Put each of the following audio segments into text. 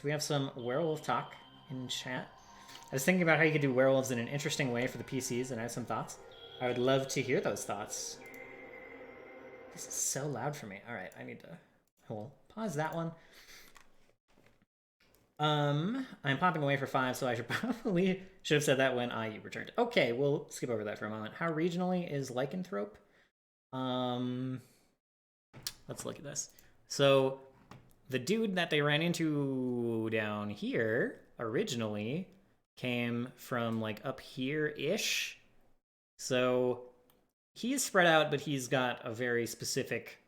So we have some werewolf talk in chat. I was thinking about how you could do werewolves in an interesting way for the PCs, and I have some thoughts. I would love to hear those thoughts. This is so loud for me. All right, I need to... We'll pause that one. I'm popping away for 5, so I should have said that when I returned. Okay, we'll skip over that for a moment. How regionally is lycanthrope? Let's look at this. So the dude that they ran into down here originally came from like up here-ish. So he's spread out, but he's got a very specific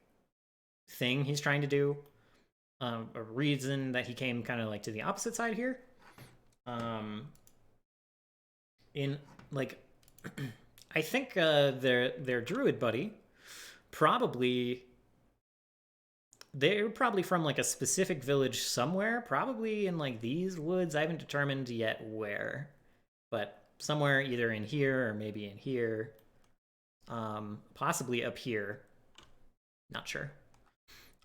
thing he's trying to do. A reason that he came kind of like to the opposite side here. In like, I think their druid buddy they're probably from like a specific village somewhere, probably in like these woods. I haven't determined yet where, but somewhere either in here or maybe in here, possibly up here. Not sure.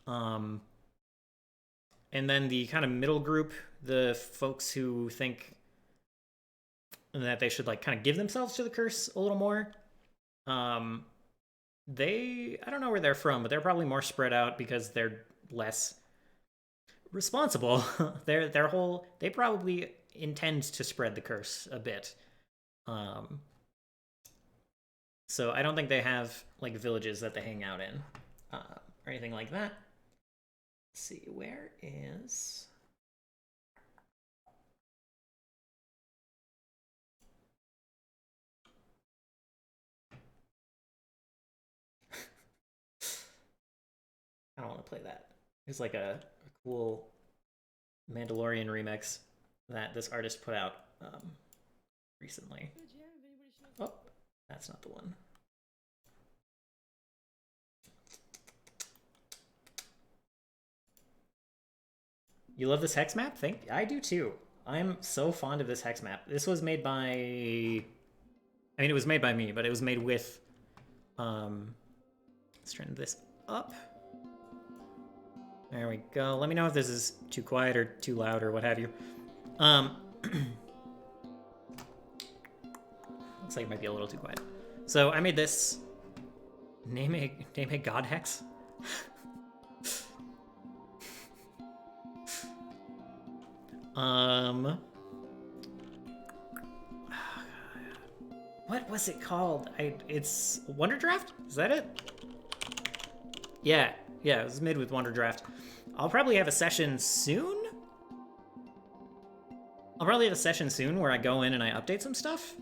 And then the kind of middle group, the folks who think that they should like kind of give themselves to the curse a little more. I don't know where they're from, but they're probably more spread out because they're less responsible. They probably intend to spread the curse a bit. So I don't think they have like villages that they hang out in, or anything like that. Let's see, where is... I don't want to play that. It's like a cool Mandalorian remix that this artist put out recently. Oh, that's not the one. You love this hex map? I do too. I'm so fond of this hex map. This was made by... I mean, it was made by me, but it was made with... Let's turn this up. There we go. Let me know if this is too quiet or too loud or what have you. Looks like it might be a little too quiet. So I made this... Name a god hex? What was it called? It's Wonder Draft? Is that it? Yeah, it was made with Wonder Draft. I'll probably have a session soon. Where I go in and I update some stuff.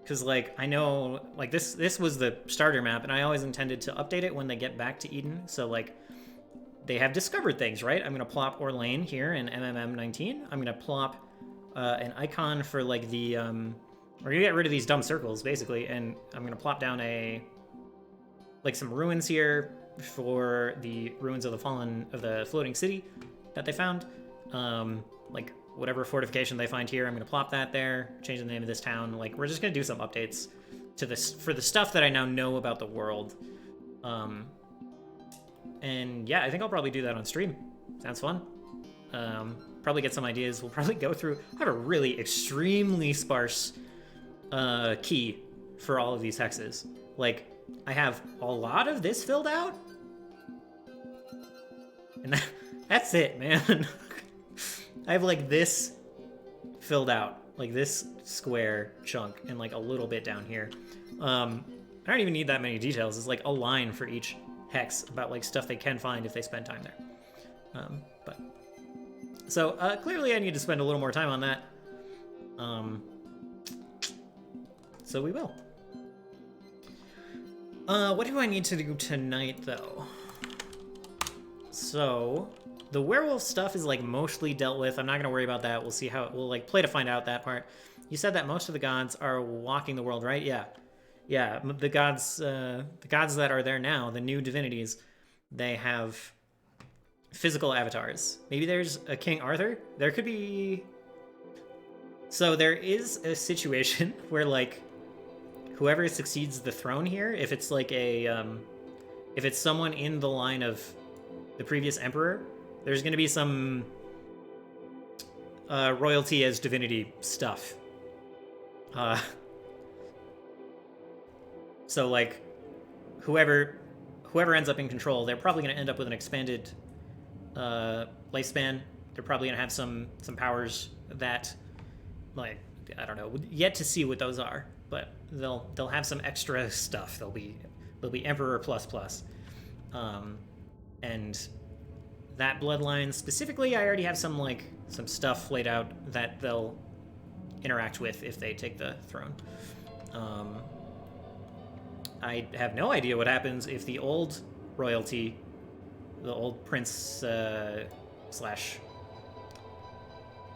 Because, like, I know, like, this was the starter map, and I always intended to update it when they get back to Eden. So, like, they have discovered things, right? I'm going to plop Orlane here in MMM19. I'm going to plop an icon for, like, the... we're going to get rid of these dumb circles, basically, and I'm going to plop down some ruins here for the ruins of the floating city that they found. Like, whatever fortification they find here, I'm going to plop that there, change the name of this town. Like, we're just going to do some updates to this for the stuff that I now know about the world. And yeah, I think I'll probably do that on stream. Sounds fun. Probably get some ideas. We'll probably go through... I have a really extremely sparse key for all of these hexes. Like, I have a lot of this filled out. And that's it, man. I have, like, this filled out. Like, this square chunk and, like, a little bit down here. I don't even need that many details. It's, like, a line for each hex about, like, stuff they can find if they spend time there. So, clearly I need to spend a little more time on that. So we will. What do I need to do tonight, though? So, the werewolf stuff is, like, mostly dealt with. I'm not gonna worry about that. We'll see how... We'll, like, play to find out that part. You said that most of the gods are walking the world, right? Yeah. Yeah, the gods that are there now, the new divinities, they have physical avatars. Maybe there's a King Arthur? There could be... So there is a situation where, like, whoever succeeds the throne here, if it's like a... if it's someone in the line of the previous emperor, there's going to be some royalty as divinity stuff. So like, whoever ends up in control, they're probably going to end up with an expanded lifespan. They're probably going to have some powers that, like, I don't know, yet to see what those are, but they'll have some extra stuff. They'll be Emperor plus plus, and that bloodline specifically, I already have some stuff laid out that they'll interact with if they take the throne. I have no idea what happens if the old royalty, the old prince slash.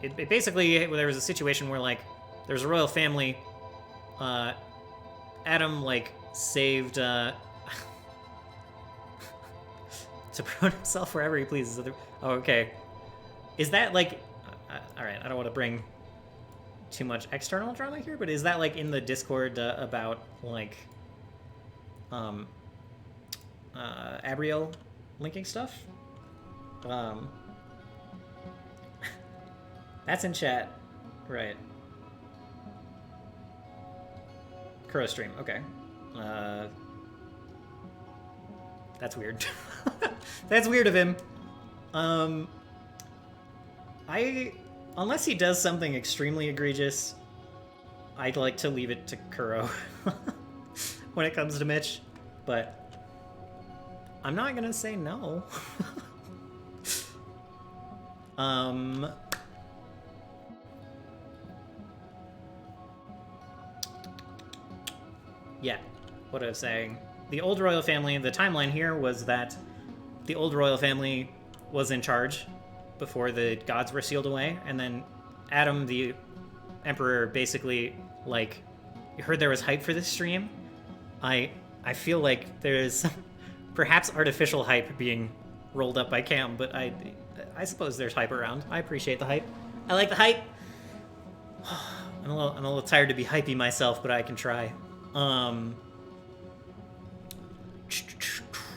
It basically, there was a situation where like there's a royal family. Adam like saved to promote himself wherever he pleases. Oh, okay. Is that like? All right. I don't want to bring too much external drama here, but is that like in the Discord about like Abriel linking stuff? That's in chat, right? Kuro stream, okay. That's weird. That's weird of him. Unless he does something extremely egregious, I'd like to leave it to Kuro when it comes to Mitch, but I'm not gonna say no. Yeah, what I was saying. The old royal family, the timeline here was that the old royal family was in charge before the gods were sealed away, and then Adam, the emperor, basically, like, you heard there was hype for this stream. I feel like there's some perhaps artificial hype being rolled up by Cam, but I suppose there's hype around. I appreciate the hype. I like the hype. I'm a little tired to be hypey myself, but I can try.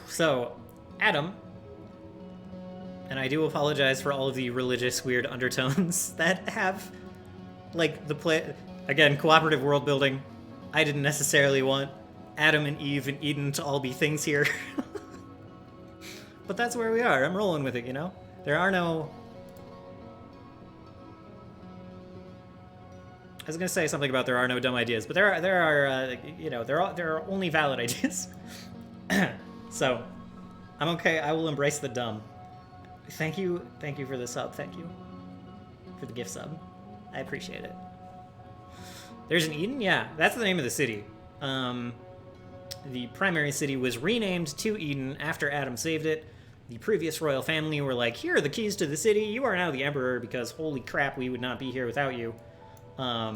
So, Adam, and I do apologize for all of the religious weird undertones that have, like, the play. Again, cooperative world building. I didn't necessarily want Adam and Eve and Eden to all be things here. But that's where we are. I'm rolling with it, you know? There are no... I was gonna say something about there are no dumb ideas, but there are you know, there are only valid ideas. So, I'm okay. I will embrace the dumb. Thank you for the sub. Thank you for the gift sub. I appreciate it. There's an Eden? Yeah, that's the name of the city. The primary city was renamed to Eden after Adam saved it. The previous royal family were like, here are the keys to the city. You are now the emperor because holy crap, we would not be here without you. I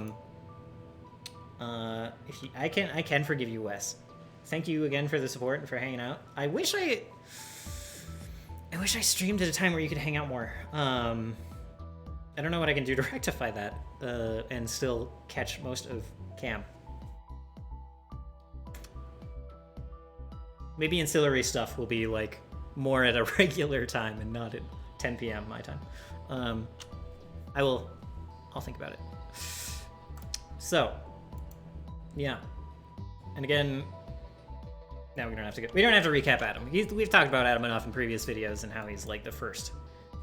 can forgive you, Wes. Thank you again for the support and for hanging out. I wish I streamed at a time where you could hang out more. I don't know what I can do to rectify that and still catch most of Cam. Maybe ancillary stuff will be like more at a regular time and not at 10 p.m. my time. I'll think about it. So, yeah. And again, now we don't have to recap Adam. We've talked about Adam enough in previous videos and how he's like the first.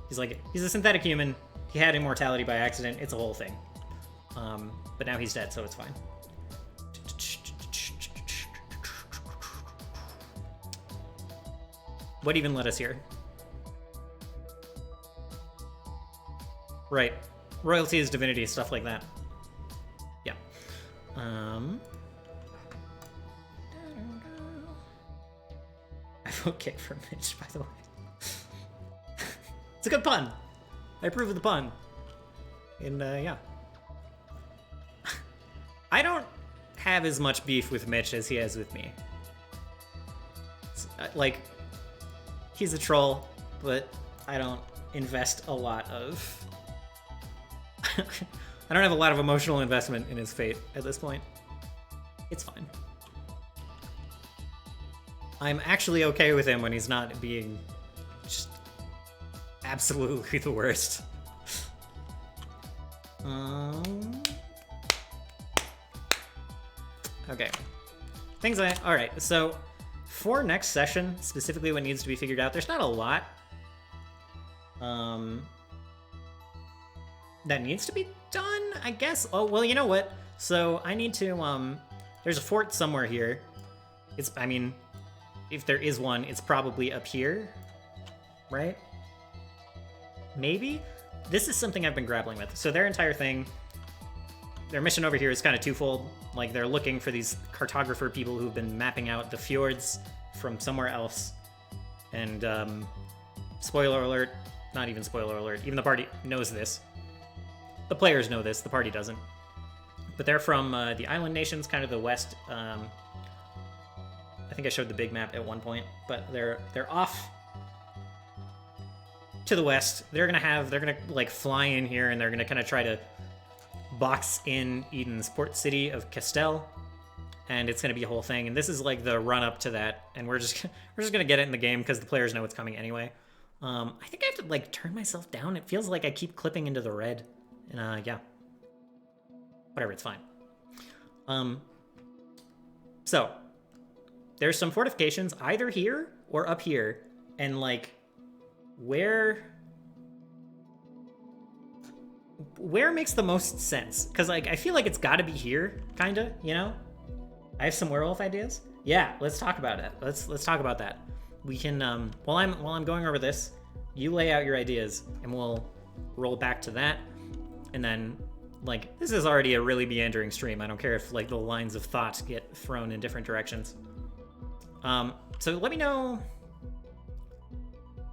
He's a synthetic human. He had immortality by accident. It's a whole thing. But now he's dead, so it's fine. What even led us here? Right. Royalty is divinity, stuff like that. Yeah. I'm okay for Mitch, by the way. It's a good pun. I approve of the pun. And, yeah. I don't have as much beef with Mitch as he has with me. Like, he's a troll, but I don't invest a lot of... I don't have a lot of emotional investment in his fate at this point. It's fine. I'm actually okay with him when he's not being just absolutely the worst. Okay. Alright, so for next session, specifically what needs to be figured out, there's not a lot that needs to be done, I guess. Oh, well, you know what? So I need to, there's a fort somewhere here. I mean, if there is one, it's probably up here, right? Maybe? This is something I've been grappling with. So their entire thing, their mission over here is kind of twofold. Like, they're looking for these cartographer people who've been mapping out the fjords from somewhere else. And, spoiler alert, not even spoiler alert, even the party knows this. The players know this, the party doesn't. But they're from the island nations, kind of the west. I think I showed the big map at one point, but they're off to the west. They're gonna like fly in here, and they're gonna kind of try to box in Eden's port city of Castel, and it's gonna be a whole thing. And this is like the run up to that, and we're just gonna get it in the game because the players know it's coming anyway. I think I have to like turn myself down. It feels like I keep clipping into the red, and yeah, whatever, it's fine. So there's some fortifications either here or up here, and like where makes the most sense? Because like I feel like it's got to be here, kind of, you know. I have some werewolf ideas. Yeah, let's talk about it. Let's talk about that. We can while I'm going over this, you lay out your ideas, and we'll roll back to that, and then like this is already a really meandering stream. I don't care if like the lines of thought get thrown in different directions. So let me know.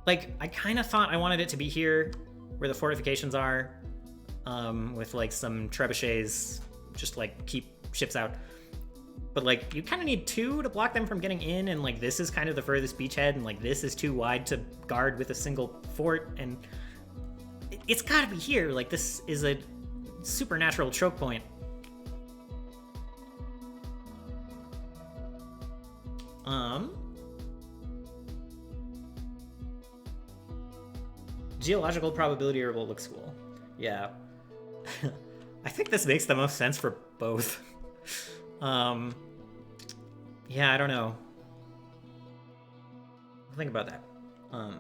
Like, I kind of thought I wanted it to be here, where the fortifications are, with, like, some trebuchets, just, like, keep ships out. But, like, you kind of need two to block them from getting in, and, like, this is kind of the furthest beachhead, and, like, this is too wide to guard with a single fort, and it's gotta be here. Like, this is a supernatural choke point. Geological probability orbital looks cool. Yeah. I think this makes the most sense for both. Yeah, I don't know. Think about that. I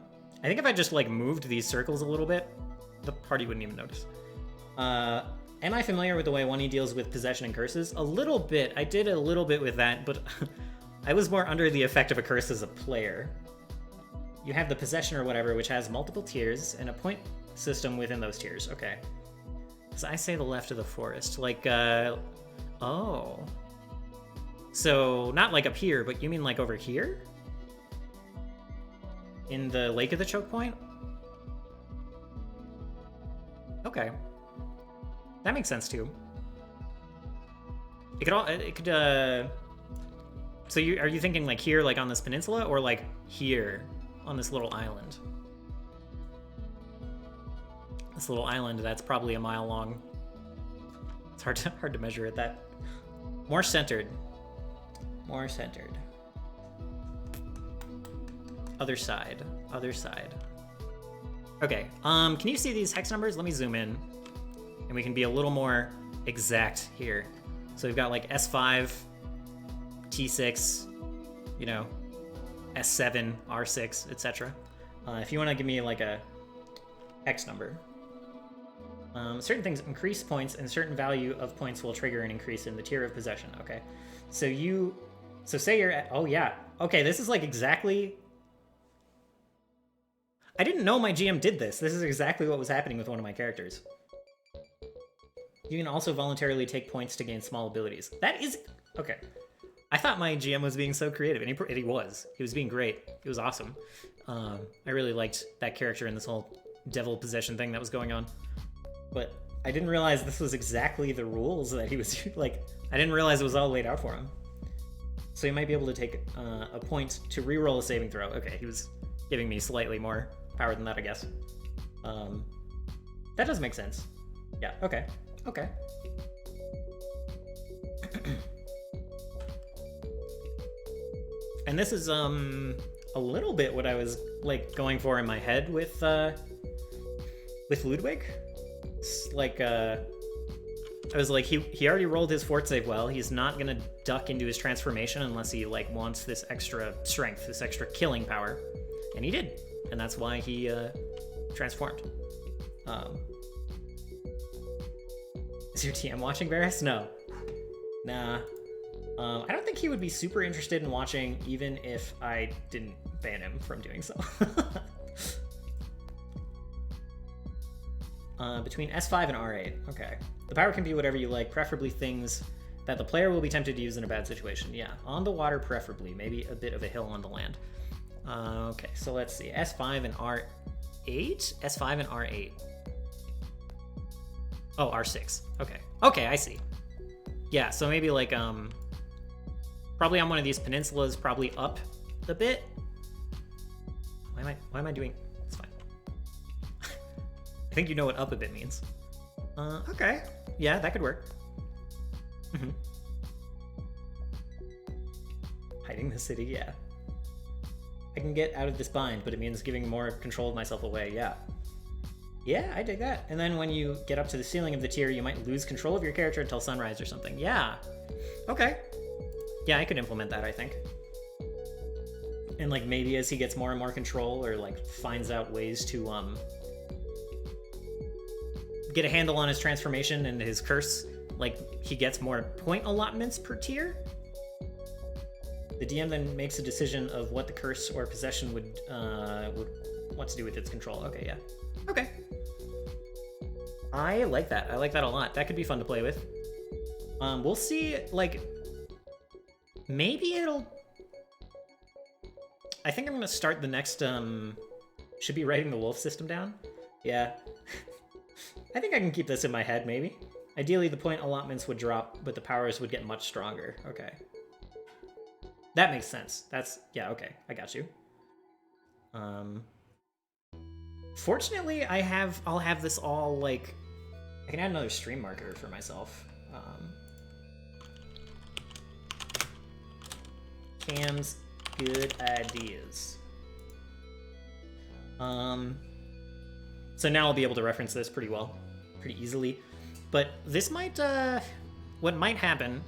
think if I just like moved these circles a little bit, the party wouldn't even notice. Am I familiar with the way 1E deals with possession and curses? A little bit. I did a little bit with that, but I was more under the effect of a curse as a player. You have the possession or whatever, which has multiple tiers and a point system within those tiers. Okay. So I say the left of the forest. Like, oh. So, not like up here, but you mean like over here? In the Lake of the Choke Point? Okay. That makes sense, too. So are you thinking like here, like on this peninsula, or like here on this little island? This little island that's probably a mile long. It's hard to measure at that. More centered. More centered. Other side. Other side. Okay. Can you see these hex numbers? Let me zoom in, and we can be a little more exact here. So we've got like S5, T6, you know, S7, R6, etc. If you want to give me like a hex number. Certain things increase points, and certain value of points will trigger an increase in the tier of possession. Okay. So say you're at, oh yeah. Okay, this is like exactly... I didn't know my GM did this. This is exactly what was happening with one of my characters. You can also voluntarily take points to gain small abilities. That is... Okay. I thought my GM was being so creative, and he was. He was being great. It was awesome. I really liked that character and this whole devil possession thing that was going on. But I didn't realize this was exactly the rules that he was... Like, I didn't realize it was all laid out for him. So you might be able to take a point to reroll a saving throw. Okay, he was giving me slightly more power than that, I guess. That does make sense. Yeah, okay. Okay. And this is a little bit what I was like going for in my head with Ludwig. It's like I was like, he already rolled his fort save well. He's not gonna duck into his transformation unless he like wants this extra strength, this extra killing power, and he did, and that's why he transformed. Is your TM watching Varys? No. Nah. I don't think he would be super interested in watching, even if I didn't ban him from doing so. Between S5 and R8. Okay. The power can be whatever you like, preferably things that the player will be tempted to use in a bad situation. Yeah, on the water preferably. Maybe a bit of a hill on the land. Okay, so let's see. S5 and R8? S5 and R8. Oh, R6. Okay. Okay, I see. Yeah, so maybe like, probably on one of these peninsulas, probably up a bit. Why am I doing... It's fine. I think you know what up a bit means. Okay. Yeah, that could work. Mm-hmm. Hiding the city, yeah. I can get out of this bind, but it means giving more control of myself away, yeah. Yeah, I dig that. And then when you get up to the ceiling of the tier, you might lose control of your character until sunrise or something. Yeah. Okay. Yeah, I could implement that, I think. And like maybe as he gets more and more control or like finds out ways to get a handle on his transformation and his curse, like he gets more point allotments per tier. The DM then makes a decision of what the curse or possession would what to do with its control. Okay, yeah. Okay. I like that. I like that a lot. That could be fun to play with. We'll see, like, maybe it'll... I think I'm gonna start the next, should be writing the wolf system down. Yeah. I think I can keep this in my head, maybe. Ideally, the point allotments would drop, but the powers would get much stronger. Okay. That makes sense. That's... yeah, okay. I got you. Fortunately, I'll have this all, like... I can add another stream marker for myself. Cam's good ideas. So now I'll be able to reference this pretty well, pretty easily. But this might, what might happen...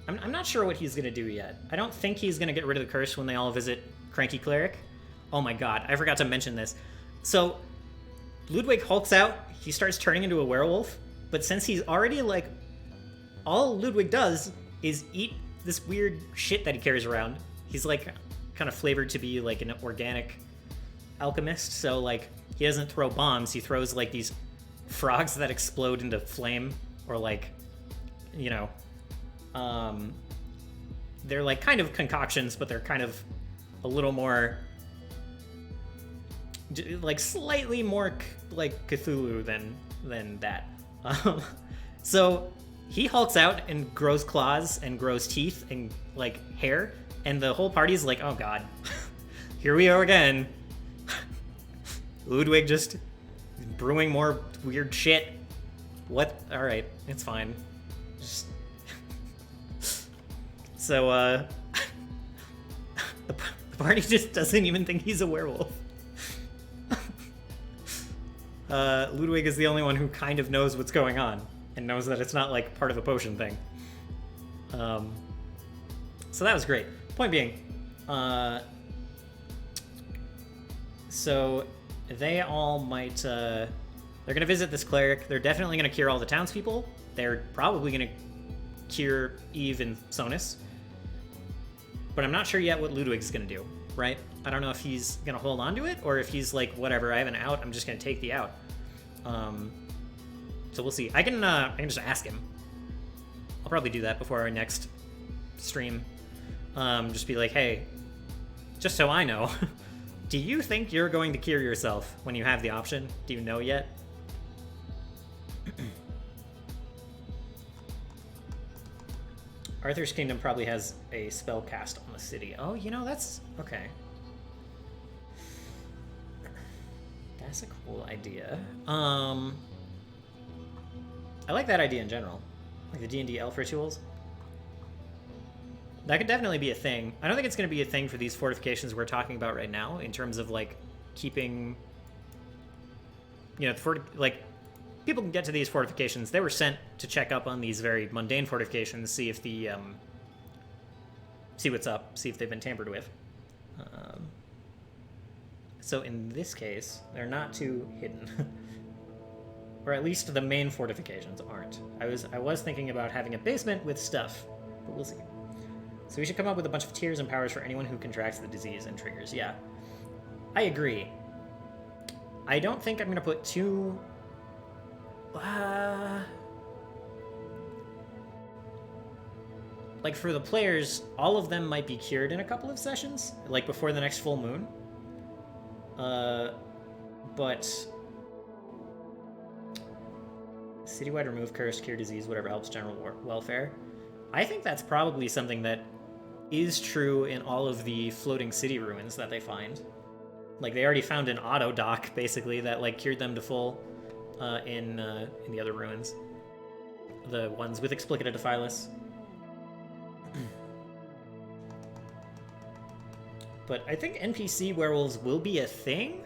I'm not sure what he's gonna do yet. I don't think he's gonna get rid of the curse when they all visit Cranky Cleric. Oh my god, I forgot to mention this. So, Ludwig hulks out, he starts turning into a werewolf, but since he's already, like, all Ludwig does is eat this weird shit that he carries around. He's, like, kind of flavored to be, like, an organic alchemist, so, like, he doesn't throw bombs, he throws, like, these frogs that explode into flame, or, like, you know, they're, like, kind of concoctions, but they're kind of a little more... like slightly more like Cthulhu than that. So he hulks out and grows claws and grows teeth and like hair, and the whole party's like, oh god, here we are again. Ludwig just brewing more weird shit. What? All right, it's fine. Just... so the party just doesn't even think he's a werewolf. Ludwig is the only one who kind of knows what's going on and knows that it's not like part of a potion thing. So that was great. Point being, so they all might, they're gonna visit this cleric. They're definitely gonna cure all the townspeople. They're probably gonna cure Eve and Sonus. But I'm not sure yet what Ludwig's gonna do, right? I don't know if he's gonna hold on to it or if he's like, whatever, I have an out, I'm just gonna take the out. So we'll see. I can just ask him. I'll probably do that before our next stream. Just be like, hey, just so I know, do you think you're going to cure yourself when you have the option? Do you know yet? Arthur's Kingdom probably has a spell cast on the city. Oh, you know, that's... okay. That's a cool idea. I like that idea in general. Like the D&D elf rituals. That could definitely be a thing. I don't think it's going to be a thing for these fortifications we're talking about right now, in terms of, like, keeping... you know, like, people can get to these fortifications. They were sent to check up on these very mundane fortifications, see if the see what's up, see if they've been tampered with. So in this case, they're not too hidden. Or at least the main fortifications aren't. I was thinking about having a basement with stuff, but we'll see. So we should come up with a bunch of tiers and powers for anyone who contracts the disease and triggers. Yeah, I agree. I don't think I'm gonna put too... like for the players, all of them might be cured in a couple of sessions, like before the next full moon. But citywide remove curse, cure disease, whatever helps general welfare. I think that's probably something that is true in all of the floating city ruins that they find. Like they already found an auto dock basically that like cured them to full in the other ruins, the ones with Explicita Defilis. But I think NPC werewolves will be a thing,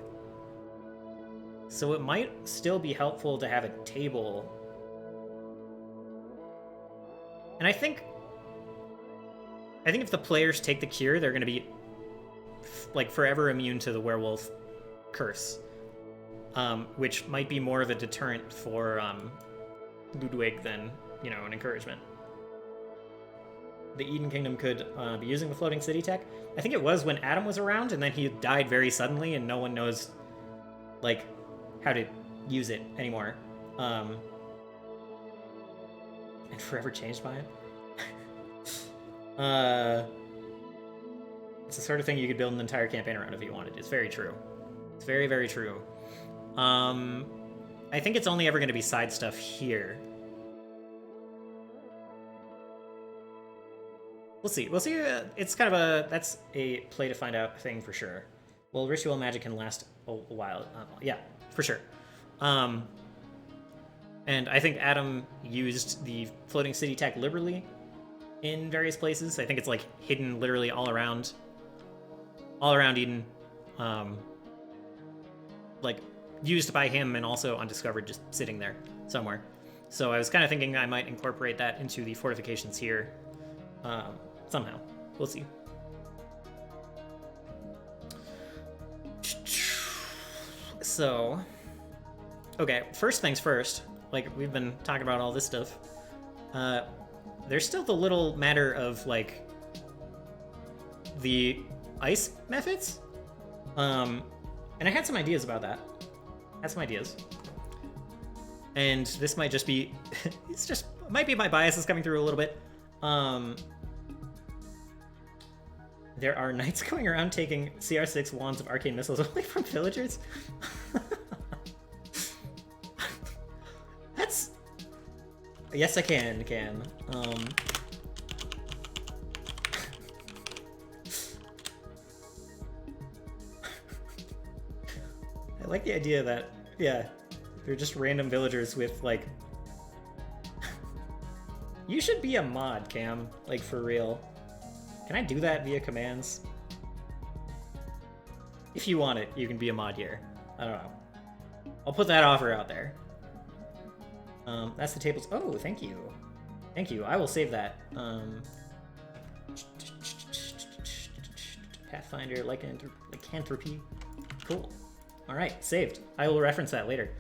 so it might still be helpful to have a table. And I think if the players take the cure, they're going to be like forever immune to the werewolf curse, which might be more of a deterrent for Ludwig than, you know, an encouragement. The Eden Kingdom could be using the floating city tech. I think it was when Adam was around, and then he died very suddenly, and no one knows, like, how to use it anymore. And forever changed by it. It's the sort of thing you could build an entire campaign around if you wanted. It's very true. It's very, very true. I think it's only ever going to be side stuff here. We'll see. We'll see. It's kind of that's a play to find out thing for sure. Well, ritual magic can last a while. Yeah, for sure. And I think Adam used the floating city tech liberally in various places. I think it's like hidden literally all around Eden. Like used by him and also undiscovered, just sitting there somewhere. So I was kind of thinking I might incorporate that into the fortifications here. Somehow. We'll see. So, okay, first things first. Like, we've been talking about all this stuff. There's still the little matter of, like, the ice methods. And I had some ideas about that. And this might just be... might be my biases coming through a little bit. There are knights going around taking CR6 wands of arcane missiles away from villagers. That's... Yes, I can. I like the idea that, yeah, they're just random villagers with, like... You should be a mod, Cam. Like, for real. Can I do that via commands? If you want it, you can be a mod here. I don't know. I'll put that offer out there. That's the tables. Oh, thank you. Thank you. I will save that. Pathfinder, lycanthropy. Cool. All right, saved. I will reference that later.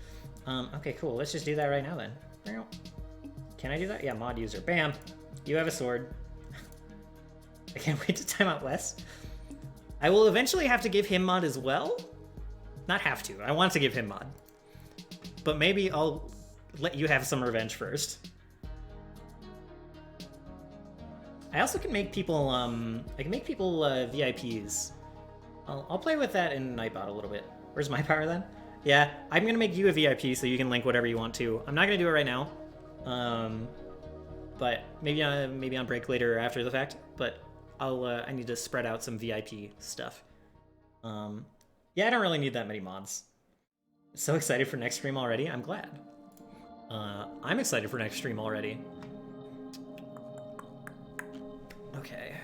Okay, cool. Let's just do that right now then. Can I do that? Yeah, mod user. Bam! You have a sword. I can't wait to time out Wes. I will eventually have to give him mod as well. Not have to. I want to give him mod. But maybe I'll let you have some revenge first. I also can make people, I can make people VIPs. I'll play with that in Nightbot a little bit. Where's my power then? Yeah, I'm gonna make you a VIP so you can link whatever you want to. I'm not gonna do it right now. But maybe on break later or after the fact. But I need to spread out some VIP stuff. Yeah, I don't really need that many mods. So excited for next stream already. I'm glad. I'm excited for next stream already. Okay.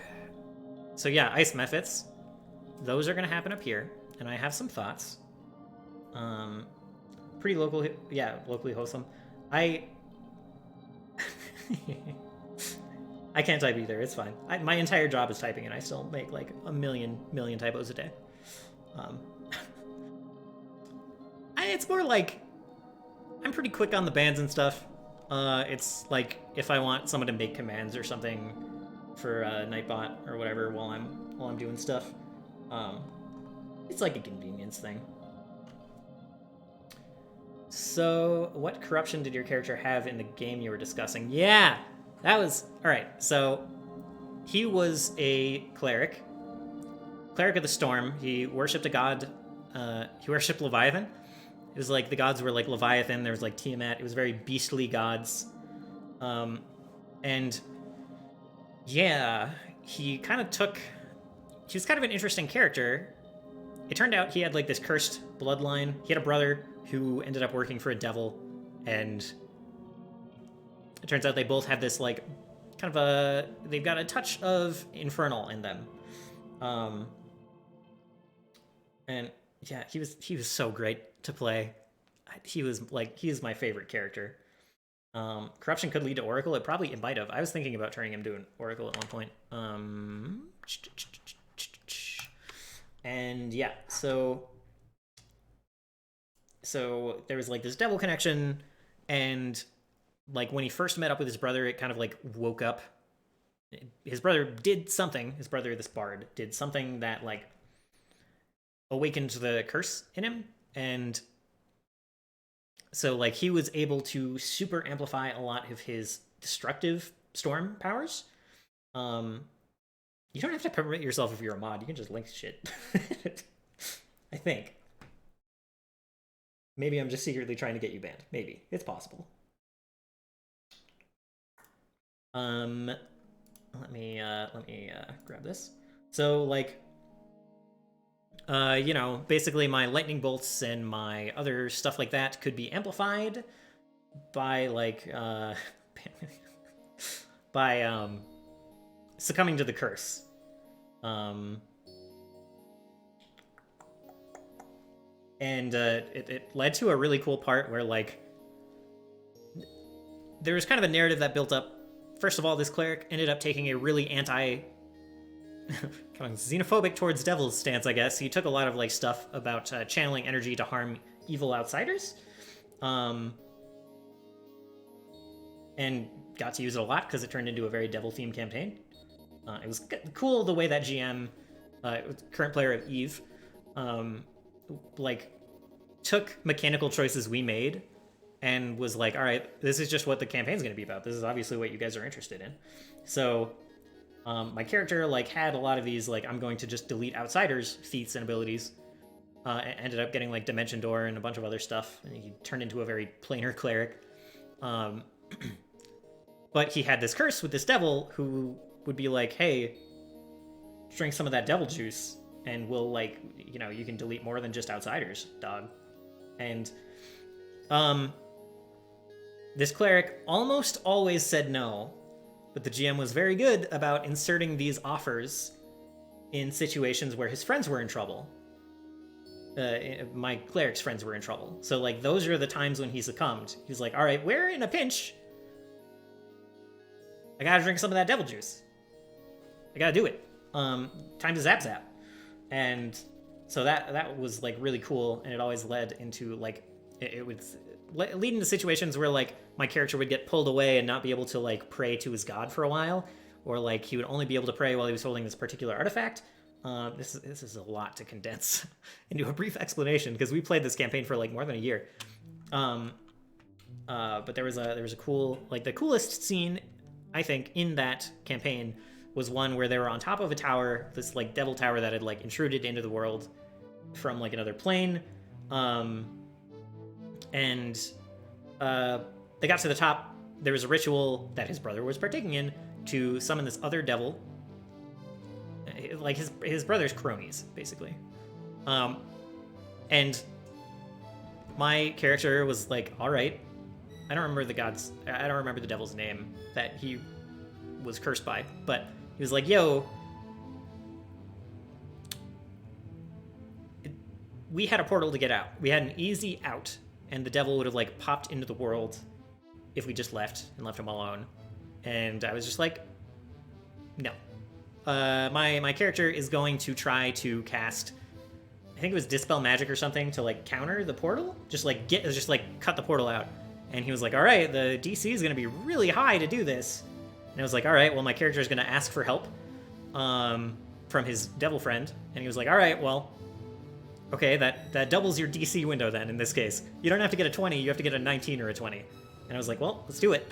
So yeah, ice methods. Those are gonna happen up here, and I have some thoughts. pretty local. Yeah, locally wholesome. I I can't type either. It's fine. My entire job is typing, and I still make like a million typos a day. Um, it's more like I'm pretty quick on the bands and stuff. It's like if I want someone to make commands or something for Nightbot or whatever while I'm doing stuff. It's like a convenience thing. So, what corruption did your character have in the game you were discussing? Yeah, that was all right. So, he was a cleric of the storm. He worshipped a god. He worshipped Leviathan. It was like the gods were like Leviathan. There was like Tiamat. It was very beastly gods. And yeah, he was kind of an interesting character. It turned out he had like this cursed bloodline. He had a brother who ended up working for a devil, and it turns out they both have this like kind of they've got a touch of infernal in them. And yeah, he was so great to play. He is my favorite character. Corruption could lead to Oracle. It might have. I was thinking about turning him to an Oracle at one point. And yeah, so there was like this devil connection, and like when he first met up with his brother, it kind of like woke up. His brother did something. His brother, this bard, did something that like awakened the curse in him, and so like he was able to super amplify a lot of his destructive storm powers. You don't have to permit yourself if you're a mod. You can just link shit. I think. Maybe I'm just secretly trying to get you banned. Maybe. It's possible. Let me grab this. So like you know, basically my lightning bolts and my other stuff like that could be amplified by like by succumbing to the curse. And it led to a really cool part where like there was kind of a narrative that built up. First of all, this cleric ended up taking a really kind of xenophobic towards devils stance, I guess. He took a lot of like stuff about channeling energy to harm evil outsiders, and got to use it a lot because it turned into a very devil-themed campaign. It was cool the way that GM, current player of Eve, like took mechanical choices we made and was like, all right, this is just what the campaign's going to be about. This is obviously what you guys are interested in. So my character like had a lot of these like I'm going to just delete outsiders feats and abilities. Ended up getting like Dimension Door and a bunch of other stuff, and he turned into a very planar cleric. But he had this curse with this devil who would be like, hey, drink some of that devil juice and we'll like, you know, you can delete more than just outsiders, dog. And this cleric almost always said no, but the GM was very good about inserting these offers in situations where his friends were in trouble. My cleric's friends were in trouble. So like those are the times when he succumbed. He was like, all right, we're in a pinch. I gotta drink some of that devil juice. I gotta do it. Time to zap. And so that was like really cool, and it always led into like it would lead into situations where like my character would get pulled away and not be able to like pray to his god for a while, or like he would only be able to pray while he was holding this particular artifact. This is a lot to condense into a brief explanation because we played this campaign for like more than a year. But there was a cool, like the coolest scene I think in that campaign was one where they were on top of a tower, this like devil tower that had like intruded into the world from like another plane. And they got to the top. There was a ritual that his brother was partaking in to summon this other devil, like his brother's cronies, basically. And my character was like, all right, I don't remember the devil's name that he was cursed by, but he was like, yo, we had a portal to get out. We had an easy out. and the devil would have like popped into the world if we just left and left him alone. And I was just like, no. My character is going to try to cast, I think it was Dispel Magic or something, to like counter the portal, just like cut the portal out. And he was like, all right, the DC is going to be really high to do this. And I was like, all right, well, my character is going to ask for help from his devil friend. And he was like, all right, well, okay, that doubles your DC window then in this case. You don't have to get a 20, you have to get a 19 or a 20. And I was like, well, let's do it.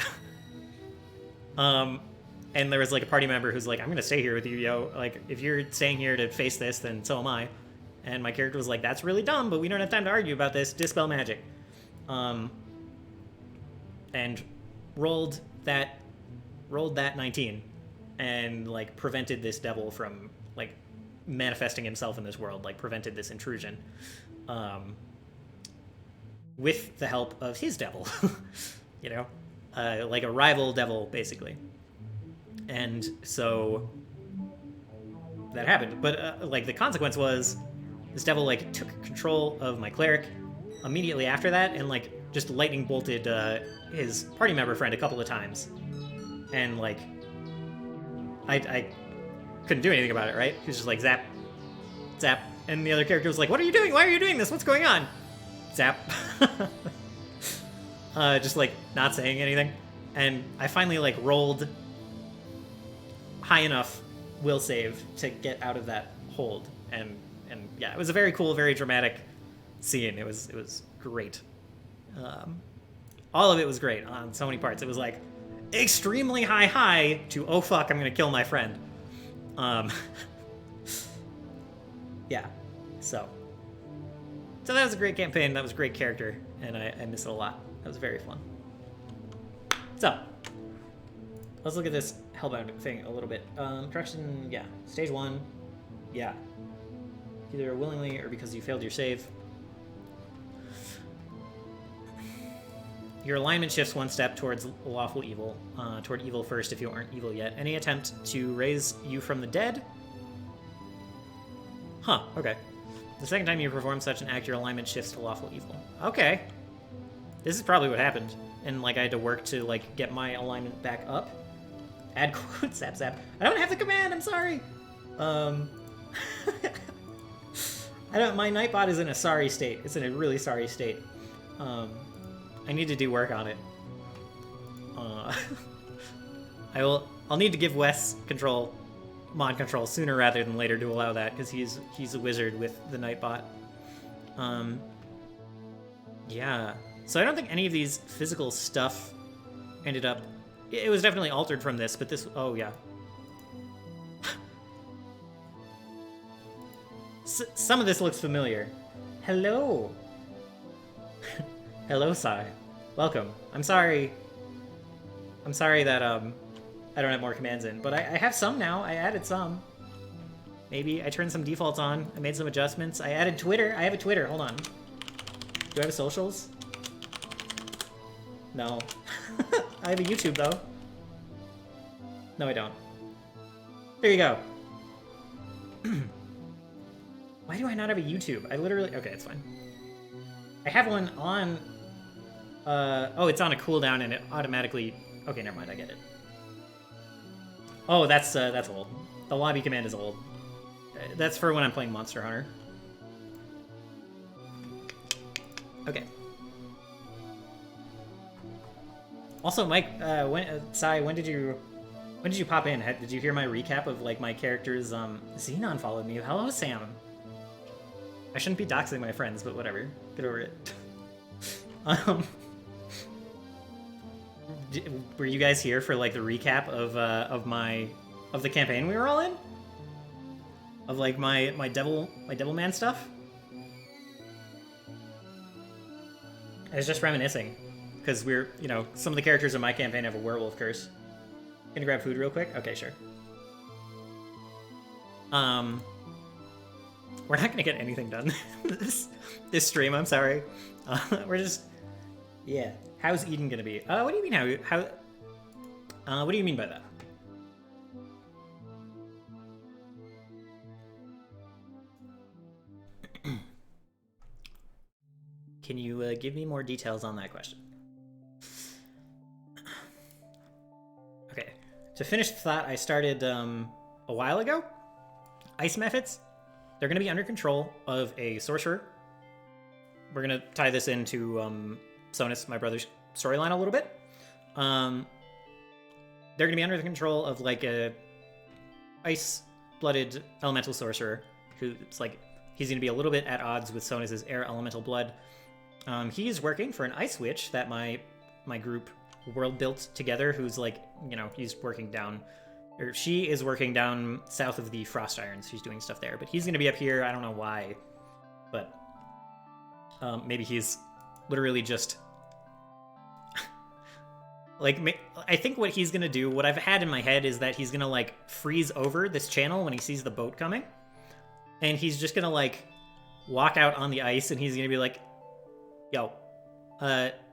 And there was like a party member who's like, I'm gonna stay here with you, yo. Like, if you're staying here to face this, then so am I. And my character was like, that's really dumb, but we don't have time to argue about this. Dispel Magic. And rolled that 19 and like prevented this devil from like manifesting himself in this world, like prevented this intrusion with the help of his devil. You know, like a rival devil basically. And so that happened, but like the consequence was this devil like took control of my cleric immediately after that, and like just lightning bolted his party member friend a couple of times, and like I couldn't do anything about it, right? He was just like zap, zap, and the other character was like, "What are you doing? Why are you doing this? What's going on?" Zap. Just like not saying anything, and I finally like rolled high enough will save to get out of that hold, and yeah, it was a very cool, very dramatic scene. It was great. All of it was great on so many parts. It was like extremely high to oh fuck, I'm gonna kill my friend. Yeah, so that was a great campaign. That was a great character, and I miss it a lot. That was very fun. So let's look at this Hellbound thing a little bit. Correction, yeah. Stage 1, yeah. Either willingly or because you failed your save. Your alignment shifts one step towards lawful evil, toward evil first if you aren't evil yet. Any attempt to raise you from the dead? Huh, okay. The second time you perform such an act, your alignment shifts to lawful evil. Okay. This is probably what happened. And, like, I had to work to, like, get my alignment back up. Add quote, zap, zap. I don't have the command, I'm sorry! I don't, my Nightbot is in a sorry state. It's in a really sorry state. I need to do work on it. I'll need to give Wes control, mod control, sooner rather than later to allow that, because he's a wizard with the Nightbot. Yeah. So I don't think any of these physical stuff ended up... It was definitely altered from this, but this... Oh, yeah. Some of this looks familiar. Hello! Hello, Sai. Welcome. I'm sorry that, I don't have more commands in, but I have some now. I added some. Maybe I turned some defaults on. I made some adjustments. I added Twitter. I have a Twitter. Hold on. Do I have socials? No. I have a YouTube, though. No, I don't. There you go. Why do I not have a YouTube? I literally... Okay, it's fine. I have one on... oh, it's on a cooldown and it automatically... Okay, never mind, I get it. Oh, that's old. The lobby command is old. That's for when I'm playing Monster Hunter. Okay. Also, Mike, Sai, when did you pop in? Did you hear my recap of like my character's Xenon followed me? Hello, Sam. I shouldn't be doxing my friends, but whatever. Get over it. Were you guys here for like the recap of the campaign we were all in? Of like my Devilman stuff? I was just reminiscing. Because we're, you know, some of the characters in my campaign have a werewolf curse. Can you grab food real quick? Okay, sure. We're not gonna get anything done this stream, I'm sorry. We're just, yeah. How's Eden gonna be? What do you mean how, what do you mean by that? Can you give me more details on that question? Okay. To finish the thought I started a while ago, ice methods, they're going to be under control of a sorcerer. We're going to tie this into Sonus, my brother's storyline a little bit. They're going to be under the control of like a ice-blooded elemental sorcerer who's like, he's going to be a little bit at odds with Sonus's air elemental blood. He is working for an ice witch that my group world built together, who's like, you know, he's working down, or she is working down south of the Frost Irons. She's doing stuff there, but he's going to be up here. I don't know why, but maybe he's literally just like, I think what he's going to do, what I've had in my head is that he's going to like freeze over this channel when he sees the boat coming. And he's just going to like walk out on the ice and he's going to be like, yo,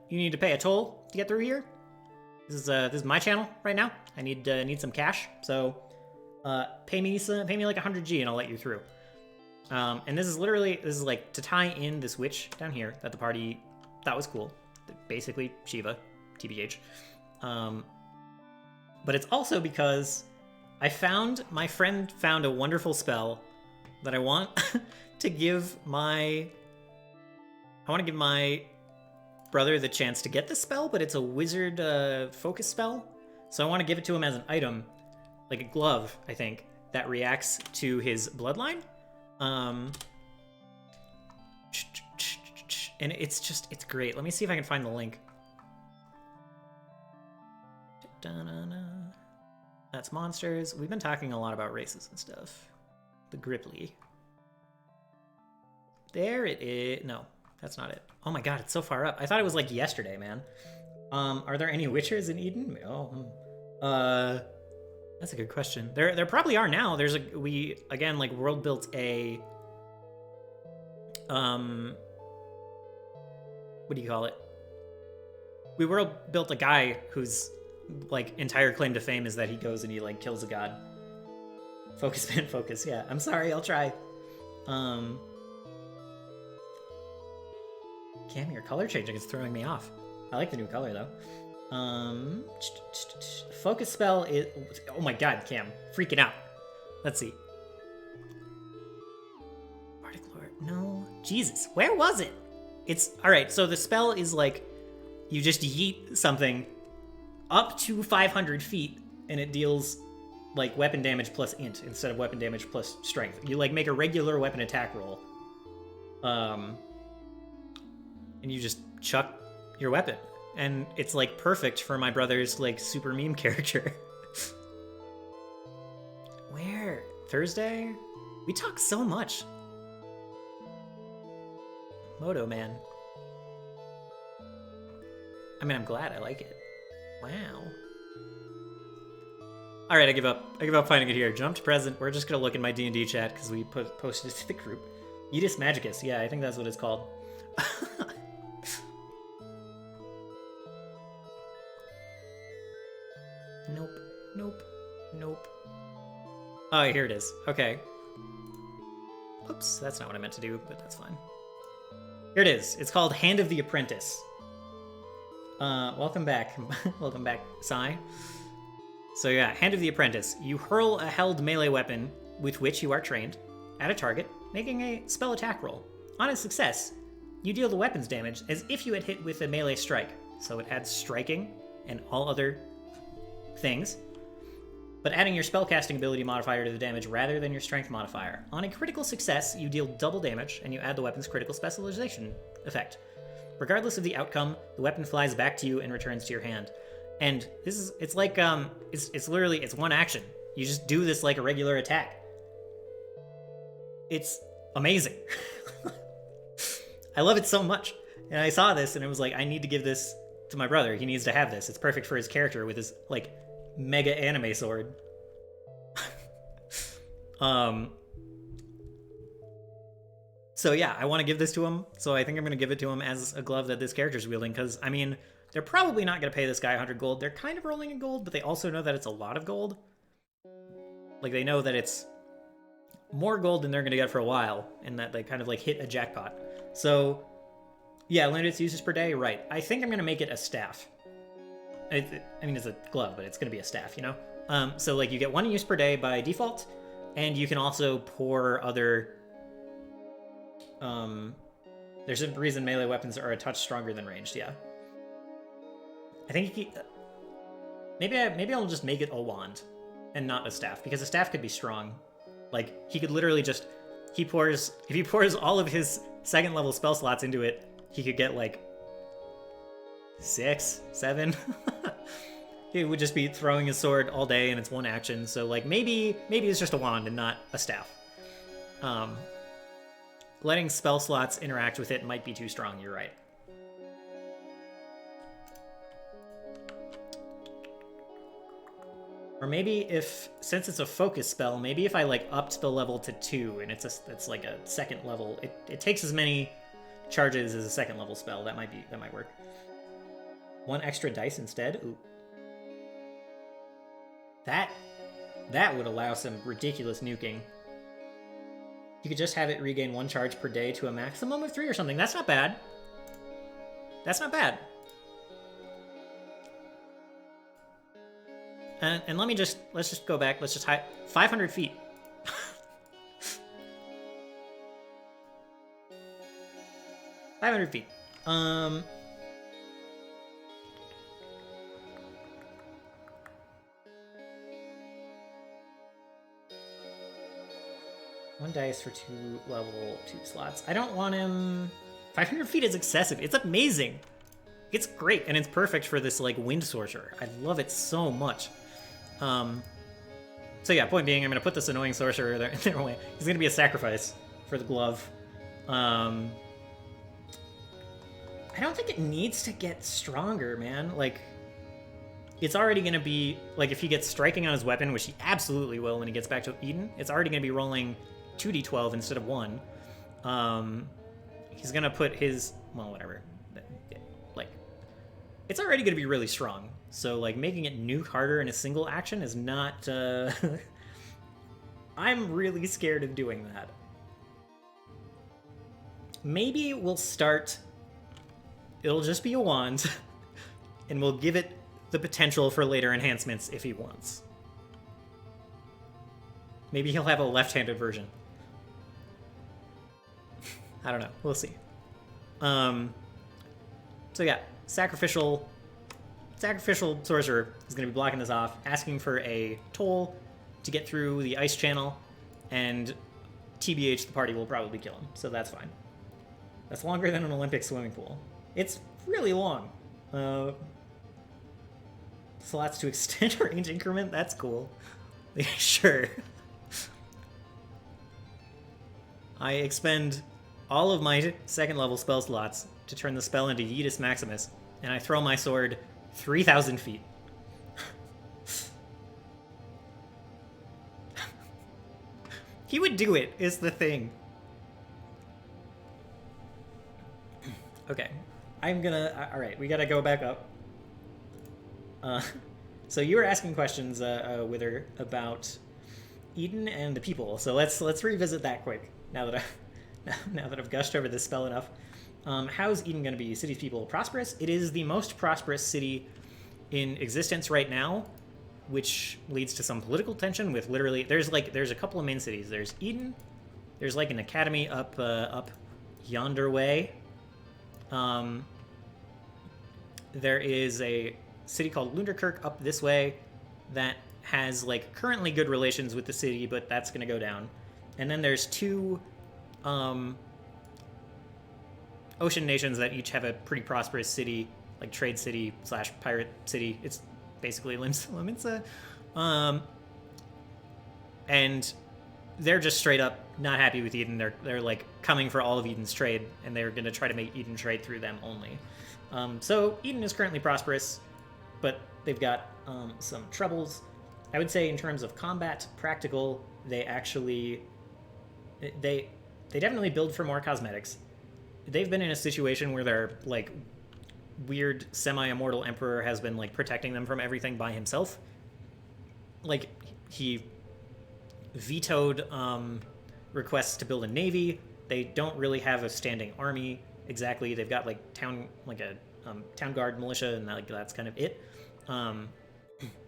you need to pay a toll to get through here. This is my channel right now. I need some cash. So, pay me like 100G and I'll let you through. And this is like to tie in this witch down here that the party thought was cool. Basically Shiva, TBH. But it's also because my friend found a wonderful spell that I want to give my brother the chance to get this spell, but it's a wizard focus spell. So I want to give it to him as an item, like a glove, I think, that reacts to his bloodline. And it's great. Let me see if I can find the link. That's monsters. We've been talking a lot about races and stuff. The Gripply. There it is. No, that's not it. Oh my god, it's so far up. I thought it was like yesterday, man. Are there any witchers in Eden? Oh, that's a good question. There probably are now. We again like world built a what do you call it? We world built a guy whose like entire claim to fame is that he goes and he like kills a god. Focus, man, focus. Yeah, I'm sorry. I'll try. Cam, your color changing is throwing me off. I like the new color though. Focus spell is. Oh my god, Cam, freaking out. Let's see. Particle Lord. No, Jesus, where was it? It's all right. So the spell is like, you just yeet something up to 500 feet, and it deals like weapon damage plus int instead of weapon damage plus strength. You like make a regular weapon attack roll, and you just chuck your weapon, and it's like perfect for my brother's like super meme character. Where? Thursday? We talk so much. Moto Man. I mean, I'm glad. I like it. Wow. All right, I give up. I give up finding it here. Jump to present. We're just gonna look in my D&D chat because we posted it to the group. Edis Magicus. Yeah, I think that's what it's called. Nope. Nope. Nope. Oh, here it is. Okay. Oops, that's not what I meant to do, but that's fine. Here it is. It's called Hand of the Apprentice. Welcome back. Welcome back, Sai. So yeah, Hand of the Apprentice. You hurl a held melee weapon with which you are trained at a target, making a spell attack roll. On a success, you deal the weapon's damage as if you had hit with a melee strike. So it adds striking and all other things, but adding your spellcasting ability modifier to the damage rather than your strength modifier. On a critical success, you deal double damage and you add the weapon's critical specialization effect. Regardless of the outcome, the weapon flies back to you and returns to your hand. And it's like, it's literally, it's one action. You just do this like a regular attack. It's amazing. I love it so much. And I saw this and it was like, I need to give this to my brother. He needs to have this. It's perfect for his character with his like mega anime sword. So yeah, I want to give this to him. So I think I'm going to give it to him as a glove that this character's wielding. Because, I mean, they're probably not going to pay this guy 100 gold. They're kind of rolling in gold, but they also know that it's a lot of gold. Like, they know that it's more gold than they're going to get for a while. And that they kind of, like, hit a jackpot. So Yeah, limited uses per day, right. I think I'm going to make it a staff. I mean, it's a glove, but it's going to be a staff, you know? So, like, you get 1 use per day by default, and you can also pour other... there's a reason melee weapons are a touch stronger than ranged, yeah. I think maybe I'll just make it a wand and not a staff, because a staff could be strong. Like, he could literally just... if he pours all of his 2nd level spell slots into it, he could get, like, 6, 7. He would just be throwing his sword all day, and it's 1 action. So, like, maybe it's just a wand and not a staff. Letting spell slots interact with it might be too strong. You're right. Or maybe since it's a focus spell, maybe if I, like, upped the level to 2 and it's like a 2nd level, it takes as many charges as a 2nd level spell. That might work. 1 extra dice instead. Ooh. That would allow some ridiculous nuking. You could just have it regain 1 charge per day to a maximum of 3 or something. That's not bad. That's not bad. And let's just go back. Let's just hide 500 feet. 500 feet. 1 dice for 2 level 2 slots. I don't want him... 500 feet is excessive. It's amazing. It's great, and it's perfect for this, like, wind sorcerer. I love it so much. So yeah, point being, I'm going to put this annoying sorcerer in their way. He's going to be a sacrifice for the glove. I don't think it needs to get stronger, man. Like, it's already going to be... Like, if he gets striking on his weapon, which he absolutely will when he gets back to Eden, it's already going to be rolling 2d12 instead of 1. He's going to put his... Well, whatever. Like, it's already going to be really strong. So, like, making it nuke harder in a single action is not... I'm really scared of doing that. Maybe we'll start... It'll just be a wand, and we'll give it the potential for later enhancements if he wants. Maybe he'll have a left-handed version. I don't know. We'll see. So yeah, sacrificial sorcerer is going to be blocking this off, asking for a toll to get through the ice channel, and TBH, the party will probably kill him, so that's fine. That's longer than an Olympic swimming pool. It's really long. Slots to extend range increment? That's cool. Sure. I expend all of my 2nd level spell slots to turn the spell into Yeetus Maximus, and I throw my sword 3,000 feet. He would do it, is the thing. Okay. Alright, we gotta go back up. So you were asking questions, Wither, about Eden and the people. So let's revisit that quick, now that I've gushed over this spell enough. How's Eden going to be? City's people prosperous? It is the most prosperous city in existence right now, which leads to some political tension with literally... There's a couple of main cities. There's Eden. There's, like, an academy up yonder way. There is a city called Lunderkirk up this way that has, like, currently good relations with the city, but that's going to go down. And then there's 2... ocean nations that each have a pretty prosperous city, like trade city / pirate city. It's basically Limsa. And they're just straight up not happy with Eden. They're like coming for all of Eden's trade, and they're going to try to make Eden trade through them only. So Eden is currently prosperous, but they've got some troubles. I would say in terms of combat, practical, they actually... They definitely build for more cosmetics. They've been in a situation where their, like, weird semi-immortal emperor has been, like, protecting them from everything by himself. Like, he vetoed requests to build a navy. They don't really have a standing army. exactly. They've got like a town guard militia, and that's kind of it. Um,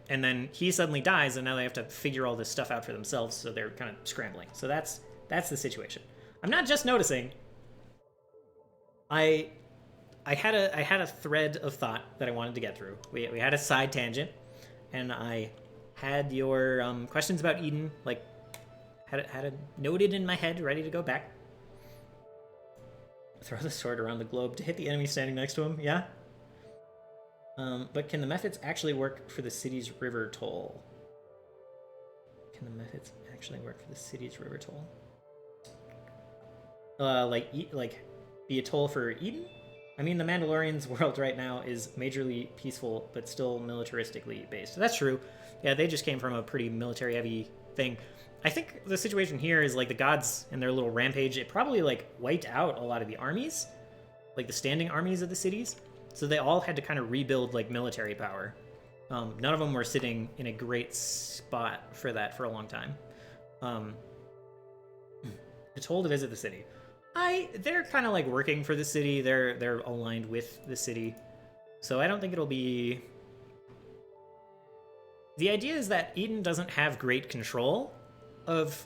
and then he suddenly dies, and now they have to figure all this stuff out for themselves. So they're kind of scrambling. So that's the situation. I'm not just noticing. I had a thread of thought that I wanted to get through. We had a side tangent, and I had your questions about Eden like had it noted in my head, ready to go back. Throw the sword around the globe to hit the enemy standing next to him. Yeah. But can the methods actually work for the city's river toll? Can the methods actually work for the city's river toll? Like be a toll for Eden? I mean, the Mandalorian's world right now is majorly peaceful, but still militaristically based. That's true. Yeah, they just came from a pretty military-heavy thing. I think the situation here is, like, the gods and their little rampage, it probably, like, wiped out a lot of the armies, like the standing armies of the cities. So they all had to kind of rebuild, like, military power. None of them were sitting in a great spot for that for a long time. It's told to visit the city. They're kind of like working for the city. They're aligned with the city. So I don't think it'll be... The idea is that Eden doesn't have great control of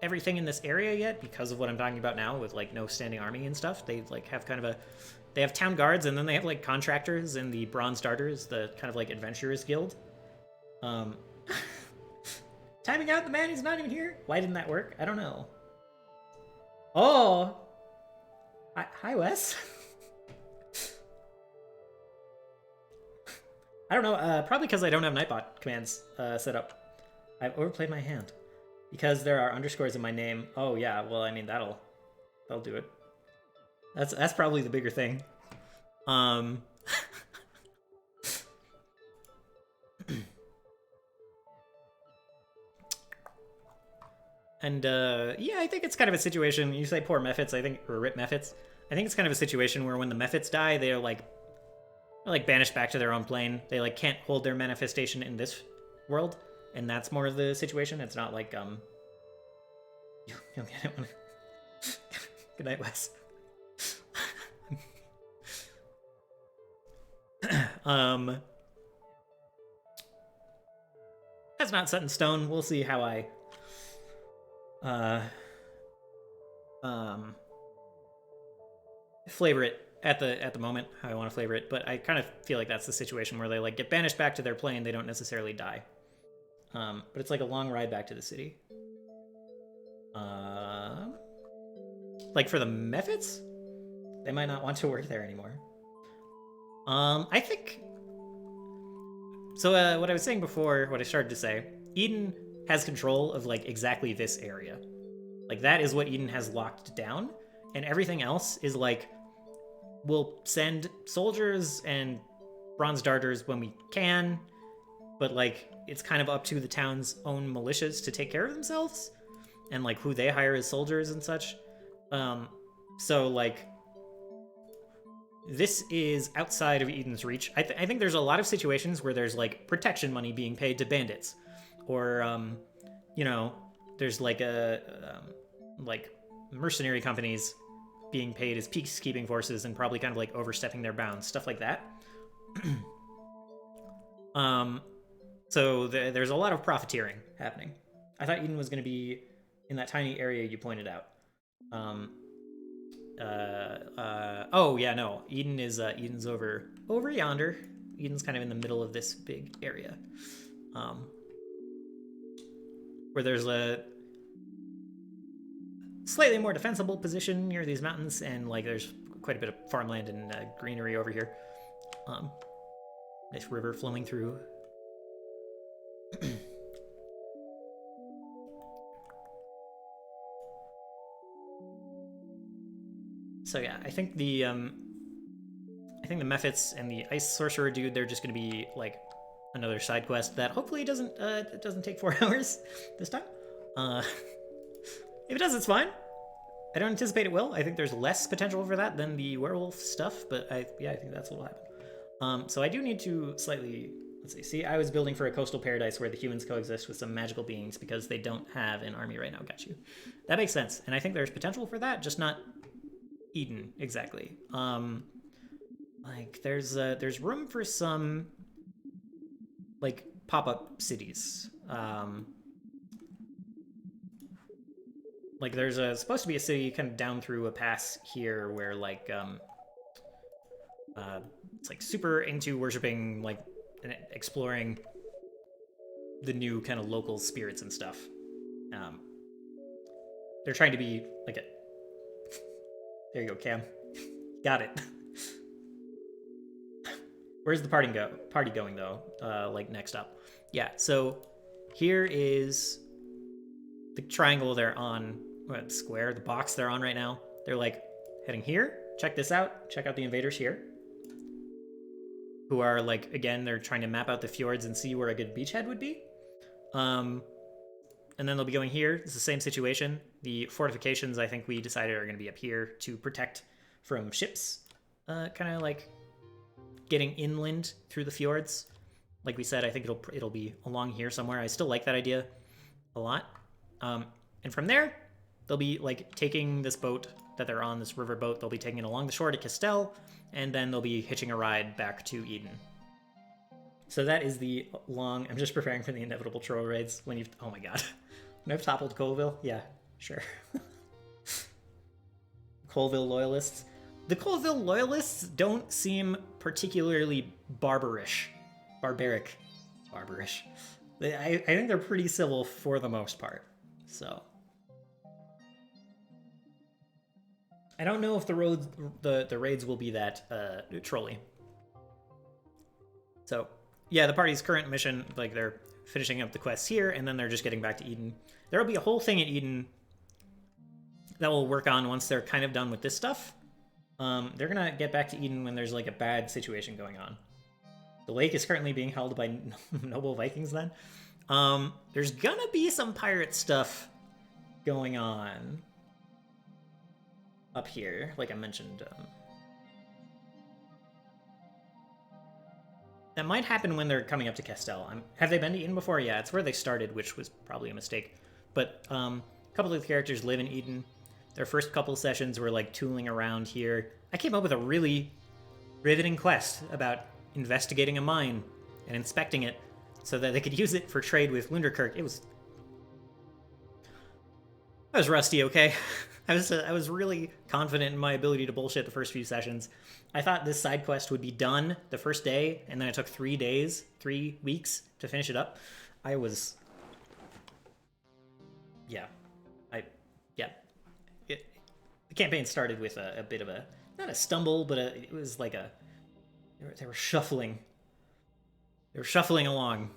everything in this area yet because of what I'm talking about now with like no standing army and stuff. They like have kind of a... They have town guards, and then they have like contractors and the bronze darters, the kind of like adventurers guild. Timing out the man who's not even here? Why didn't that work? I don't know. Oh! Hi, Wes. I don't know, probably because I don't have Nightbot commands set up. I've overplayed my hand. Because there are underscores in my name. Oh yeah, well, I mean, that'll do it. That's probably the bigger thing. And yeah, I think it's kind of a situation. You say poor Mephits, I think, or rip Mephits. I think it's kind of a situation where when the Mephits die, they're like banished back to their own plane. They like can't hold their manifestation in this world, and that's more of the situation. It's not like you'll get it when... Good night, Wes. That's not set in stone. We'll see how I flavor it at the moment, how I want to flavor it, but I kind of feel like that's the situation where they like get banished back to their plane. They don't necessarily die, but it's like a long ride back to the city. Like for the Mephits, they might not want to work there anymore. I think so. What I was saying before, what I started to say, Eden has control of like exactly this area. Like that is what Eden has locked down, and everything else is like, we'll send soldiers and bronze darters when we can, but like it's kind of up to the town's own militias to take care of themselves, and like who they hire as soldiers and such. So like this is outside of Eden's reach. I think there's a lot of situations where there's like protection money being paid to bandits, or you know, there's like like mercenary companies being paid as peacekeeping forces and probably kind of like overstepping their bounds, stuff like that. So there's a lot of profiteering happening. I thought Eden was going to be in that tiny area you pointed out. Oh yeah, no. Eden is Eden's over yonder. Eden's kind of in the middle of this big area, where there's a slightly more defensible position near these mountains, and like there's quite a bit of farmland and greenery over here. Nice river flowing through. So yeah, I think the Mephits and the ice sorcerer dude, they're just gonna be like another side quest that hopefully doesn't take 4 hours this time. If it does, it's fine. I don't anticipate it will. I think there's less potential for that than the werewolf stuff, but I think that's what will happen. So I do need to slightly, let's see, I was building for a coastal paradise where the humans coexist with some magical beings because they don't have an army right now. Got you. That makes sense. And I think there's potential for that, just not Eden, exactly. Like there's room for some like pop-up cities. Like there's supposed to be a city kind of down through a pass here where like it's like super into worshiping like and exploring the new kind of local spirits and stuff. Um, they're trying to be like a. There you go, Cam. Got it. Where's the party going though? Like next up. Yeah. So here is the triangle they're on. What square? The box they're on right now. They're like heading here. Check this out. Check out the invaders here. Who are like again? They're trying to map out the fjords and see where a good beachhead would be. And then they'll be going here. It's the same situation. The fortifications, I think we decided, are going to be up here to protect from ships. Kind of like getting inland through the fjords. Like we said, I think it'll be along here somewhere. I still like that idea a lot. And from there, they'll be like taking this boat that they're on, this river boat. They'll be taking it along the shore to Castell, and then they'll be hitching a ride back to Eden. So that is the long... I'm just preparing for the inevitable troll raids when you've... Oh my god. When I've toppled Colville? Yeah, sure. Colville loyalists. The Colville loyalists don't seem particularly barbarish. Barbaric. Barbarish. I think they're pretty civil for the most part. So... I don't know if the raids will be that trolly. So... Yeah, the party's current mission, like they're finishing up the quests here, and then they're just getting back to Eden. There will be a whole thing at Eden that we'll work on once they're kind of done with this stuff. They're gonna get back to Eden when there's like a bad situation going on. The lake is currently being held by noble Vikings then. There's gonna be some pirate stuff going on up here, like I mentioned. That might happen when they're coming up to Castell. Have they been to Eden before? Yeah, it's where they started, which was probably a mistake. But a couple of the characters live in Eden. Their first couple sessions were like tooling around here. I came up with a really riveting quest about investigating a mine and inspecting it so that they could use it for trade with Lunderkirk. I was rusty, okay? I was really confident in my ability to bullshit the first few sessions. I thought this side quest would be done the first day, and then it took 3 weeks to finish it up. The campaign started with a bit of a, not a stumble, but it was like they were shuffling. They were shuffling along.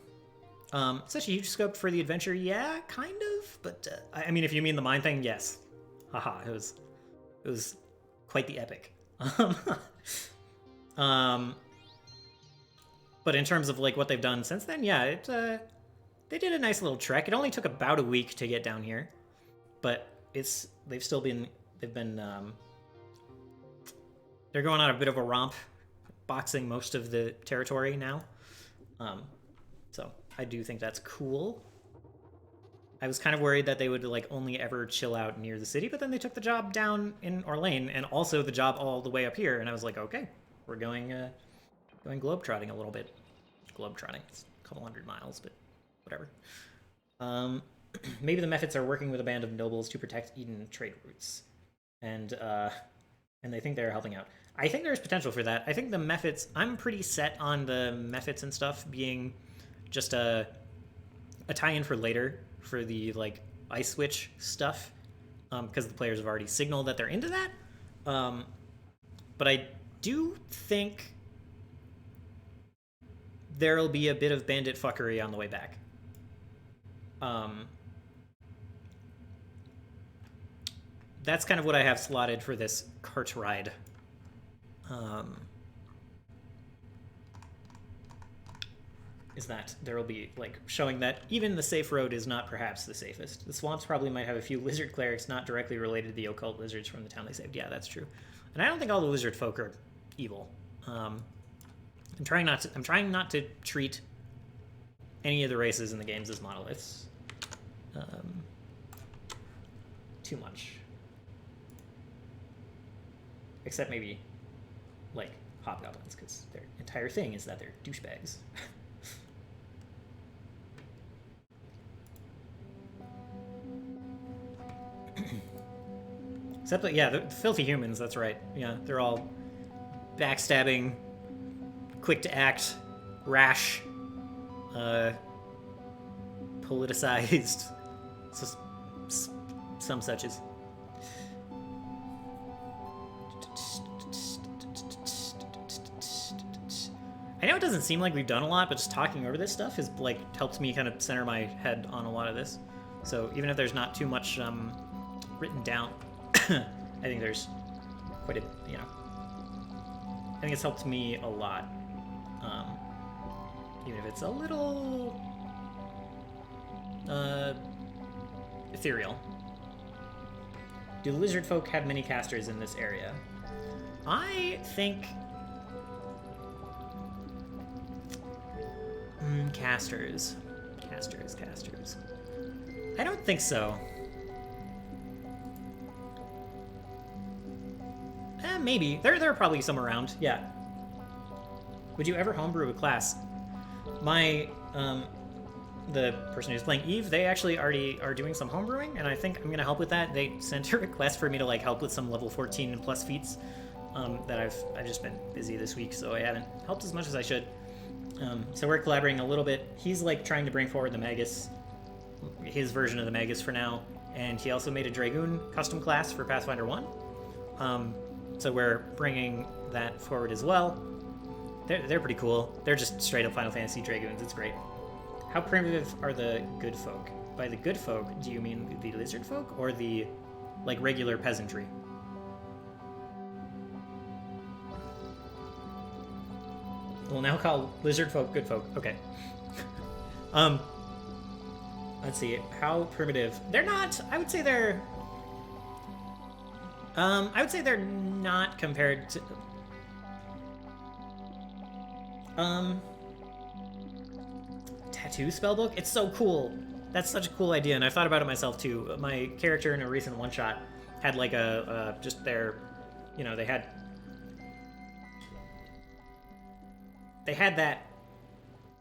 Such a huge scope for the adventure, yeah, kind of. But I mean, if you mean the mine thing, yes. Haha, it was quite the epic. But in terms of like what they've done since then, yeah, they did a nice little trek. It only took about a week to get down here, but they're going on a bit of a romp, boxing most of the territory now. So I do think that's cool. I was kind of worried that they would like only ever chill out near the city, but then they took the job down in Orlane and also the job all the way up here, and I was like, okay, we're going globetrotting a little bit. Globetrotting, it's a couple 100 miles, but whatever. Maybe the Mephits are working with a band of nobles to protect Eden trade routes, and they think they're helping out. I think there's potential for that. I think the Mephits. I'm pretty set on the Mephits and stuff being just a tie-in for later. For the like ice switch stuff, because the players have already signaled that they're into that. But I do think there'll be a bit of bandit fuckery on the way back. That's kind of what I have slotted for this cart ride. Is that there will be like showing that even the safe road is not perhaps the safest. The swamps probably might have a few lizard clerics not directly related to the occult lizards from the town they saved. Yeah, that's true. And I don't think all the lizard folk are evil. I'm trying not to treat any of the races in the games as monoliths. Too much. Except maybe, like, hobgoblins, because their entire thing is that they're douchebags. Except that, yeah, the filthy humans, that's right. Yeah, they're all backstabbing, quick to act, rash, politicized, some suches. I know it doesn't seem like we've done a lot, but just talking over this stuff has like helped me kind of center my head on a lot of this. So even if there's not too much written down, I think there's quite a, you know, I think it's helped me a lot. Even if it's a little ethereal. Do the lizard folk have many casters in this area? I think casters. I don't think so. Maybe. There are probably some around, yeah. Would you ever homebrew a class? My, the person who's playing Eve, they actually already are doing some homebrewing, and I think I'm gonna help with that. They sent a request for me to like help with some level 14 and plus feats that I've just been busy this week, so I haven't helped as much as I should. So we're collaborating a little bit. He's like trying to bring forward the Magus, his version of the Magus for now, and he also made a Dragoon custom class for Pathfinder 1. So we're bringing that forward as well. They're pretty cool. They're just straight up Final Fantasy Dragoons. It's great. How primitive are the good folk? By the good folk, do you mean the lizard folk or the like regular peasantry? We'll now call lizard folk good folk. Okay. Let's see. How primitive? They're not. I would say they're. I would say they're not compared to. Tattoo spellbook? It's so cool. That's such a cool idea, and I've thought about it myself too. My character in a recent one-shot had like a just their, you know, they had that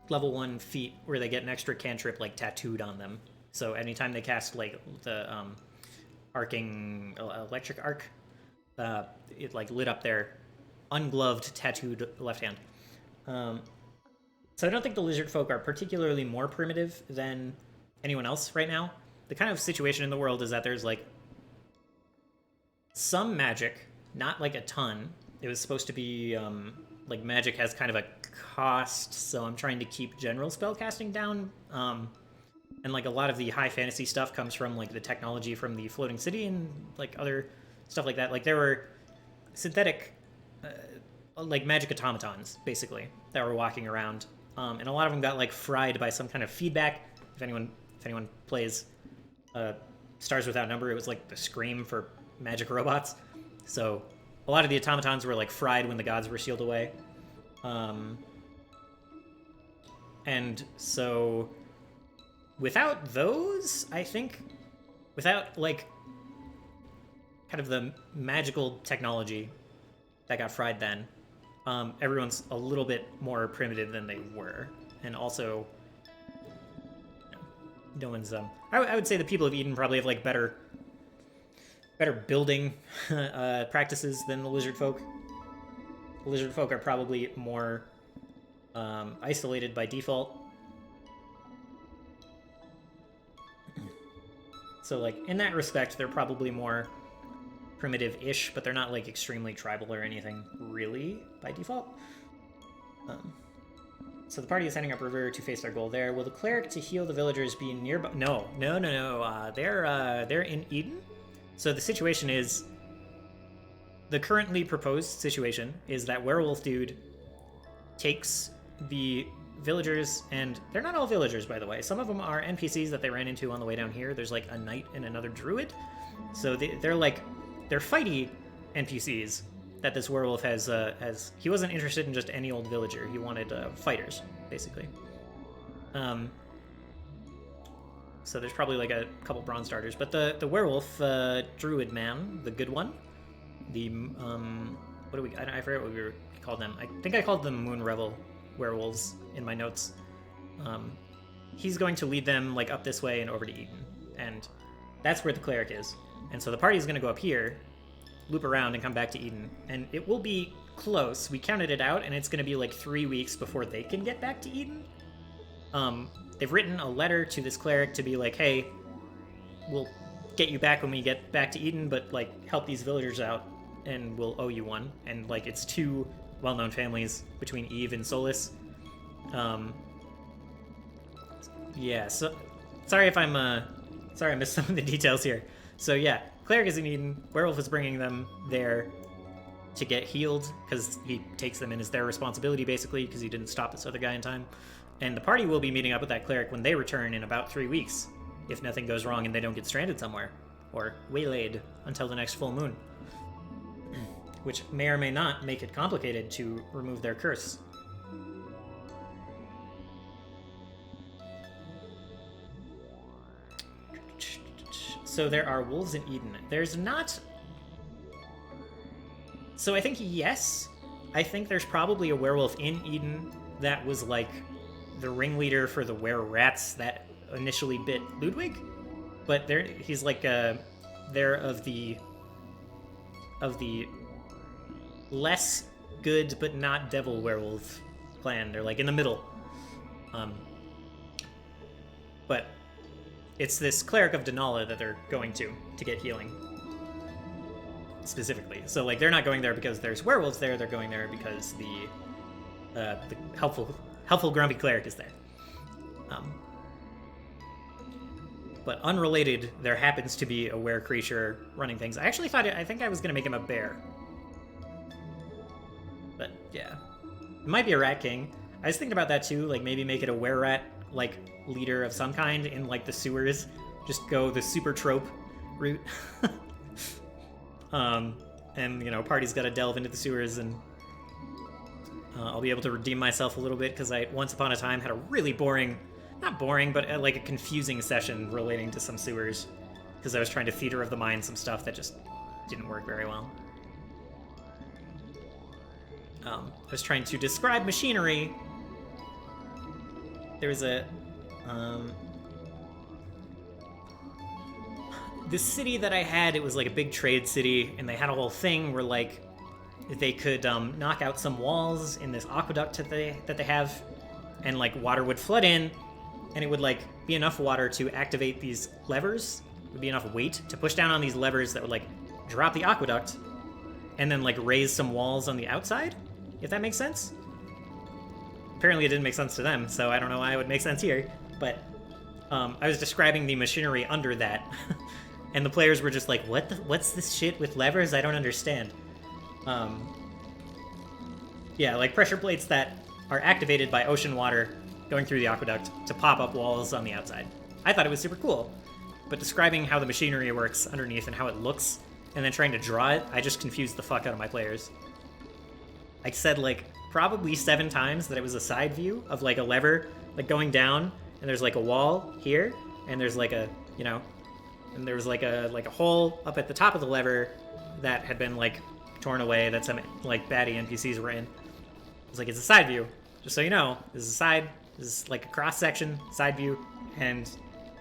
level 1 feat where they get an extra cantrip like tattooed on them. So anytime they cast like the arcing electric arc, it like lit up their ungloved tattooed left hand. So I don't think the lizard folk are particularly more primitive than anyone else right now. The kind of situation in the world is that there's like some magic, not like a ton. It was supposed to be like magic has kind of a cost, so I'm trying to keep general spellcasting down. And like a lot of the high fantasy stuff comes from like the technology from the floating city and like other stuff like that. Like there were synthetic like magic automatons basically that were walking around, and a lot of them got like fried by some kind of feedback. If anyone plays Stars Without Number, it was like the Scream for magic robots. So a lot of the automatons were like fried when the gods were sealed away. And so without those, I think, without like kind of the magical technology that got fried then, everyone's a little bit more primitive than they were. And also, no one's, I would say the people of Eden probably have like better building practices than the lizard folk. The lizard folk are probably more isolated by default. So like in that respect, they're probably more primitive-ish, but they're not like extremely tribal or anything really by default. So the party is heading upriver to face their goal there. Will the cleric to heal the villagers be nearby? No. They're in Eden. So the situation is, the currently proposed situation is that werewolf dude takes the villagers, and they're not all villagers, by the way. Some of them are NPCs that they ran into on the way down here. There's like a knight and another druid. So they're fighty NPCs that this werewolf has. He wasn't interested in just any old villager. He wanted fighters, basically. So there's probably like a couple bronze starters, but the werewolf druid man, the good one, the what do we? I forget what we called them. I think I called them Moon Revel werewolves in my notes. He's going to lead them like up this way and over to Eden, and that's where the cleric is. And so the party is going to go up here, loop around, and come back to Eden, and it will be close. We counted it out, and it's going to be like 3 weeks before they can get back to Eden. They've written a letter to this cleric to be like, hey, we'll get you back when we get back to Eden, but like help these villagers out, and we'll owe you one. And like it's 2 well-known families between Eve and Solus. Yeah, so sorry if I'm sorry I missed some of the details here. So yeah, cleric is in Eden. Werewolf is bringing them there to get healed because he takes them in as their responsibility basically because he didn't stop this other guy in time. And the party will be meeting up with that cleric when they return in about 3 weeks, if nothing goes wrong and they don't get stranded somewhere or waylaid until the next full moon, which may or may not make it complicated to remove their curse. So there are wolves in Eden. There's not... So I think yes. I think there's probably a werewolf in Eden that was like the ringleader for the were-rats that initially bit Ludwig. But he's like they're of the less good but not devil werewolf clan. They're like in the middle. But it's this cleric of Denala that they're going to get healing. Specifically. So like they're not going there because there's werewolves there, they're going there because the helpful grumpy cleric is there. But unrelated, there happens to be a were creature running things. I actually I think I was gonna make him a bear. But yeah. It might be a rat king. I was thinking about that too, like maybe make it a were rat like leader of some kind in like the sewers. Just go the super trope route. And you know, party's got to delve into the sewers, and I'll be able to redeem myself a little bit because I once upon a time had a really boring, not boring, but like a confusing session relating to some sewers because I was trying to theater of the mind some stuff that just didn't work very well. I was trying to describe machinery. There was a the city that I had, it was like a big trade city, and they had a whole thing where like they could knock out some walls in this aqueduct that they have, and like water would flood in, and it would like be enough water to activate these levers. It would be enough weight to push down on these levers that would like drop the aqueduct, and then like raise some walls on the outside, if that makes sense. Apparently it didn't make sense to them, so I don't know why it would make sense here, but I was describing the machinery under that. And the players were just like, what's this shit with levers? I don't understand. Yeah, like pressure plates that are activated by ocean water going through the aqueduct to pop up walls on the outside. I thought it was super cool. But describing how the machinery works underneath and how it looks, and then trying to draw it, I just confused the fuck out of my players. I said like probably 7 times that it was a side view of like a lever like going down, and there's like a wall here, and there's like a, you know, and there was like a hole up at the top of the lever that had been like torn away that some like baddie NPCs were in. It was like, it's a side view, just so you know. This is a side, this is like a cross section, side view, and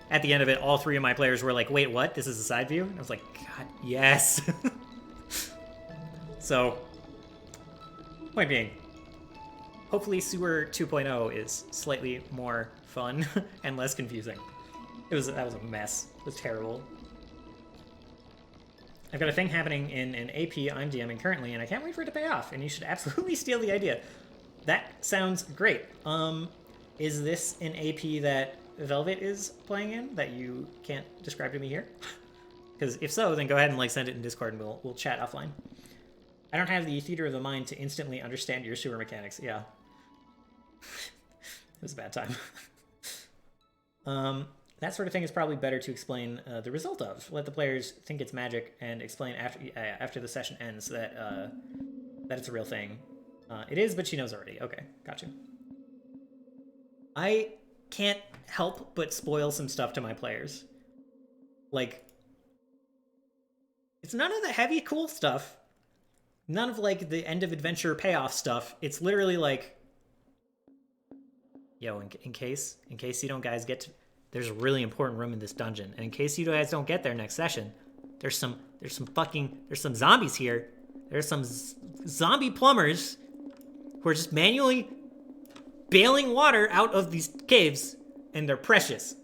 at the end of it, all 3 of my players were like, wait, what? This is a side view? And I was like, God, yes. So, point being, hopefully Sewer 2.0 is slightly more fun and less confusing. That was a mess. It was terrible. I've got a thing happening in an AP I'm DMing currently, and I can't wait for it to pay off, and you should absolutely steal the idea. That sounds great. Is this an AP that Velvet is playing in that you can't describe to me here? Because if so, then go ahead and like send it in Discord and we'll chat offline. I don't have the theater of the mind to instantly understand your sewer mechanics. Yeah. It was a bad time. That sort of thing is probably better to explain the result of. Let the players think it's magic and explain after the session ends that that it's a real thing. It is, but she knows already. Okay, gotcha. I can't help but spoil some stuff to my players. Like, it's none of the heavy, cool stuff. None of like the end of adventure payoff stuff. It's literally like, yo, in case you don't guys get to, there's a really important room in this dungeon, and in case you guys don't get there next session, there's some zombies here. There's some zombie plumbers who are just manually bailing water out of these caves, and they're precious.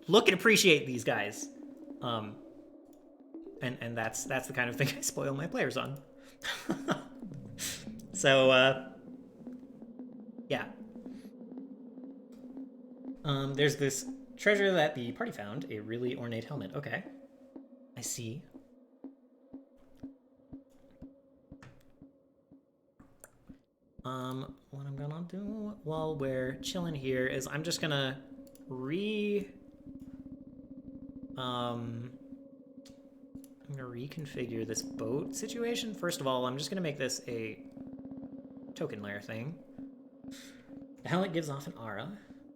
Look and appreciate these guys. And that's the kind of thing I spoil my players on. So, yeah. There's this treasure that the party found, a really ornate helmet. Okay. I see. What I'm gonna do while we're chilling here is I'm just gonna I'm gonna reconfigure this boat situation. First of all, I'm just gonna make this a token layer thing. The helmet gives off an aura,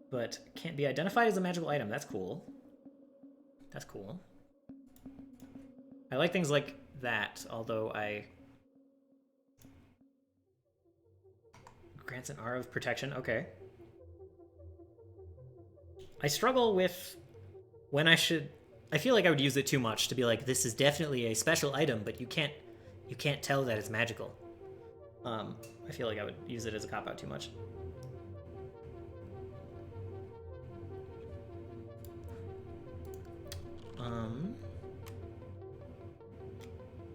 but can't be identified as a magical item. That's cool. That's cool. I like things like that, although grants an aura of protection. Okay. I struggle with when I should. I feel like I would use it too much to be like, this is definitely a special item, but you can't tell that it's magical. I feel like I would use it as a cop-out too much.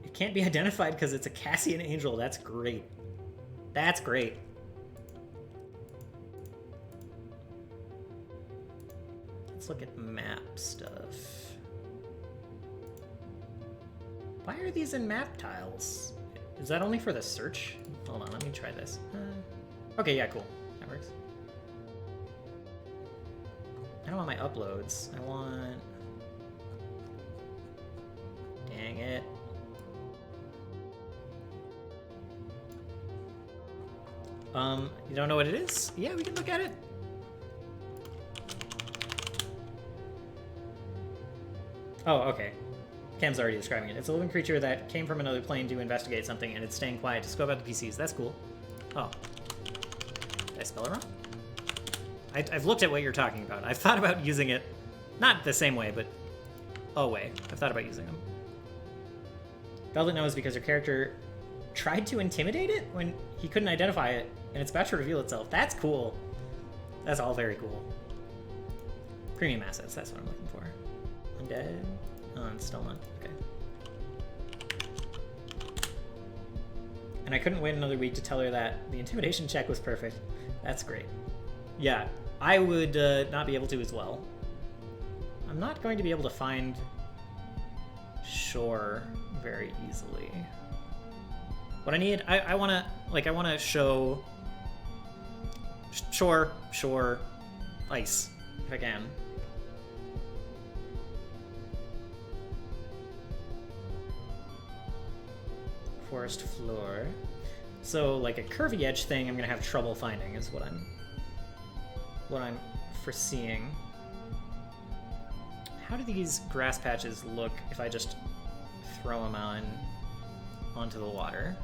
It can't be identified because it's a Cassian angel. That's great. That's great. Let's look at map stuff. Why are these in map tiles? Is that only for the search? Hold on, let me try this. Okay, yeah, cool. That works. I don't want my uploads. I want... Dang it. You don't know what it is? Yeah, we can look at it. Oh, okay. Cam's already describing it. It's a living creature that came from another plane to investigate something, and it's staying quiet to scope out the PCs. That's cool. Oh. Did I spell it wrong? I've looked at what you're talking about. I've thought about using it, not the same way, but a way. I've thought about using them. Velvet knows because her character tried to intimidate it when he couldn't identify it, and it's about to reveal itself. That's cool. That's all very cool. Premium assets, that's what I'm looking for. Undead? Oh, it's still not. Okay. And I couldn't wait another week to tell her that the intimidation check was perfect. That's great. Yeah, I would not be able to as well. I'm not going to be able to find shore very easily. What I need, I want to show shore, ice, if I can. Forest floor. So like a curvy edge thing I'm gonna have trouble finding is what I'm foreseeing. How do these grass patches look if I just throw them onto the water?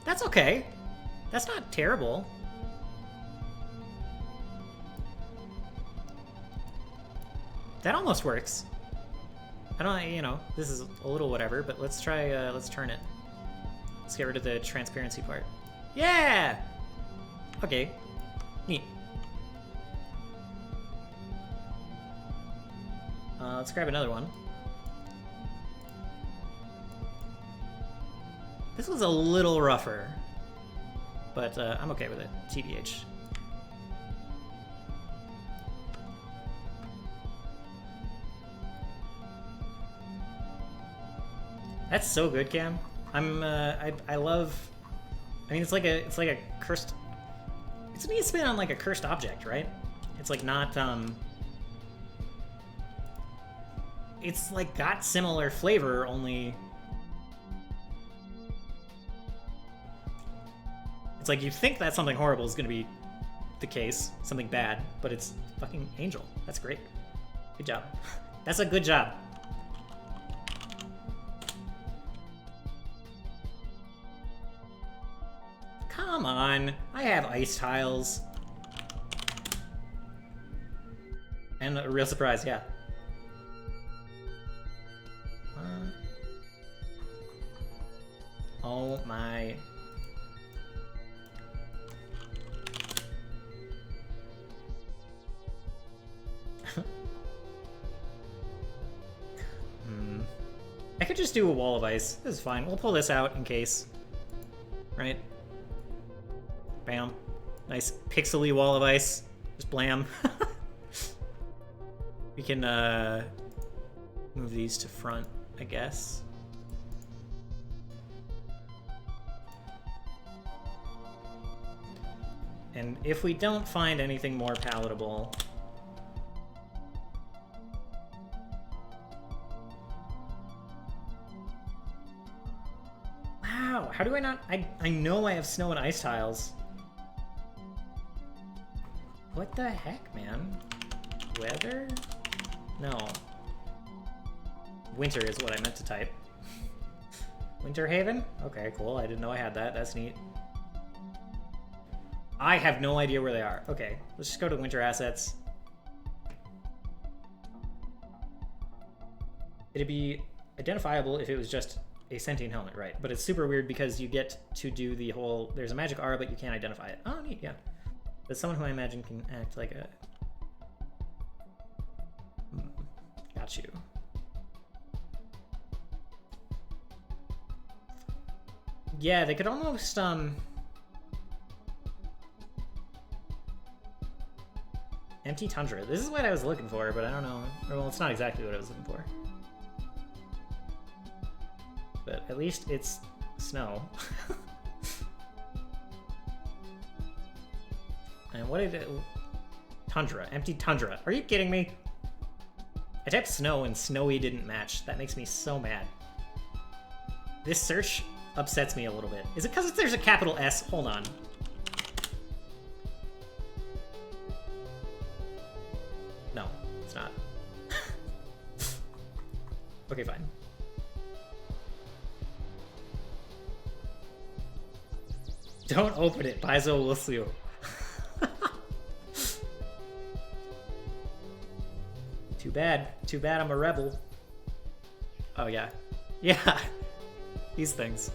That's okay. That's not terrible. That almost works. I don't, you know, this is a little whatever, but let's try, let's turn it. Let's get rid of the transparency part. Yeah! Okay. Neat. Let's grab another one. This was a little rougher, but I'm okay with it, TBH. That's so good, Cam. I love. I mean, it's like a cursed. It's a neat spin on like a cursed object, right? It's like not It's like got similar flavor, only. It's like you think that something horrible is gonna be the case, something bad, but it's fucking Angel. That's great. Good job. That's a good job. Come on, I have ice tiles. And a real surprise, yeah. Oh my. I could just do a wall of ice. This is fine. We'll pull this out in case. Right? Bam. Nice pixely wall of ice. Just blam. We can move these to front, I guess. And if we don't find anything more palatable... Wow, how do I not... I know I have snow and ice tiles. What the heck, man? Weather? No. Winter is what I meant to type. Winter Haven? Okay, cool. I didn't know I had that. That's neat. I have no idea where they are. Okay, let's just go to winter assets. It'd be identifiable if it was just a sentient helmet, right? But it's super weird because you get to do the whole... There's a magic aura, but you can't identify it. Oh, neat, yeah. But someone who I imagine can act like a... Got you. Yeah, they could almost, Empty tundra. This is what I was looking for, but I don't know. Well, it's not exactly what I was looking for. But at least it's snow. And what did it... Tundra. Empty tundra. Are you kidding me? I typed snow and snowy didn't match. That makes me so mad. This search upsets me a little bit. Is it because there's a capital S? Hold on. No, it's not. Okay, fine. Don't open it. Paizo will sue you. Too bad. Too bad I'm a rebel. Oh, yeah. Yeah. These things.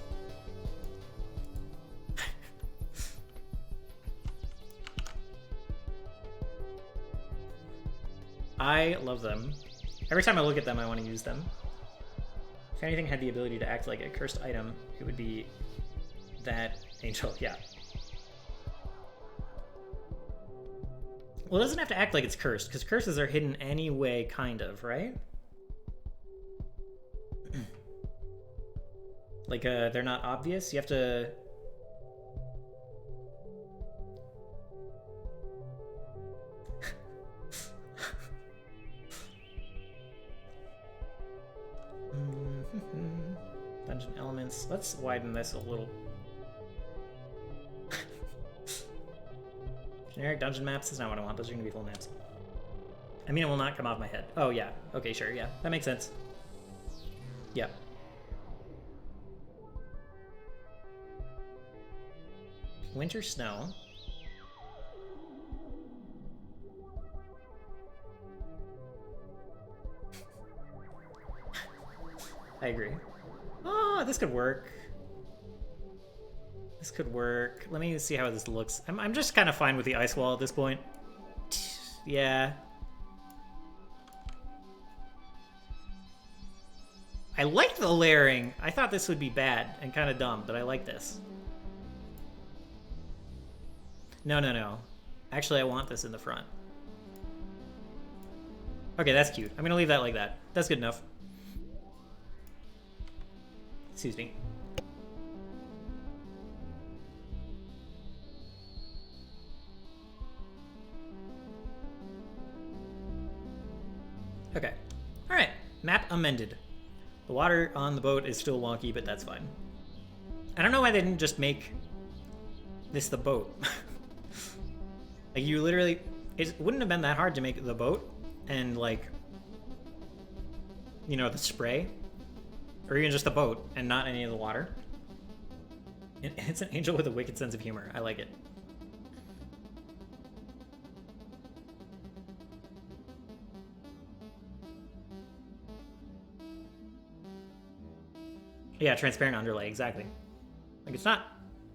I love them. Every time I look at them, I want to use them. If anything had the ability to act like a cursed item, it would be that angel. Yeah. Well, it doesn't have to act like it's cursed, because curses are hidden anyway, kind of, right? Like, they're not obvious. You have to... Dungeon elements. Let's widen this a little. Generic dungeon maps is not what I want. Those are going to be full maps. I mean, it will not come off my head. Oh, yeah. Okay, sure. Yeah, that makes sense. Yeah. Winter snow. I agree. Oh, this could work. This could work. Let me see how this looks. I'm just kind of fine with the ice wall at this point. Yeah. I like the layering. I thought this would be bad and kind of dumb, but I like this. No, no, no. Actually, I want this in the front. Okay, that's cute. I'm gonna leave that like that. That's good enough. Excuse me. Okay. Alright. Map amended. The water on the boat is still wonky, but that's fine. I don't know why they didn't just make this the boat. Like, you literally... It wouldn't have been that hard to make the boat and, like... You know, the spray. Or even just the boat and not any of the water. It's an angel with a wicked sense of humor. I like it. Yeah, transparent underlay, exactly. Like, it's not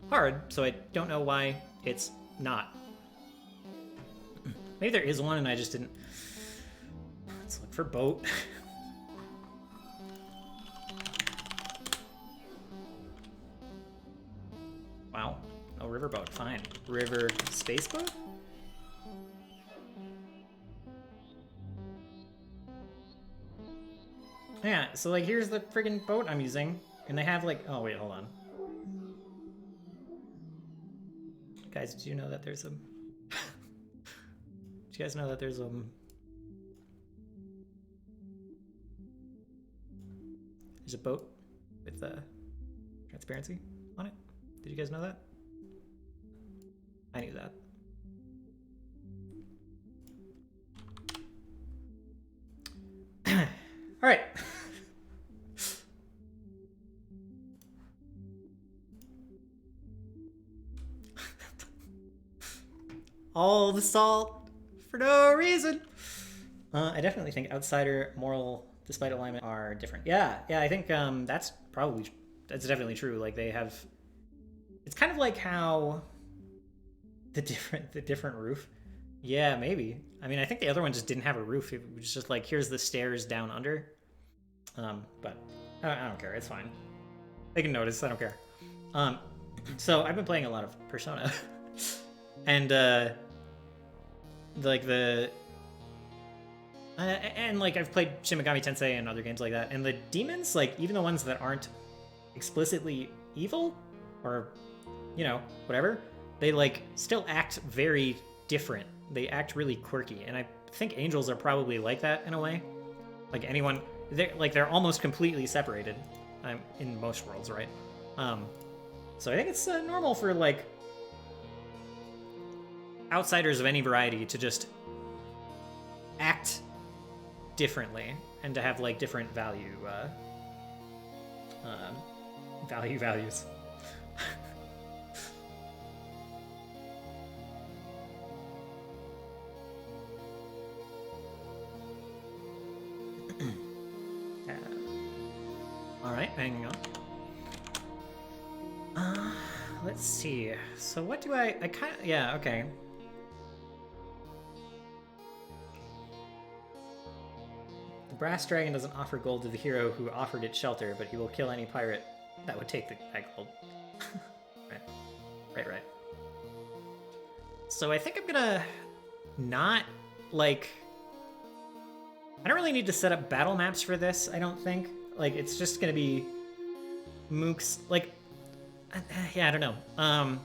hard, so I don't know why it's not. Maybe there is one and I just didn't... Let's look for boat. Wow. Oh, riverboat, fine. River space boat? Yeah, so like here's the friggin' boat I'm using. And they have like, oh wait, hold on. Guys, did you know that there's a... Did you guys know that there's a boat with transparency on it? Did you guys know that? I knew that. All right. All the salt for no reason. I definitely think outsider, moral, despite alignment are different. Yeah, I think that's definitely true. Like they have, it's kind of like how the different roof. Yeah, maybe. I mean, I think the other one just didn't have a roof. It was just like, here's the stairs down under. But I don't care. It's fine. They can notice. I don't care. So I've been playing a lot of Persona, and like and like I've played Shin Megami Tensei and other games like that, and the demons, like even the ones that aren't explicitly evil or whatever, they like still act very different. They act really quirky, and I think angels are probably like that in a way. Like anyone, they're almost completely separated in most worlds, right? So I think it's normal for like outsiders of any variety to just act differently and to have like different values. All right, hang on. Let's see. So what do I kind of, yeah, okay. The brass dragon doesn't offer gold to the hero who offered it shelter, but he will kill any pirate that would take that gold. Right. So I think I'm gonna not, like... I don't really need to set up battle maps for this, I don't think. Like, it's just gonna be mooks, like... Yeah, I don't know. I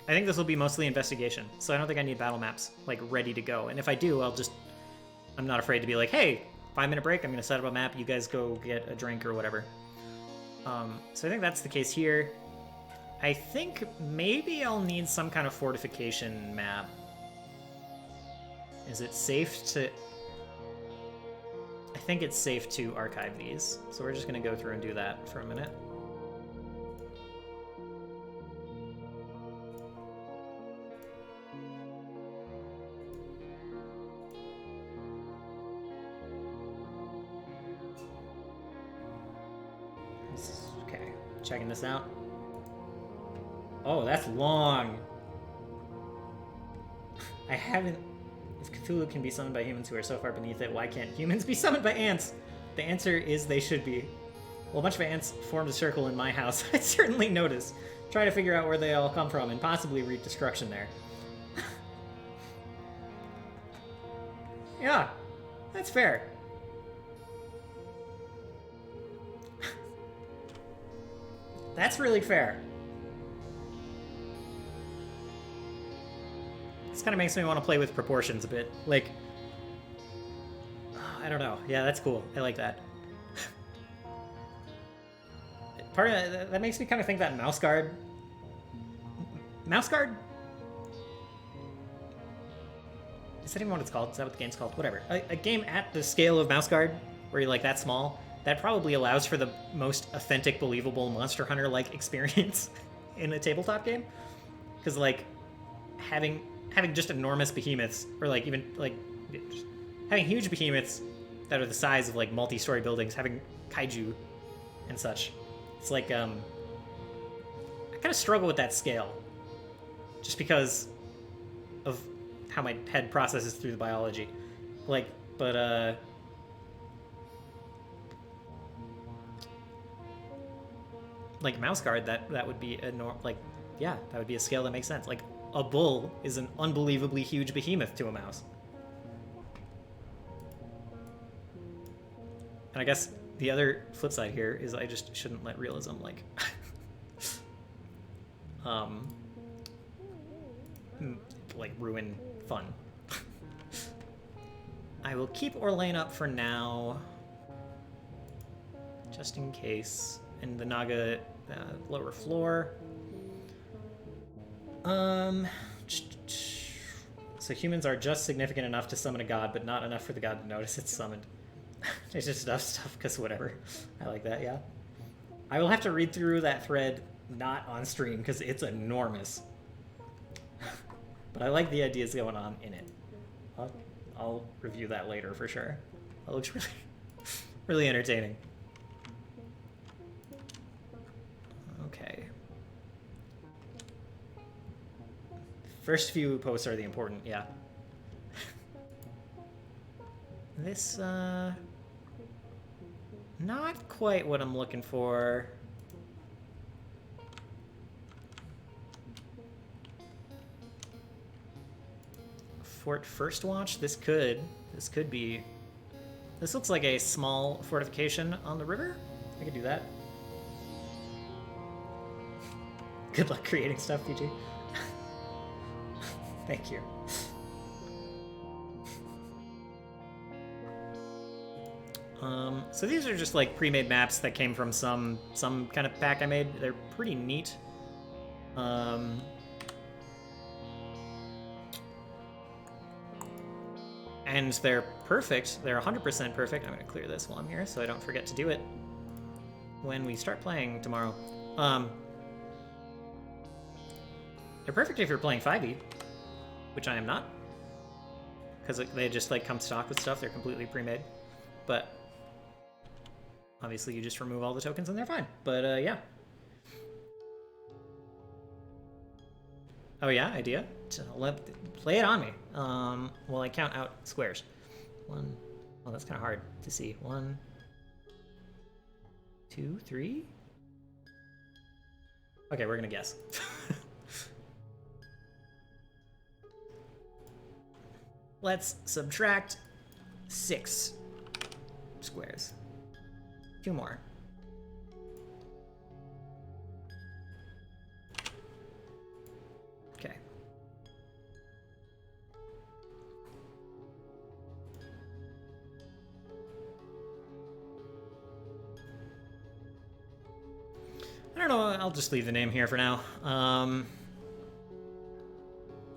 think this will be mostly investigation, so I don't think I need battle maps, like, ready to go. And if I do, I'm not afraid to be like, hey, 5-minute break, I'm gonna set up a map, you guys go get a drink or whatever. So I think that's the case here. I think maybe I'll need some kind of fortification map. Is it safe to... I think it's safe to archive these, so we're just gonna go through and do that for a minute. Okay, checking this out. Oh, that's long. I haven't... If Cthulhu can be summoned by humans who are so far beneath it, why can't humans be summoned by ants? The answer is they should be. Well, a bunch of ants formed a circle in my house. I certainly noticed. Try to figure out where they all come from and possibly reap destruction there. Yeah, that's fair. That's really fair. This kind of makes me want to play with proportions a bit. Like, I don't know. Yeah, that's cool. I like that. Part of that makes me kind of think that mouse guard. Mouse guard? Is that even what it's called? Is that what the game's called? Whatever. A game at the scale of mouse guard, where you're like that small, that probably allows for the most authentic, believable Monster Hunter-like experience. in a tabletop game, because like having just enormous behemoths, or like even like having huge behemoths that are the size of like multi-story buildings, having kaiju and such, it's like I kind of struggle with that scale, just because of how my head processes through the biology. Like, but like mouse guard, that would be a that would be a scale that makes sense. Like a bull is an unbelievably huge behemoth to a mouse. And I guess the other flip side here is I just shouldn't let realism like like ruin fun. I will keep Orlane up for now, just in case. And the Naga lower floor. So humans are just significant enough to summon a god, but not enough for the god to notice it's summoned. It's just enough stuff, because whatever. I like that, yeah. I will have to read through that thread not on stream, because it's enormous. But I like the ideas going on in it. I'll review that later for sure. That looks really, really entertaining. Okay. First few posts are the important, yeah. This, not quite what I'm looking for. Fort First Watch? This could be... This looks like a small fortification on the river. I could do that. Good luck creating stuff, PG. Thank you. So these are just like pre-made maps that came from some kind of pack I made. They're pretty neat. And they're perfect. They're 100% perfect. I'm going to clear this while I'm here so I don't forget to do it when we start playing tomorrow. They're perfect if you're playing 5e, which I am not, because they just like come stock with stuff. They're completely pre-made. But obviously you just remove all the tokens and they're fine. But yeah. Oh yeah, idea? Play it on me. Well, I count out squares. One. Oh, that's kind of hard to see. 1, 2, 3. Okay, we're gonna guess. Let's subtract 6 squares. 2 more. Okay. I don't know, I'll just leave the name here for now.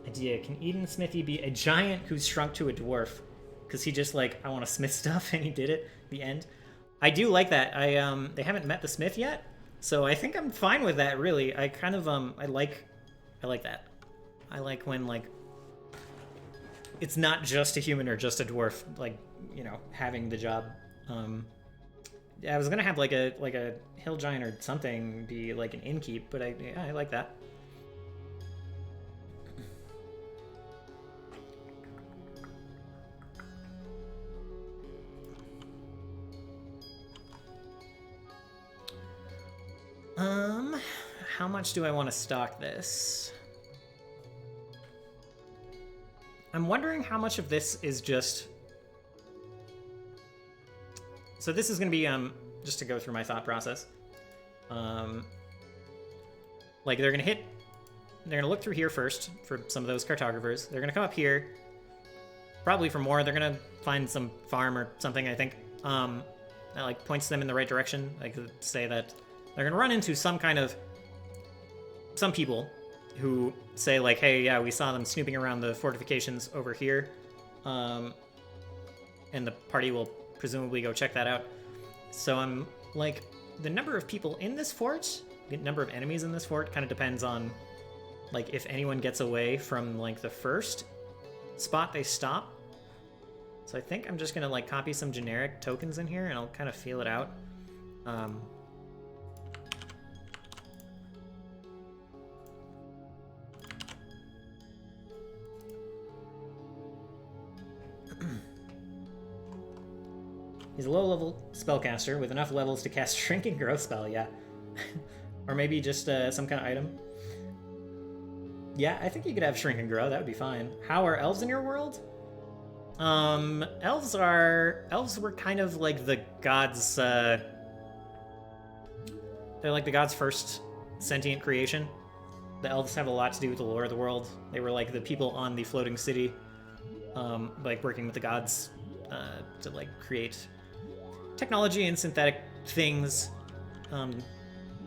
Idea, can Eden Smithy be a giant who's shrunk to a dwarf? Because he just like, I want to smith stuff, and he did it, the end. I do like that. They haven't met the smith yet, so I think I'm fine with that, really. I kind of, I like that. I like when, like, it's not just a human or just a dwarf, like, you know, having the job. I was gonna have like a hill giant or something be like an innkeep, but I like that. How much do I want to stock this? I'm wondering how much of this is just... So this is going to be, just to go through my thought process. Like, they're going to look through here first for some of those cartographers. They're going to come up here, probably for more. They're going to find some farm or something, I think, that, like, points them in the right direction. Like, say that they're going to run into some people who say, like, hey, yeah, we saw them snooping around the fortifications over here. And the party will presumably go check that out. So I'm like, the number of people in this fort, number of enemies in this fort kind of depends on, like, if anyone gets away from, like, the first spot they stop. So I think I'm just gonna, like, copy some generic tokens in here, and I'll kind of feel it out. He's a low-level spellcaster with enough levels to cast Shrink and Grow spell, yeah. Or maybe just some kind of item. Yeah, I think you could have Shrink and Grow, that would be fine. How are elves in your world? Elves were kind of like the gods, they're like the gods' first sentient creation. The elves have a lot to do with the lore of the world. They were like the people on the floating city, like working with the gods, to like create technology and synthetic things,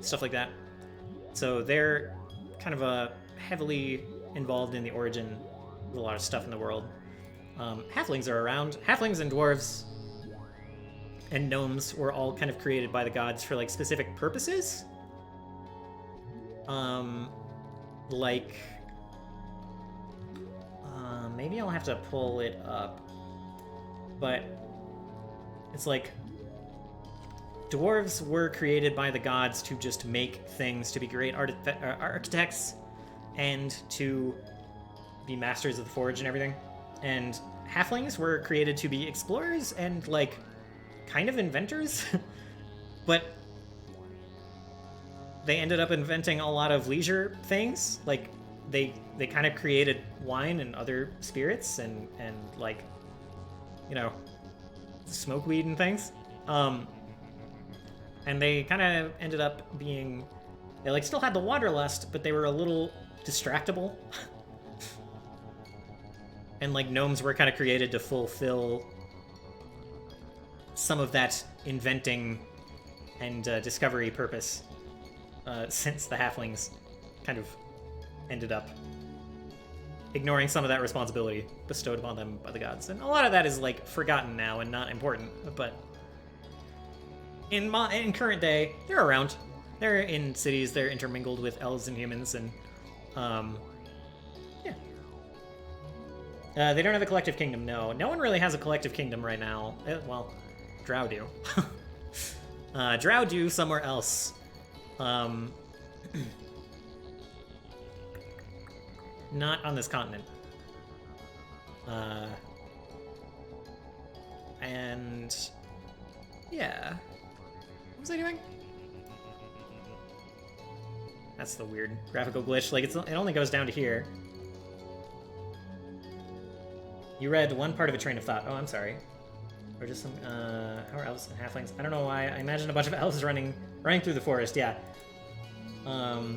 stuff like that. So they're kind of heavily involved in the origin of a lot of stuff in the world. Halflings are around. Halflings and dwarves and gnomes were all kind of created by the gods for like specific purposes. Maybe I'll have to pull it up, but it's like dwarves were created by the gods to just make things, to be great architects, and to be masters of the forge and everything. And halflings were created to be explorers and, like, kind of inventors. But they ended up inventing a lot of leisure things. Like, they kind of created wine and other spirits and like, you know, smoke weed and things. And they kind of ended up being... They, like, still had the wanderlust, but they were a little distractible. And, like, gnomes were kind of created to fulfill some of that inventing and discovery purpose, since the halflings kind of ended up ignoring some of that responsibility bestowed upon them by the gods. And a lot of that is, like, forgotten now and not important, but in current day, they're around. They're in cities, they're intermingled with elves and humans, and, they don't have a collective kingdom, no. No one really has a collective kingdom right now. Well, Drow do. Drow do somewhere else. Not on this continent. And... yeah. What was I doing? That's the weird graphical glitch. Like, it only goes down to here. You read one part of a train of thought. Oh, I'm sorry. Or just some, how are elves and halflings? I don't know why. I imagine a bunch of elves running through the forest, yeah. Oh,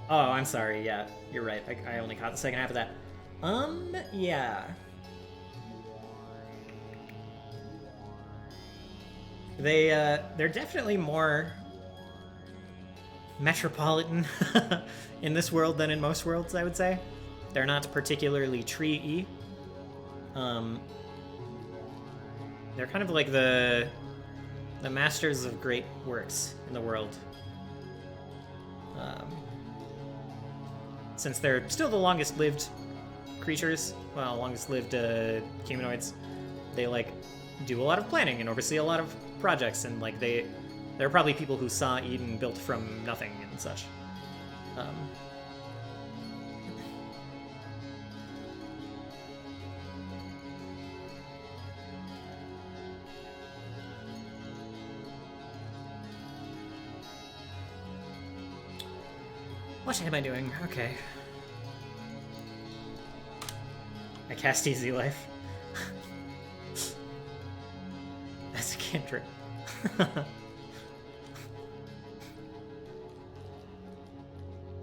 I'm sorry, yeah. You're right. I only caught the second half of that. Yeah. They're definitely more metropolitan in this world than in most worlds, I would say. They're not particularly tree-y. They're kind of like the masters of great works in the world. Since they're still the longest-lived creatures, well, longest-lived humanoids, they, like, do a lot of planning and oversee a lot of projects, and, like, there are probably people who saw Eden built from nothing and such. What am I doing? Okay. I cast Easy Life. That's a cantrip. Let's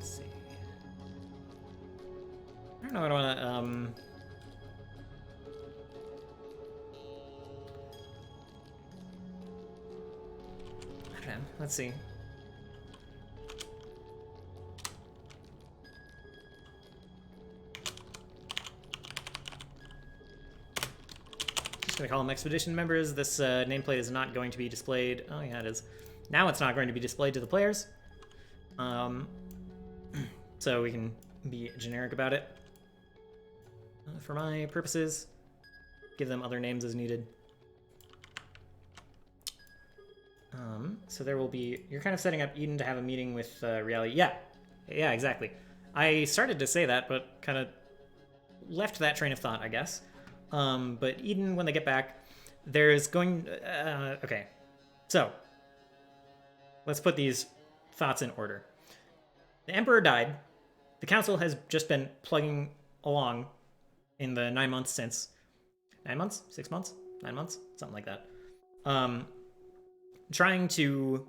see. I don't know what I wanna, I don't know. Let's see. Gonna call them expedition members. This nameplate is not going to be displayed. Oh yeah, it is. Now it's not going to be displayed to the players. Um, so we can be generic about it. For my purposes, give them other names as needed. So there will be... You're kind of setting up Eden to have a meeting with reality. Yeah, exactly. I started to say that, but kind of left that train of thought, I guess. But Eden, when they get back, there's going... okay, so let's put these thoughts in order. The Emperor died. The Council has just been plugging along in the 9 months since... 9 months? 6 months? 9 months? Something like that. Trying to...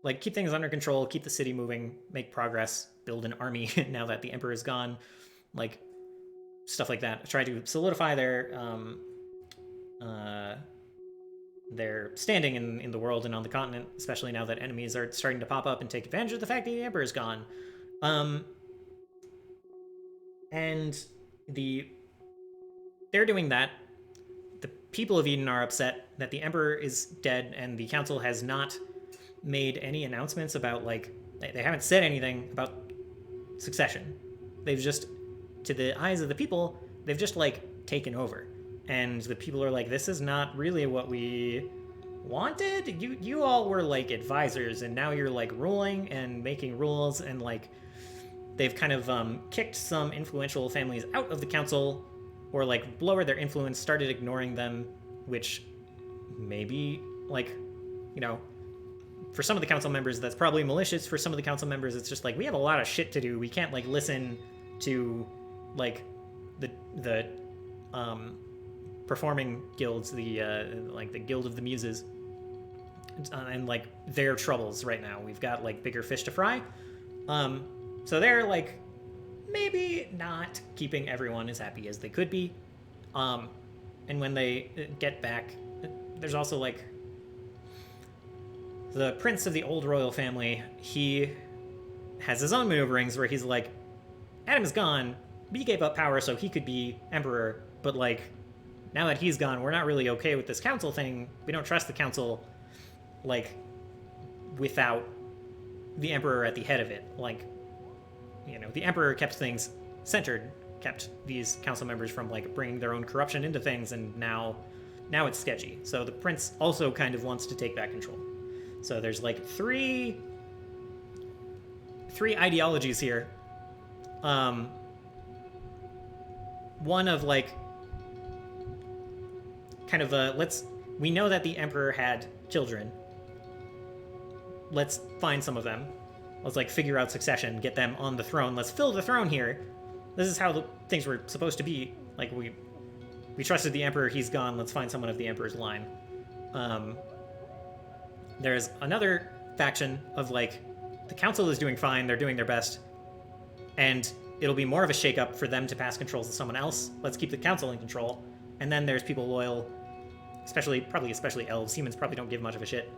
like, keep things under control, keep the city moving, make progress, build an army now that the Emperor is gone. Like, stuff like that. Try to solidify their standing in the world and on the continent, especially now that enemies are starting to pop up and take advantage of the fact that the Emperor is gone. And they're doing that. The people of Eden are upset that the Emperor is dead, and the Council has not made any announcements about, like, they haven't said anything about succession. They've just, to the eyes of the people, they've just, like, taken over. And the people are like, this is not really what we wanted. You all were, like, advisors, and now you're, like, ruling and making rules, and, like, they've kind of kicked some influential families out of the council, or, like, lowered their influence, started ignoring them, which maybe, like, you know, for some of the council members, that's probably malicious. For some of the council members, it's just like, we have a lot of shit to do. We can't, like, listen to, like, the performing guilds, like, the Guild of the Muses, and, like, their troubles right now. We've got, like, bigger fish to fry. So they're, like, maybe not keeping everyone as happy as they could be. And when they get back, there's also, like, the prince of the old royal family. He has his own maneuverings where he's like, Adam is gone. We gave up power so he could be emperor, but, like, now that he's gone, we're not really okay with this council thing. We don't trust the council, like, without the emperor at the head of it. Like, you know, the emperor kept things centered, kept these council members from, like, bringing their own corruption into things, and now it's sketchy. So the prince also kind of wants to take back control. So there's, like, three ideologies here. One of, like, kind of we know that the emperor had children. Let's find some of them. Let's, like, figure out succession, get them on the throne. Let's fill the throne here. This is how things were supposed to be. Like, we trusted the emperor, he's gone. Let's find someone of the emperor's line. There's another faction of, like, the council is doing fine, they're doing their best, and it'll be more of a shakeup for them to pass controls to someone else. Let's keep the council in control. And then there's people loyal, especially elves. Humans probably don't give much of a shit.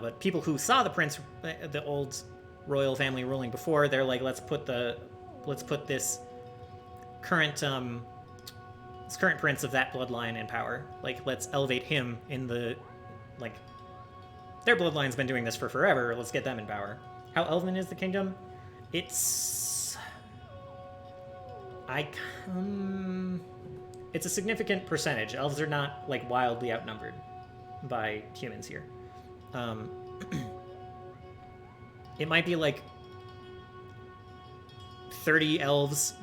But people who saw the prince, the old royal family ruling before, they're like, let's put this current prince of that bloodline in power. Like, let's elevate him in the, like, their bloodline's been doing this for forever. Let's get them in power. How elven is the kingdom? It's a significant percentage. Elves are not, like, wildly outnumbered by humans here. It might be, like, 30% elves,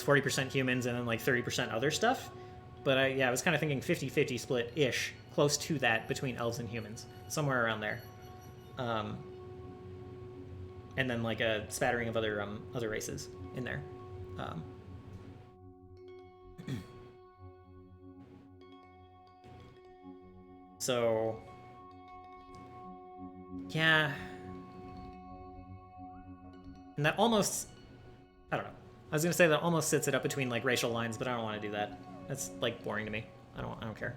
40% humans, and then, like, 30% other stuff. But I was kind of thinking 50-50 split-ish, close to that between elves and humans, somewhere around there. And then, like, a spattering of other races in there. So, yeah. And that almost, I don't know. I was gonna say that almost sits it up between, like, racial lines, but I don't want to do that. That's, like, boring to me. I don't care.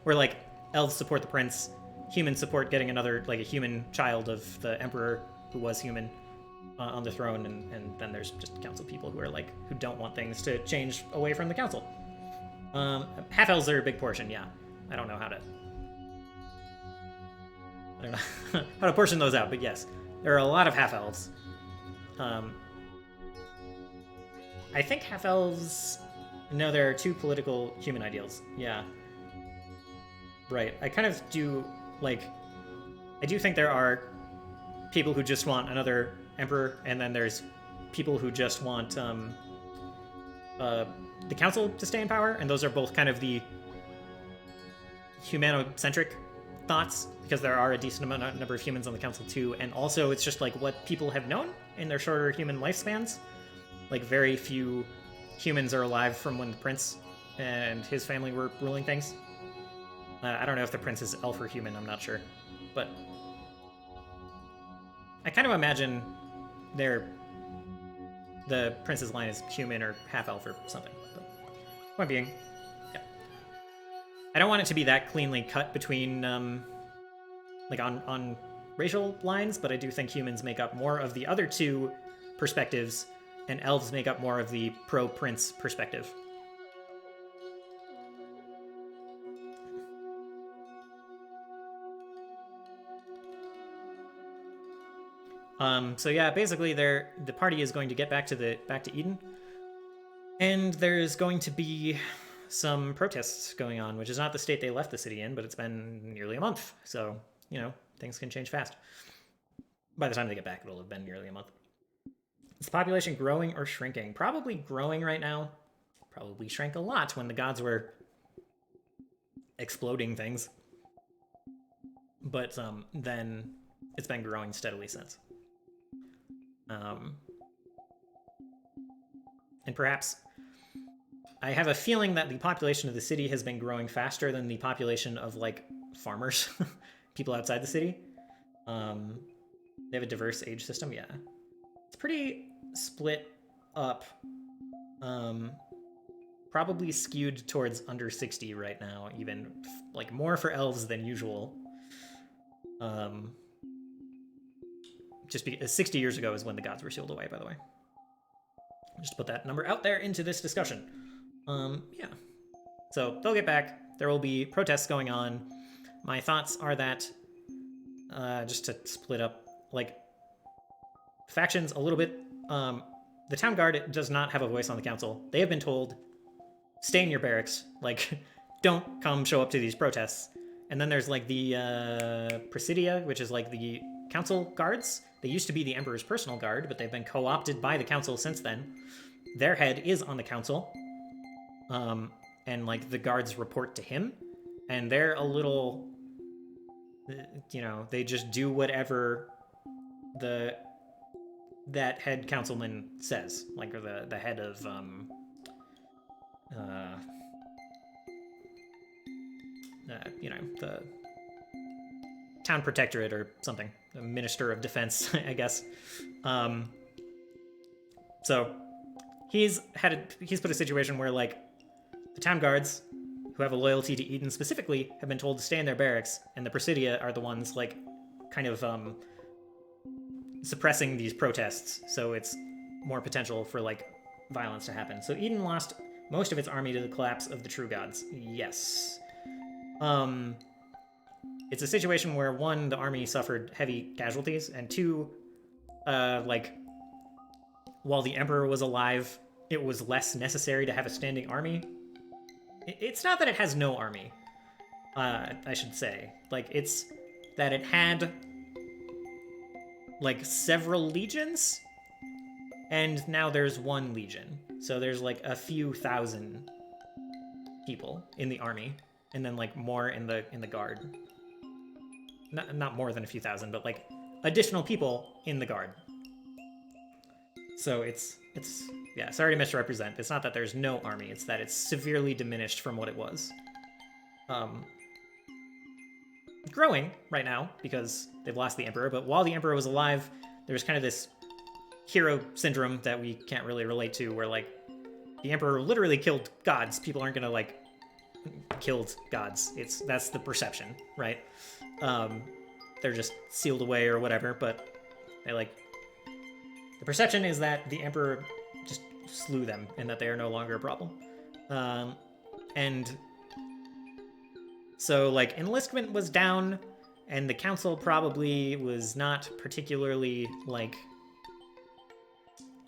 Where, like, elves support the prince, humans support getting another, like, a human child of the emperor who was human on the throne, and then there's just council people who are, like, who don't want things to change away from the council. Half elves are a big portion, yeah. I don't know how to how to portion those out, but yes, there are a lot of half elves. I think half elves. No, there are 2 political human ideals. Yeah. Right. I kind of do like. I do think there are people who just want another emperor, and then there's people who just want the council to stay in power, and those are both kind of the humanocentric thoughts, because there are a decent number of humans on the council too, and also it's just like what people have known in their shorter human lifespans. Like very few humans are alive from when the prince and his family were ruling things. I don't know if the prince is elf or human, I'm not sure, but I kind of imagine the prince's line is human or half elf or something. But point being, yeah, I don't want it to be that cleanly cut between like on racial lines, but I do think humans make up more of the other 2 perspectives, and elves make up more of the pro-prince perspective. So yeah, basically, the party is going to get back to Eden, and there's going to be some protests going on, which is not the state they left the city in, but it's been nearly a month, so you know things can change fast. By the time they get back, it'll have been nearly a month. Is the population growing or shrinking? Probably growing right now. Probably shrank a lot when the gods were exploding things, but then it's been growing steadily since. And perhaps I have a feeling that the population of the city has been growing faster than the population of like farmers, people outside the city. They have a diverse age system, yeah. It's pretty split up. Probably skewed towards under 60 right now, even like more for elves than usual. Just because 60 years ago is when the gods were sealed away, by the way. Just to put that number out there into this discussion. Yeah. So they'll get back. There will be protests going on. My thoughts are that, just to split up, like, factions a little bit. The town guard does not have a voice on the council. They have been told, stay in your barracks. Like, don't come show up to these protests. And then there's, like, the Presidia, which is, like, the council guards. They used to be the Emperor's personal guard, but they've been co-opted by the council since then. Their head is on the council. And, like, the guards report to him. And they're a little, you know, they just do whatever that head councilman says. Like, or the head of, you know, the town protectorate or something. The Minister of Defense, I guess. So he's put a situation where, like, the town guards, who have a loyalty to Eden specifically, have been told to stay in their barracks, and the Presidia are the ones, like, kind of suppressing these protests, so it's more potential for, like, violence to happen. So Eden lost most of its army to the collapse of the True Gods. Yes. It's a situation where, 1, the army suffered heavy casualties, and 2, like, while the Emperor was alive, it was less necessary to have a standing army. It's not that it has no army, I should say. Like, it's that it had, like, several legions, and now there's 1 legion. So there's, like, a few thousand people in the army, and then, like, more in the guard. Not more than a few thousand, but, like, additional people in the guard. So it's yeah, sorry to misrepresent. It's not that there's no army, it's that it's severely diminished from what it was. Growing right now, because they've lost the Emperor, but while the Emperor was alive, there's kind of this hero syndrome that we can't really relate to, where, like, the Emperor literally killed gods. People aren't gonna, like, killed gods. That's the perception, right? They're just sealed away or whatever, but they, like, the perception is that the Emperor just slew them and that they are no longer a problem. And so, like, enlistment was down, and the council probably was not particularly, like...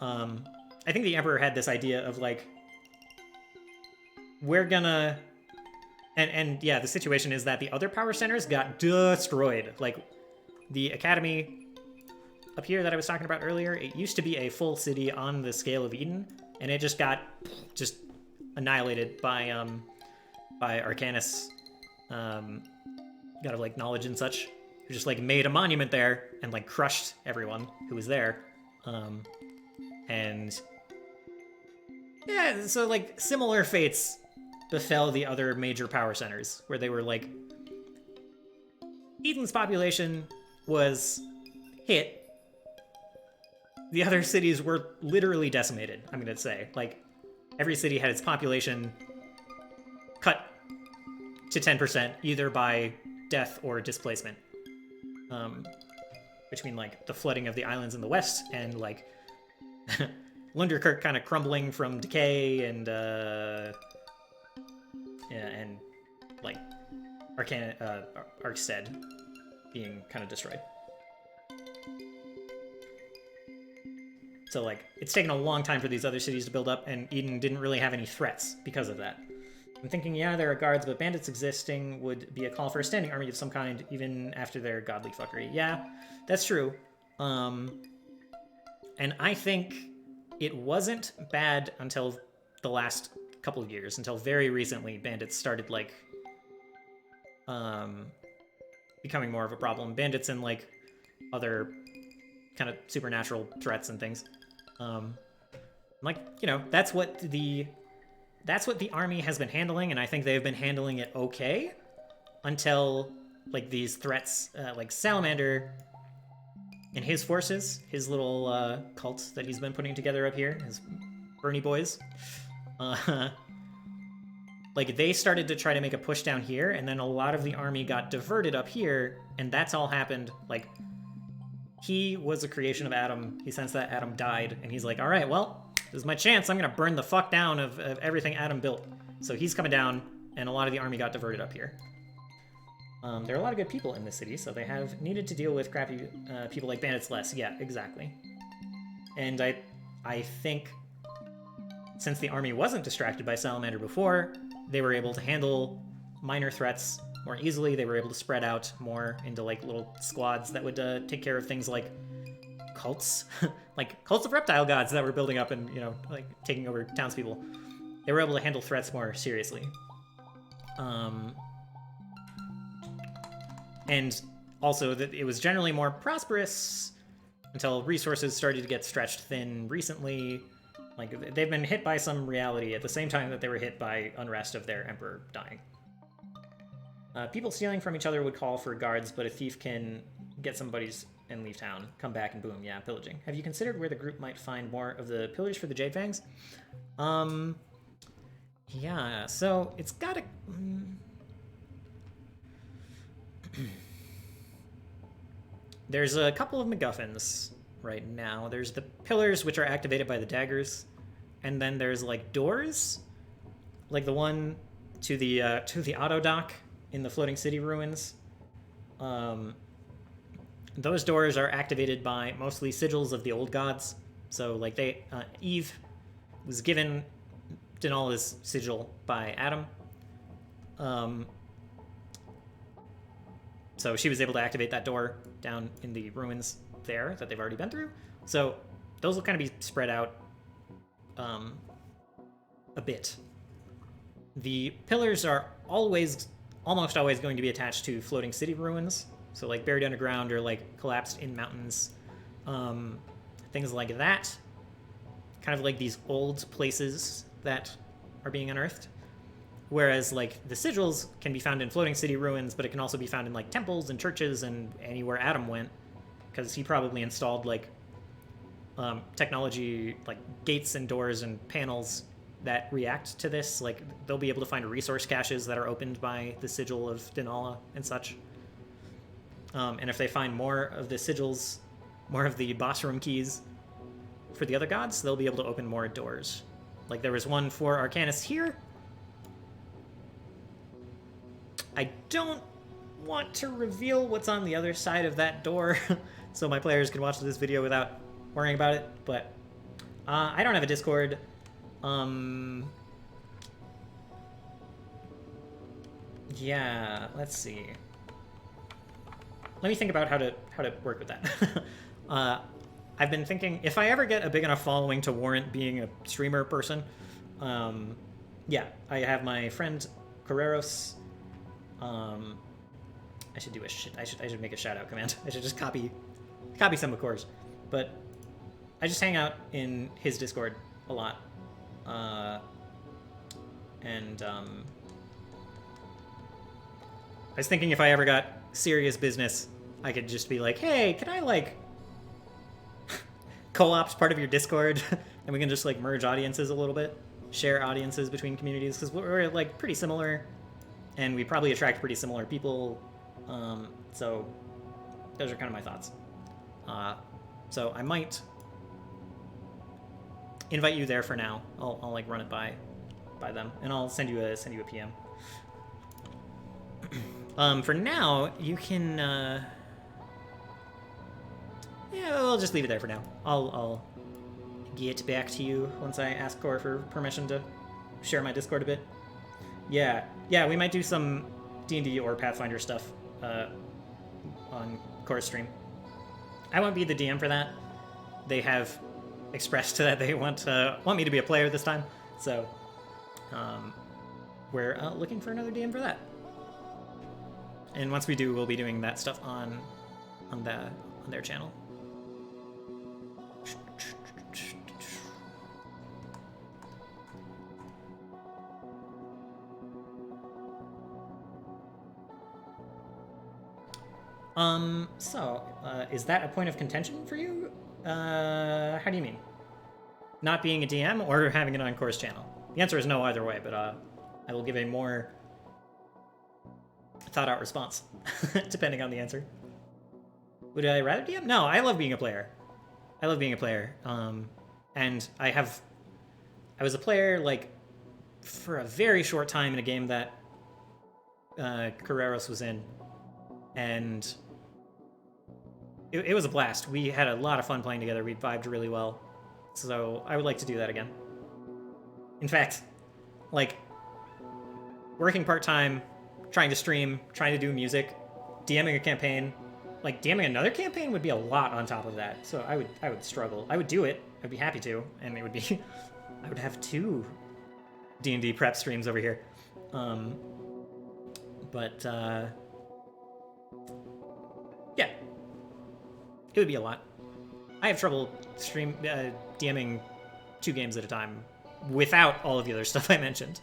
I think the Emperor had this idea of, like, we're gonna... And yeah, the situation is that the other power centers got destroyed. Like, the Academy up here that I was talking about earlier, it used to be a full city on the scale of Eden, and it just got annihilated by Arcanus, God of, like, knowledge and such, who just, like, made a monument there and, like, crushed everyone who was there. And yeah, so, like, similar fates befell the other major power centers, where they were, like, Eden's population was hit. The other cities were literally decimated, I'm gonna say. Like, every city had its population cut to 10%, either by death or displacement. Between, like, the flooding of the islands in the west and, like, Lunderkirk kind of crumbling from decay and, yeah, and, like, Arkstead being kind of destroyed. So, like, it's taken a long time for these other cities to build up, and Eden didn't really have any threats because of that. I'm thinking, yeah, there are guards, but bandits existing would be a call for a standing army of some kind, even after their godly fuckery. Yeah, that's true. And I think it wasn't bad until the last couple of years, until very recently bandits started, like, becoming more of a problem. Bandits and, like, other kind of supernatural threats and things. Like, you know, that's what the army has been handling, and I think they've been handling it okay until, like, these threats, like Salamander and his forces, his little cult that he's been putting together up here, his Bernie boys, like, they started to try to make a push down here, and then a lot of the army got diverted up here, and that's all happened, like, he was a creation of Adam. He sensed that Adam died, and he's like, all right, well, this is my chance. I'm going to burn the fuck down of everything Adam built. So he's coming down, and a lot of the army got diverted up here. There are a lot of good people in this city, so they have needed to deal with crappy people like bandits less. Yeah, exactly. And I think since the army wasn't distracted by Salamander before, they were able to handle minor threats more easily. They were able to spread out more into, like, little squads that would take care of things like cults, like cults of reptile gods that were building up and, you know, like, taking over townspeople. They were able to handle threats more seriously. And also that it was generally more prosperous until resources started to get stretched thin recently. Like, they've been hit by some reality at the same time that they were hit by unrest of their emperor dying. People stealing from each other would call for guards, but a thief can get some buddies and leave town, come back, and boom, yeah, pillaging. Have you considered where the group might find more of the pillars for the Jade Fangs? Yeah, so it's gotta... There's a couple of MacGuffins right now. There's the pillars, which are activated by the daggers, and then there's, like, doors, like the one to the auto dock in the floating city ruins. Those doors are activated by mostly sigils of the old gods. So, like, Eve was given Denala's sigil by Adam. So she was able to activate that door down in the ruins there that they've already been through. So those will kind of be spread out a bit. The pillars are almost always going to be attached to floating city ruins. So, like, buried underground or, like, collapsed in mountains. Things like that. Kind of like these old places that are being unearthed. Whereas, like, the sigils can be found in floating city ruins, but it can also be found in, like, temples and churches and anywhere Adam went. Because he probably installed, like, technology, like gates and doors and panels that react to this. Like, they'll be able to find resource caches that are opened by the sigil of Denala and such. And if they find more of the sigils, more of the boss room keys for the other gods, they'll be able to open more doors. Like, there was one for Arcanus here, I don't want to reveal what's on the other side of that door so my players can watch this video without worrying about it, but I don't have a Discord. Yeah, let's see. Let me think about how to work with that. I've been thinking, if I ever get a big enough following to warrant being a streamer person, yeah, I have my friend Carreros. I should do I should make a shout out command. I should just copy some of Core's. But I just hang out in his Discord a lot. I was thinking if I ever got serious business, I could just be like, hey, can I like co-opt part of your Discord and we can just like merge audiences a little bit, share audiences between communities, because we're like pretty similar and we probably attract pretty similar people. So those are kind of my thoughts. So I might invite you there for now. I'll like run it by them, and I'll send you a PM. For now, you can. Yeah, we'll just leave it there for now. I'll get back to you once I ask Core for permission to share my Discord a bit. Yeah, we might do some D&D or Pathfinder stuff on Core's stream. I won't be the DM for that. They have expressed that they want me to be a player this time, so we're looking for another DM for that. And once we do, we'll be doing that stuff on their channel. So, is that a point of contention for you? How do you mean? Not being a DM or having it on Core's channel? The answer is no either way, but I will give a more thought-out response, depending on the answer. Would I rather DM? No, I love being a player. And I was a player, like, for a very short time in a game that Carreros was in, and it was a blast. We had a lot of fun playing together. We vibed really well. So I would like to do that again. In fact, like, working part-time, trying to stream, trying to do music, DMing a campaign, like, DMing another campaign would be a lot on top of that. So I would struggle. I would do it. I'd be happy to. And it would be... I would have 2 D&D prep streams over here. Yeah. It would be a lot. I have trouble DMing 2 games at a time without all of the other stuff I mentioned.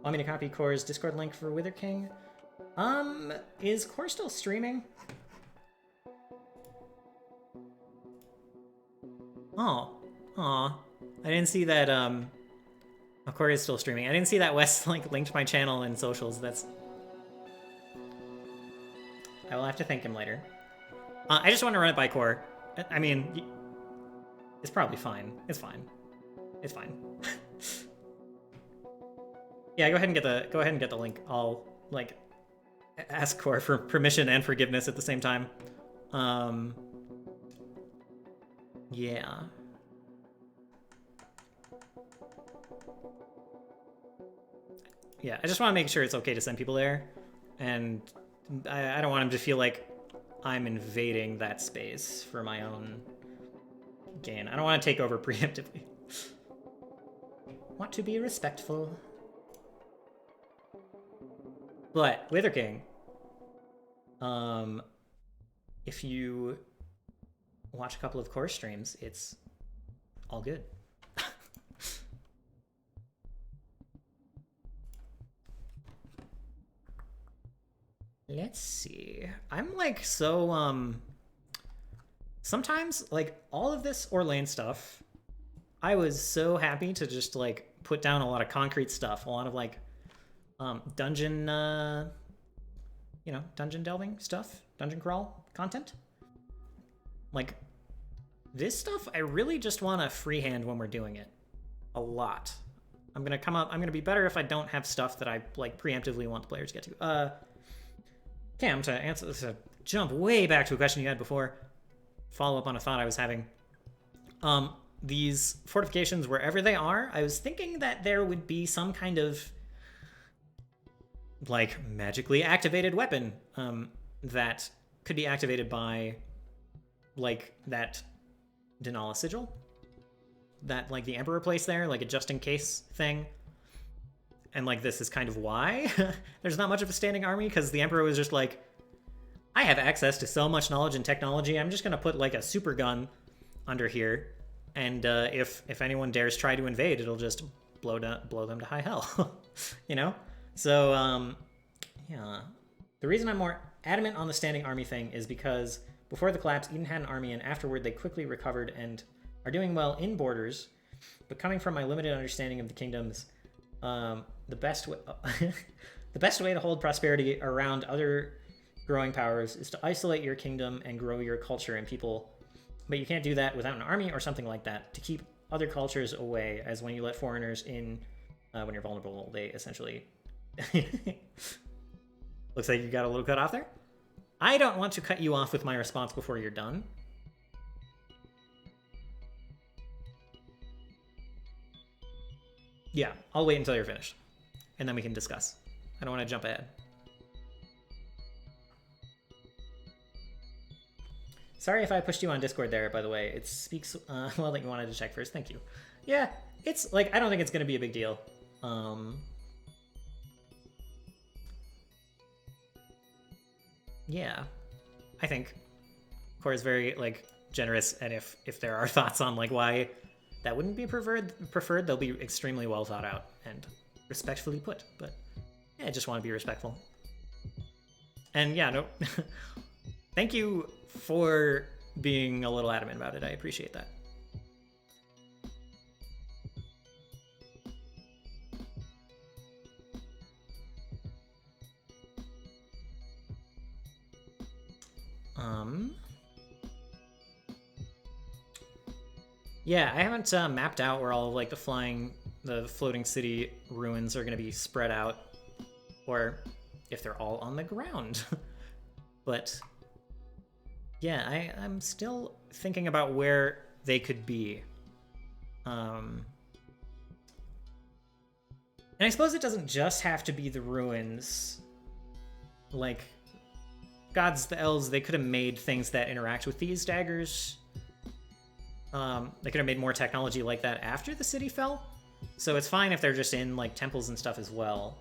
Want me to copy Core's Discord link for Wither King? Is Core still streaming? Oh. Aw. I didn't see that, Core is still streaming. I didn't see that Wes linked my channel and socials. I will have to thank him later. I just want to run it by Core. I mean, it's probably fine. It's fine. Yeah, go ahead and get the link. I'll like ask Core for permission and forgiveness at the same time. Yeah. Yeah, I just want to make sure it's okay to send people there, and I don't want him to feel like I'm invading that space for my own gain. I don't want to take over preemptively. Want to be respectful. But Wither King, if you watch a couple of Core streams, it's all good. Let's see. I'm like so sometimes like all of this Orlane stuff, I was so happy to just like put down a lot of concrete stuff, a lot of like dungeon dungeon delving stuff, dungeon crawl content. Like This stuff, I really just want to freehand when we're doing it. A lot. I'm going to come up... I'm going to be better if I don't have stuff that I, like, preemptively want the players to get to. Cam, to answer this, jump way back to a question you had before. Follow up on a thought I was having. These fortifications, wherever they are, I was thinking that there would be some kind of, like, magically activated weapon that could be activated by, like, that Denala sigil that, like, the Emperor placed there, like a just-in-case thing. And, like, this is kind of why there's not much of a standing army, because the Emperor was just like, I have access to so much knowledge and technology, I'm just going to put, like, a super gun under here, and if anyone dares try to invade, it'll just blow them to high hell. You know? So, yeah. The reason I'm more adamant on the standing army thing is because before the collapse, Eden had an army, and afterward they quickly recovered and are doing well in borders, but coming from my limited understanding of the kingdoms, the best way to hold prosperity around other growing powers is to isolate your kingdom and grow your culture and people, but you can't do that without an army or something like that to keep other cultures away, as when you let foreigners in when you're vulnerable, they essentially... Looks like you got a little cut off there. I don't want to cut you off with my response before you're done. Yeah, I'll wait until you're finished, and then we can discuss. I don't want to jump ahead. Sorry if I pushed you on Discord there, by the way. It speaks well that you wanted to check first. Thank you. Yeah, it's like, I don't think it's going to be a big deal. Yeah, I think Core is very, like, generous, and if there are thoughts on, like, why that wouldn't be preferred, they'll be extremely well thought out and respectfully put. But yeah, I just want to be respectful. And yeah, no, thank you for being a little adamant about it. I appreciate that. Yeah, I haven't mapped out where all of, like, the floating city ruins are going to be spread out, or if they're all on the ground. But yeah, I'm still thinking about where they could be. And I suppose it doesn't just have to be the ruins. Like, gods, the elves, they could have made things that interact with these daggers. They could have made more technology like that after the city fell. So it's fine if they're just in, like, temples and stuff as well.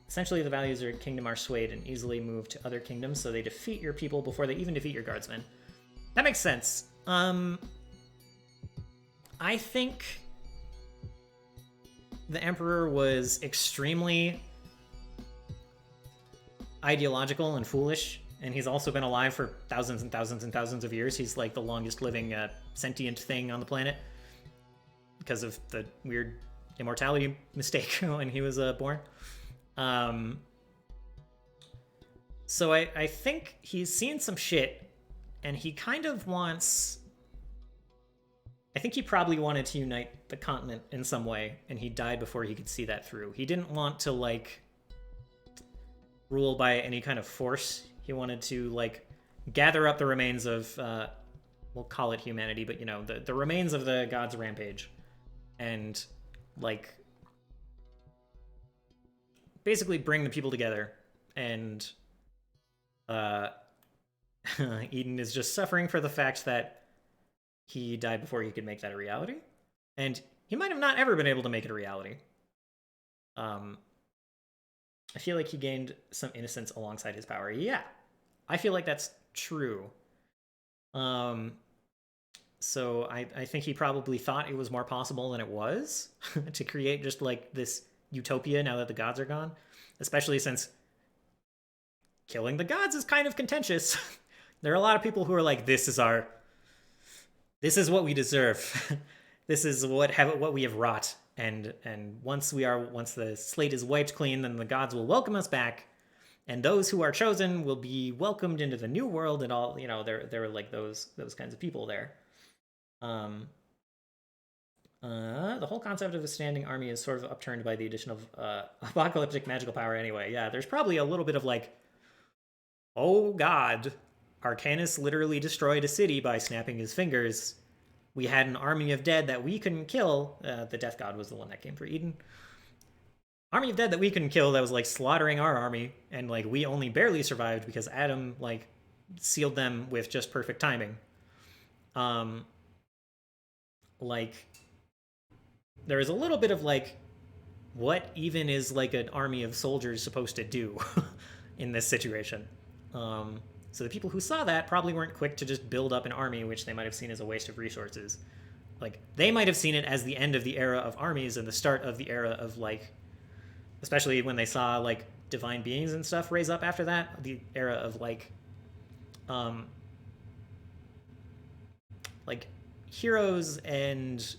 Essentially, the values of your kingdom are swayed and easily moved to other kingdoms, so they defeat your people before they even defeat your guardsmen. That makes sense. I think the Emperor was extremely ideological and foolish, and he's also been alive for thousands and thousands and thousands of years. He's, like, the longest living sentient thing on the planet because of the weird immortality mistake when he was born. So I think he's seen some shit, and he kind of wants... I think he probably wanted to unite the continent in some way, and he died before he could see that through. He didn't want to, like, rule by any kind of force. He wanted to, like, gather up the remains of, we'll call it humanity, but, you know, the remains of the gods' rampage, and, like, basically bring the people together. And Eden is just suffering for the fact that he died before he could make that a reality, and he might have not ever been able to make it a reality. I feel like he gained some innocence alongside his power. Yeah, I feel like that's true. So I think he probably thought it was more possible than it was to create just, like, this utopia now that the gods are gone, especially since killing the gods is kind of contentious. There are a lot of people who are like, this is what we deserve. This is what we have wrought. And once the slate is wiped clean, then the gods will welcome us back, and those who are chosen will be welcomed into the new world. And all, you know, there are, like, those kinds of people there. Um, the whole concept of a standing army is sort of upturned by the addition of apocalyptic magical power anyway. Yeah, there's probably a little bit of like, oh god, Arcanus literally destroyed a city by snapping his fingers. We had an army of dead that we couldn't kill. The Death God was the one that came for Eden. Army of dead that we couldn't kill that was like slaughtering our army, and like we only barely survived because Adam like sealed them with just perfect timing. Um, like there is a little bit of like, what even is like an army of soldiers supposed to do in this situation? So the people who saw that probably weren't quick to just build up an army, which they might have seen as a waste of resources. Like they might have seen it as the end of the era of armies and the start of the era of like, especially when they saw like divine beings and stuff raise up after that, the era of um, like heroes and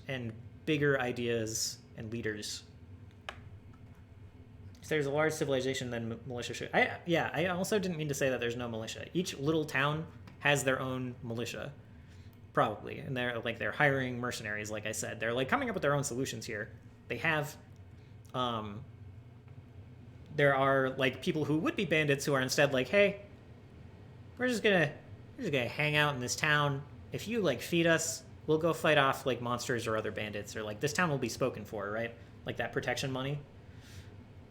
bigger ideas and leaders. If there's a large civilization, then militia should. I also didn't mean to say that there's no militia. Each little town has their own militia, probably, and they're hiring mercenaries. Like I said, they're like coming up with their own solutions here. They have, there are like people who would be bandits who are instead like, hey, we're just gonna hang out in this town. If you like feed us, we'll go fight off like monsters or other bandits, or like this town will be spoken for, right? Like that protection money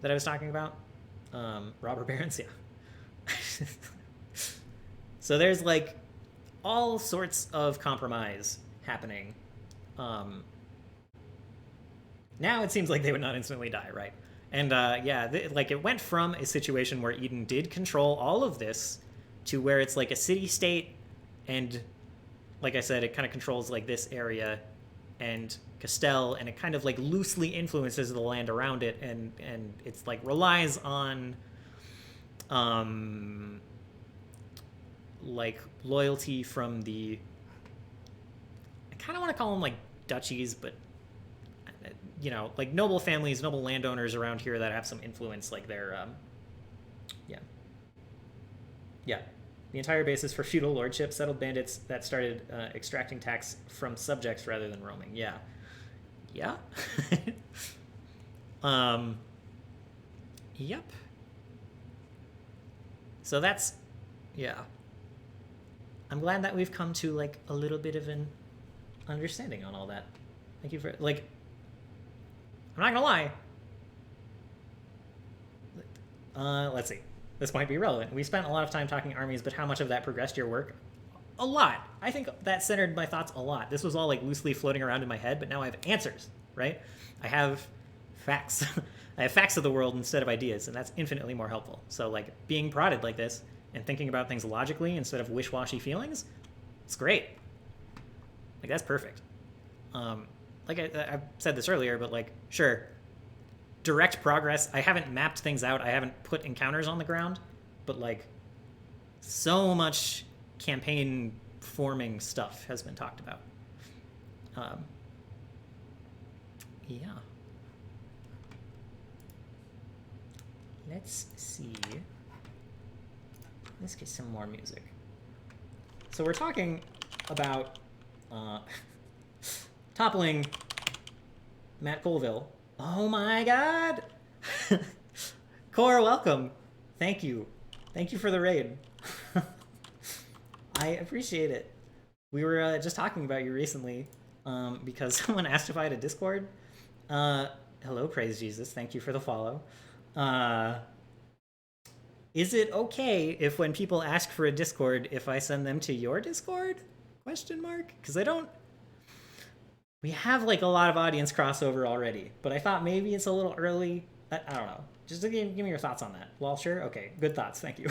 that I was talking about. Robber barons, yeah. So there's like all sorts of compromise happening. Now it seems like they would not instantly die, right? And like it went from a situation where Eden did control all of this to where it's like a city state, and like I said, it kind of controls like this area and Castell, and it kind of like loosely influences the land around it, and it's like relies on like loyalty from the, I kind of want to call them like duchies, but you know, like noble families, noble landowners around here that have some influence, like their yeah, yeah. The entire basis for feudal lordship settled bandits that started extracting tax from subjects rather than roaming. Yeah, yeah. Yep. So that's, yeah. I'm glad that we've come to like a little bit of an understanding on all that. Thank you for like. I'm not gonna lie. Let's see. This might be relevant. We spent a lot of time talking armies, but how much of that progressed your work? A lot. I think that centered my thoughts a lot. This was all like loosely floating around in my head, but now I have answers, right? I have facts. I have facts of the world instead of ideas, and that's infinitely more helpful. So like being prodded like this and thinking about things logically instead of wish-washy feelings, it's great. Like that's perfect. Like I said this earlier, but like sure, direct progress. I haven't mapped things out. I haven't put encounters on the ground, but like so much campaign forming stuff has been talked about. Yeah. Let's see. Let's get some more music. So we're talking about toppling Matt Colville. Oh my god! Core, welcome. Thank you. Thank you for the raid. I appreciate it. We were just talking about you recently because someone asked if I had a Discord. Hello, praise Jesus. Thank you for the follow. Is it okay if when people ask for a Discord, if I send them to your Discord? Question mark? Because I don't. We have like a lot of audience crossover already, but I thought maybe it's a little early. I don't know. Just give me your thoughts on that. Well, sure. Okay, good thoughts. Thank you.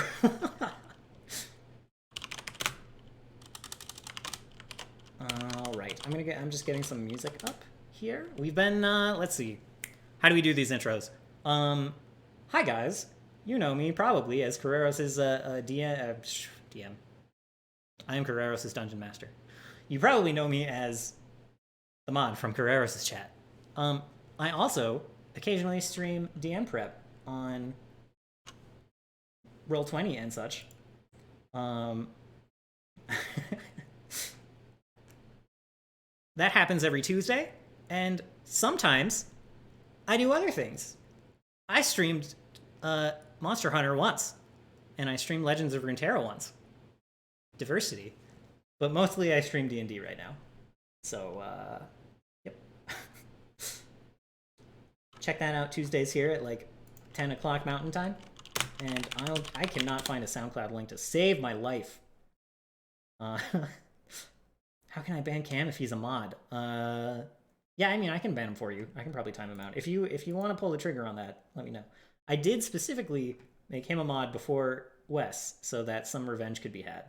All right, I'm just getting some music up here. We've been let's see. How do we do these intros? Hi guys. You know me probably as Carreros' DM. I am Carreros' Dungeon Master. You probably know me as the mod from Carreros' chat. I also occasionally stream DM prep on Roll20 and such. that happens every Tuesday, and sometimes I do other things. I streamed Monster Hunter once, and I streamed Legends of Runeterra once. Diversity. But mostly I stream D&D right now. So, yep. Check that out Tuesdays here at like 10 o'clock Mountain Time. And I cannot find a SoundCloud link to save my life. How can I ban Cam if he's a mod? Yeah, I mean, I can ban him for you. I can probably time him out. If you want to pull the trigger on that, let me know. I did specifically make him a mod before Wes, so that some revenge could be had.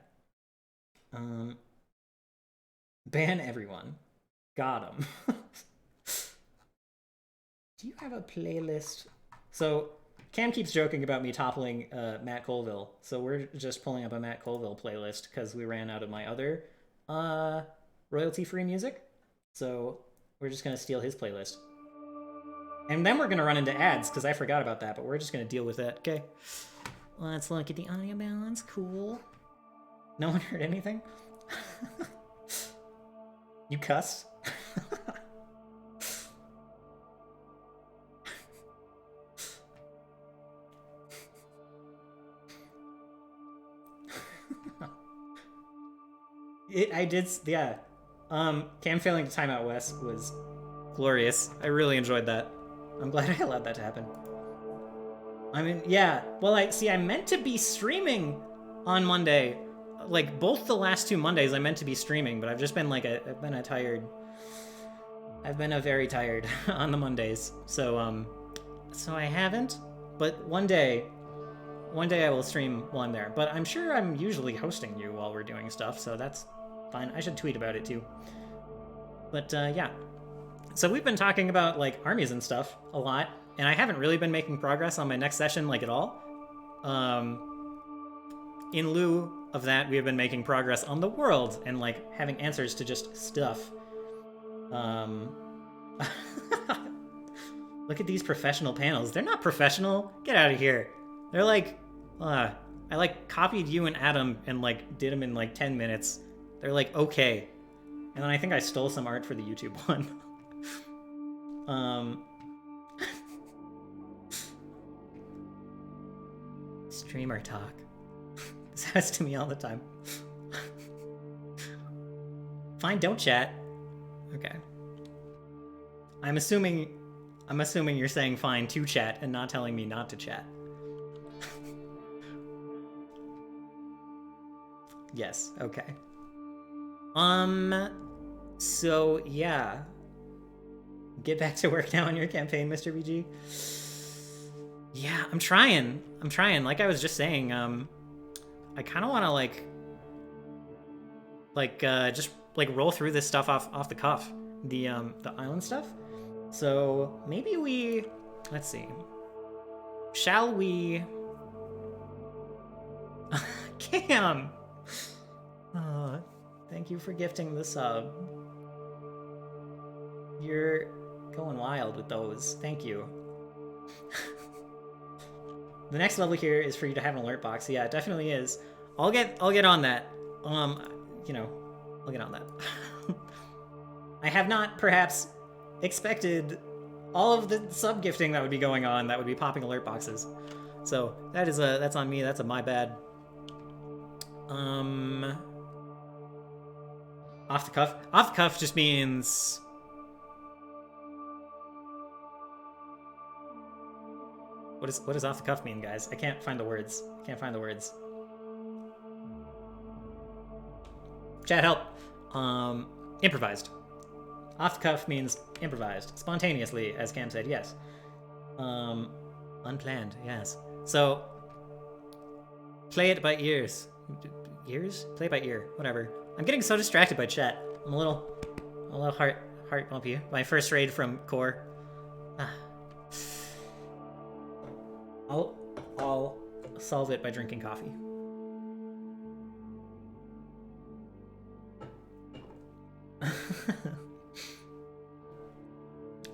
Ban everyone. Got him. Do you have a playlist? So Cam keeps joking about me toppling Matt Colville, so we're just pulling up a Matt Colville playlist because we ran out of my other royalty-free music. So we're just gonna steal his playlist. And then we're gonna run into ads because I forgot about that, but we're just gonna deal with that. Okay. Let's look at the audio balance. Cool. No one heard anything? You cussed? I did, yeah. Cam failing to time out Wes was glorious. I really enjoyed that. I'm glad I allowed that to happen. I mean, yeah. Well, I meant to be streaming on Monday. Like, both the last 2 Mondays I meant to be streaming, but I've just been like, I've been very tired on the Mondays. So, so I haven't, but one day I will stream while I'm there. But I'm sure I'm usually hosting you while we're doing stuff, so that's fine. I should tweet about it too. But, yeah. So we've been talking about, like, armies and stuff a lot, and I haven't really been making progress on my next session, like, at all. In lieu of that, we have been making progress on the world and, like, having answers to just stuff. Look at these professional panels. They're not professional. Get out of here. They're like, I, like, copied you and Adam and, like, did them in, like, 10 minutes. They're, like, okay. And then I think I stole some art for the YouTube one. Streamer talk. This happens to me all the time. Fine, don't chat. Okay. I'm assuming you're saying fine to chat and not telling me not to chat. Yes, okay. So yeah. Get back to work now on your campaign, Mr. BG. Yeah, I'm trying. Like I was just saying, I kind of want to just roll through this stuff off the cuff, the island stuff. So maybe let's see. Shall we? Cam. Thank you for gifting the sub. You're going wild with those. Thank you. The next level here is for you to have an alert box. Yeah, it definitely is. I'll get on that. You know, I'll get on that. I have not perhaps expected all of the sub gifting that would be going on, that would be popping alert boxes. So that's on me. That's my bad. Off the cuff. Off the cuff just means. What does off the cuff mean, guys? I can't find the words. Chat help. Improvised. Off the cuff means improvised. Spontaneously, as Cam said, yes. Unplanned, yes. So, play it by ears. Ears? Play it by ear, whatever. I'm getting so distracted by chat. I'm a little heart bumpy. My first raid from Core. I'll solve it by drinking coffee.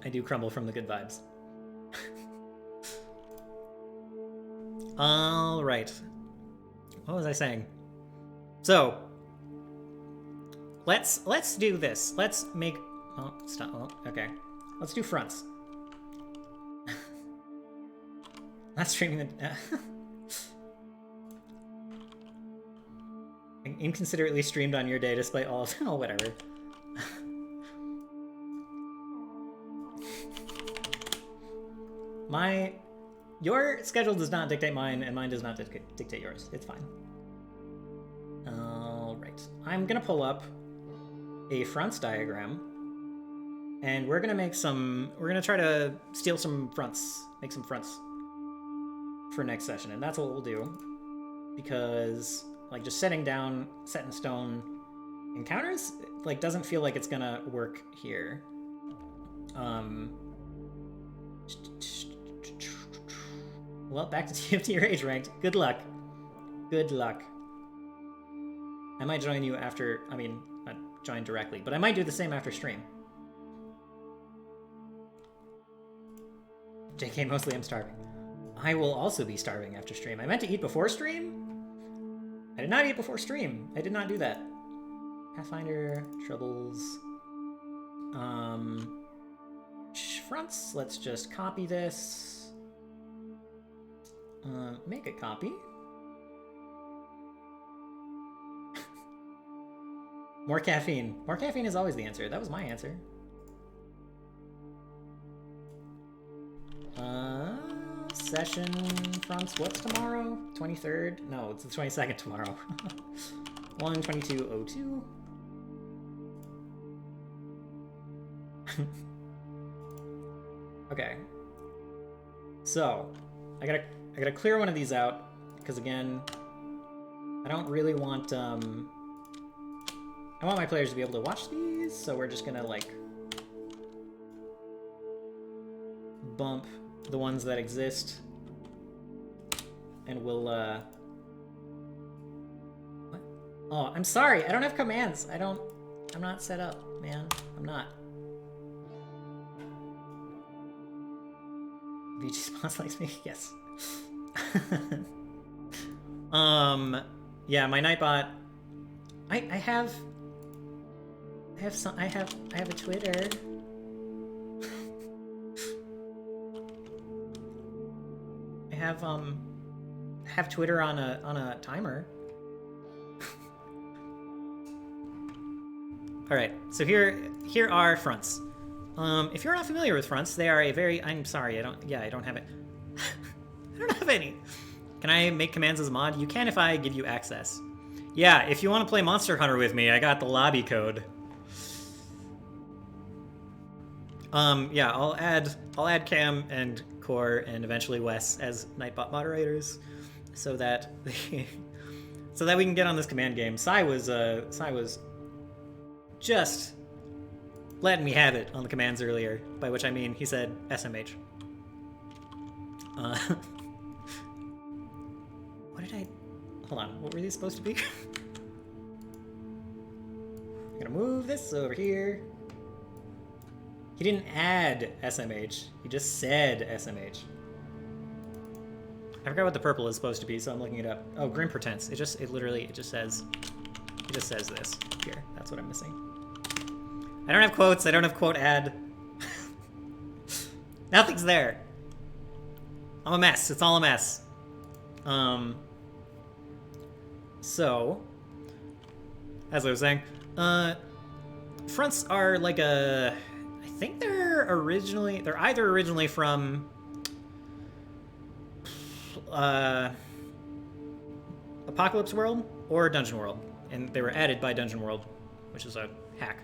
I do crumble from the good vibes. All right. What was I saying? So, let's do this. Let's make. Oh, stop. Oh, okay. Let's do fronts. Not streaming the. Inconsiderately streamed on your day despite all of. Oh, whatever. Your schedule does not dictate mine, and mine does not dictate yours. It's fine. Alright. I'm gonna pull up a fronts diagram, and we're gonna make some... We're gonna try to steal some fronts. Make some fronts for next session, and that's what we'll do. Because, like, just setting down set in stone encounters, like, doesn't feel like it's gonna work here. Well, back to TFT Rage ranked. Good luck. Good luck. I might join you after... I mean, not join directly, but I might do the same after stream. JK, mostly I'm starving. I will also be starving after stream. I meant to eat before stream? I did not eat before stream. I did not do that. Pathfinder, Troubles. Fronts, let's just copy this. Make a copy. More caffeine. More caffeine is always the answer. That was my answer. Session fronts. What's tomorrow? 23rd? No, it's the 22nd tomorrow. 1/22/02. Okay. So, I gotta clear one of these out, because again, I don't really want, I want my players to be able to watch these, so we're just gonna, like, bump the ones that exist, and we'll, what? Oh, I'm sorry, I don't have commands. I'm not set up, man. I'm not. VG Spawns likes me? Yes. Yeah, my Nightbot. I have a Twitter. I have Twitter on a timer. All right, so here are fronts. If you're not familiar with fronts, they are a very... I'm sorry, I don't have it. I don't have any. Can I make commands as a mod? You can if I give you access. Yeah, if you want to play Monster Hunter with me, I got the lobby code. Yeah, I'll add Cam and Core and eventually Wes as Nightbot moderators, so that so that we can get on this command game. Sai was just letting me have it on the commands earlier, by which I mean he said SMH. What did I... Hold on, what were these supposed to be? I'm gonna move this over here. He didn't add SMH, he just said SMH. I forgot what the purple is supposed to be, so I'm looking it up. Oh, Grim Pretense. It just says this here. That's what I'm missing. I don't have quotes, I don't have quote add. Nothing's there. I'm a mess, it's all a mess. So, as I was saying, fronts are like a... I think they're either originally from Apocalypse World or Dungeon World, and they were added by Dungeon World, which is a hack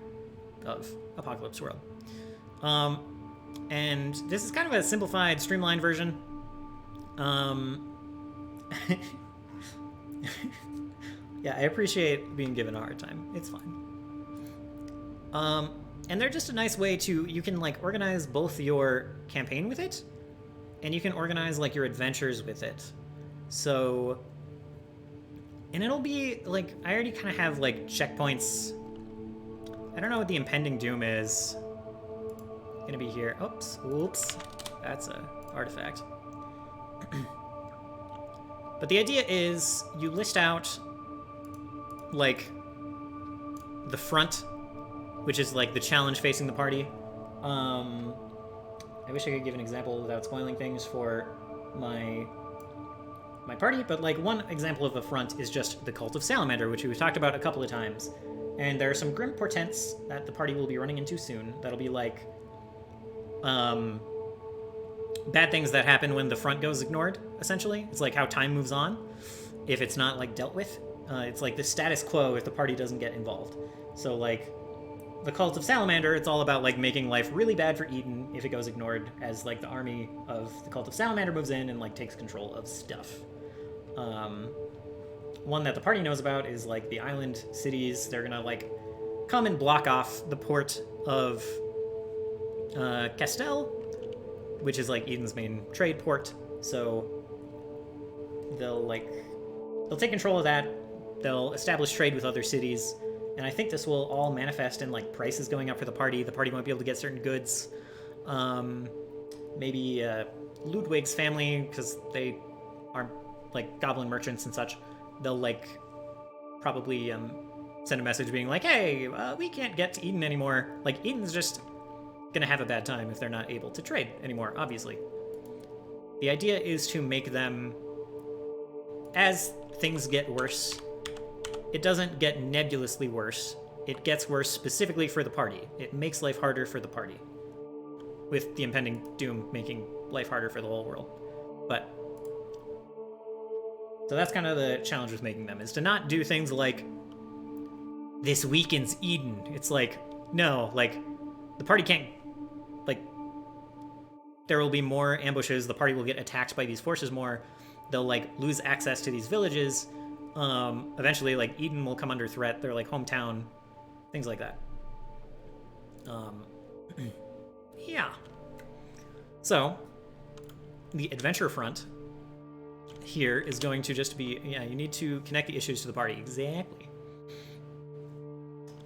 of Apocalypse World. And this is kind of a simplified, streamlined version. Yeah, I appreciate being given a hard time. It's fine. And they're just a nice way to, you can like organize both your campaign with it, and you can organize like your adventures with it. So, and it'll be like, I already kind of have like checkpoints. I don't know what the impending doom is. Gonna be here. Oops, whoops. That's a artifact. But the idea is you list out like the front, which is like the challenge facing the party. I wish I could give an example without spoiling things for my party, but like one example of the front is just the Cult of Salamander, which we've talked about a couple of times. And there are some grim portents that the party will be running into soon. That'll be like bad things that happen when the front goes ignored, essentially. It's like how time moves on if it's not like dealt with. It's like the status quo if the party doesn't get involved. So like the Cult of Salamander, it's all about like making life really bad for Eden if it goes ignored, as like the army of the Cult of Salamander moves in and like takes control of stuff. One that the party knows about is like the island cities. They're gonna like come and block off the port of Castel, which is like Eden's main trade port. So they'll take control of that. They'll establish trade with other cities, and I think this will all manifest in like prices going up for the party. The party won't be able to get certain goods. Maybe Ludwig's family, because they are like goblin merchants and such, they'll like probably send a message being like, hey, we can't get to Eden anymore. Like, Eden's just gonna have a bad time if they're not able to trade anymore, obviously. The idea is to make them, as things get worse, it doesn't get nebulously worse. It gets worse specifically for the party. It makes life harder for the party, with the impending doom making life harder for the whole world. But so that's kind of the challenge with making them, is to not do things like, this weakens Eden. It's like, no, like, the party can't, like, there will be more ambushes, the party will get attacked by these forces more, they'll, like, lose access to these villages, eventually, like, Eden will come under threat, their, like, hometown, things like that. Yeah. So, the adventure front here is going to just be, yeah, you need to connect the issues to the party. Exactly.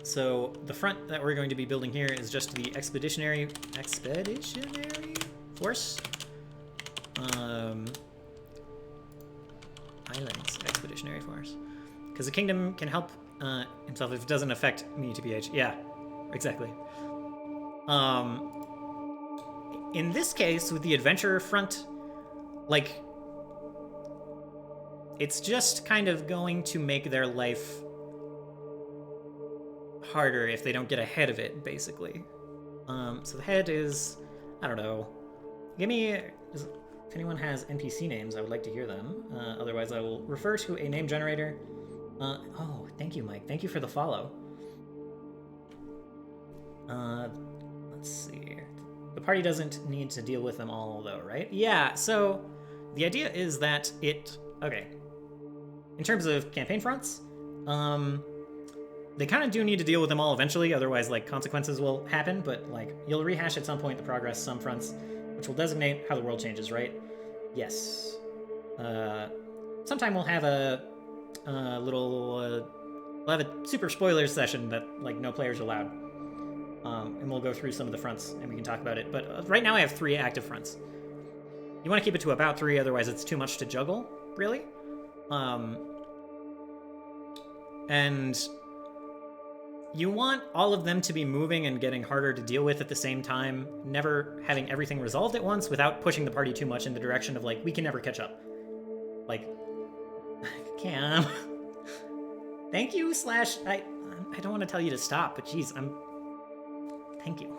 So the front that we're going to be building here is just the expeditionary force. Islands expeditionary force. Because the kingdom can help himself if it doesn't affect me to PH. Yeah, exactly. In this case, with the adventure front, like, it's just kind of going to make their life harder if they don't get ahead of it, basically. So the head is, I don't know. Give me, if anyone has NPC names, I would like to hear them. Otherwise, I will refer to a name generator. Oh, thank you, Mike. Thank you for the follow. Let's see. The party doesn't need to deal with them all, though, right? Yeah, so the idea is that okay. In terms of campaign fronts, they kind of do need to deal with them all eventually, otherwise, like, consequences will happen, but, like, you'll rehash at some point the progress, some fronts, which will designate how the world changes, right? Yes. Sometime we'll have a we'll have a super spoilers session that, like, no players allowed. And we'll go through some of the fronts, and we can talk about it. But right now I have 3 active fronts. You want to keep it to about 3, otherwise it's too much to juggle, really. And you want all of them to be moving and getting harder to deal with at the same time, never having everything resolved at once without pushing the party too much in the direction of, like, we can never catch up. Like, Cam. Thank you, / I don't want to tell you to stop, but geez, thank you.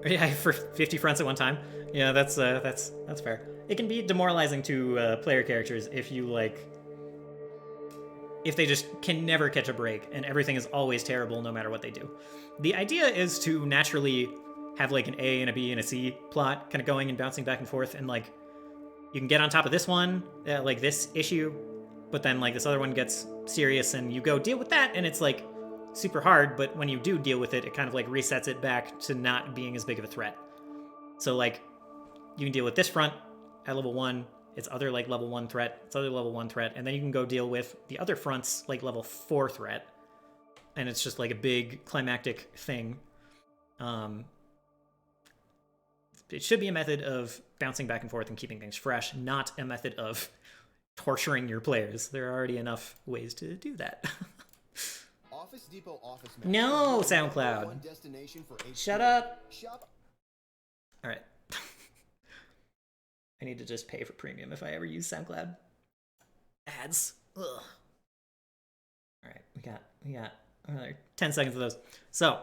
Yeah, for 50 fronts at one time. Yeah, that's fair. It can be demoralizing to player characters if you, like, if they just can never catch a break and everything is always terrible no matter what they do. The idea is to naturally have, like, an A and a B and a C plot kind of going and bouncing back and forth, and, like, you can get on top of this one, like this issue, but then, like, this other one gets serious and you go deal with that, and it's, like, super hard, but when you do deal with it, it kind of, like, resets it back to not being as big of a threat. So, like, you can deal with this front at level 1, its other, like, level 1 threat, its other level 1 threat, and then you can go deal with the other front's, like, level 4 threat, and it's just, like, a big climactic thing. it should be a method of bouncing back and forth and keeping things fresh, not a method of torturing your players. There are already enough ways to do that. Office Depot office no, SoundCloud. Shut up. All right. I need to just pay for premium if I ever use SoundCloud. Ads. Ugh. All right, we got another 10 seconds of those. So,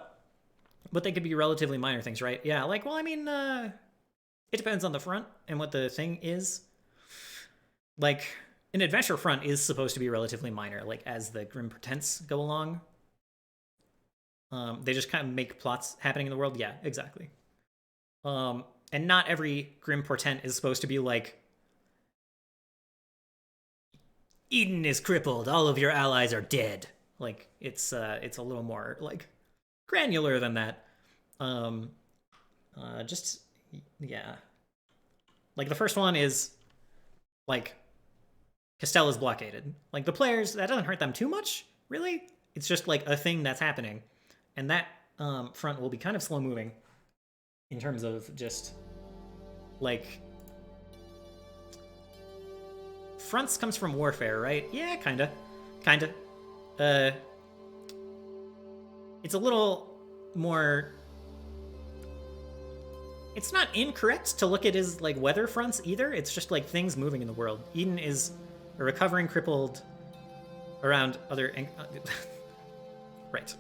but they could be relatively minor things, right? Yeah, like, well, I mean, it depends on the front and what the thing is. Like, an adventure front is supposed to be relatively minor, like, as the Grim Pretents go along. They just kind of make plots happening in the world. Yeah, exactly. And not every Grim Portent is supposed to be like, Eden is crippled, all of your allies are dead. Like, it's a little more, like, granular than that. Just, yeah. Like, the first one is, like, Castella's blockaded. Like, the players, that doesn't hurt them too much, really. It's just, like, a thing that's happening. And that front will be kind of slow-moving in terms of just, like... Fronts comes from warfare, right? Yeah, kinda. It's a little more... It's not incorrect to look at as, like, weather fronts either. It's just, like, things moving in the world. Eden is a recovering crippled around other... right.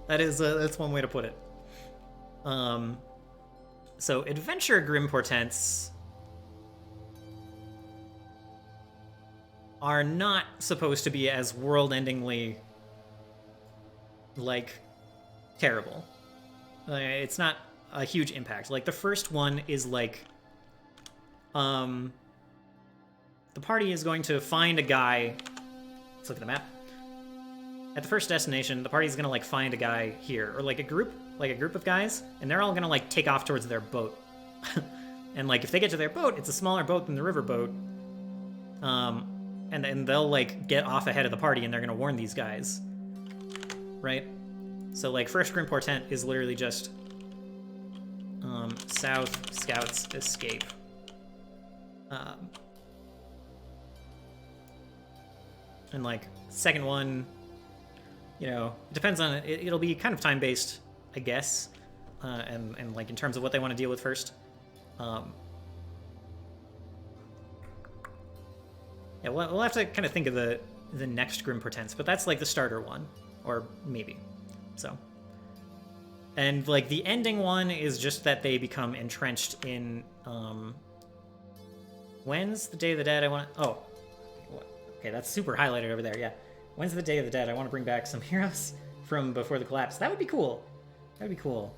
That's one way to put it. So, adventure Grim Portents are not supposed to be as world-endingly, like, terrible. It's not a huge impact. Like, the first one is, like, the party is going to find a guy... Let's look at the map. At the first destination, the party's gonna, like, find a guy here, or, like, a group of guys, and they're all gonna, like, take off towards their boat. And, like, if they get to their boat, it's a smaller boat than the river boat. And then they'll, like, get off ahead of the party, and they're gonna warn these guys. Right? So, like, first Grim Portent is literally just... South, Scouts, Escape. And, like, second one... You know, it depends on it. It'll be kind of time-based, I guess, and like in terms of what they want to deal with first. Yeah, we'll have to kind of think of the next Grim Portents, but that's like the starter one, or maybe. So, and like the ending one is just that they become entrenched in. When's the Day of the Dead? Oh, okay, that's super highlighted over there. Yeah. When's the Day of the Dead? I want to bring back some heroes from before the collapse. That would be cool. That would be cool.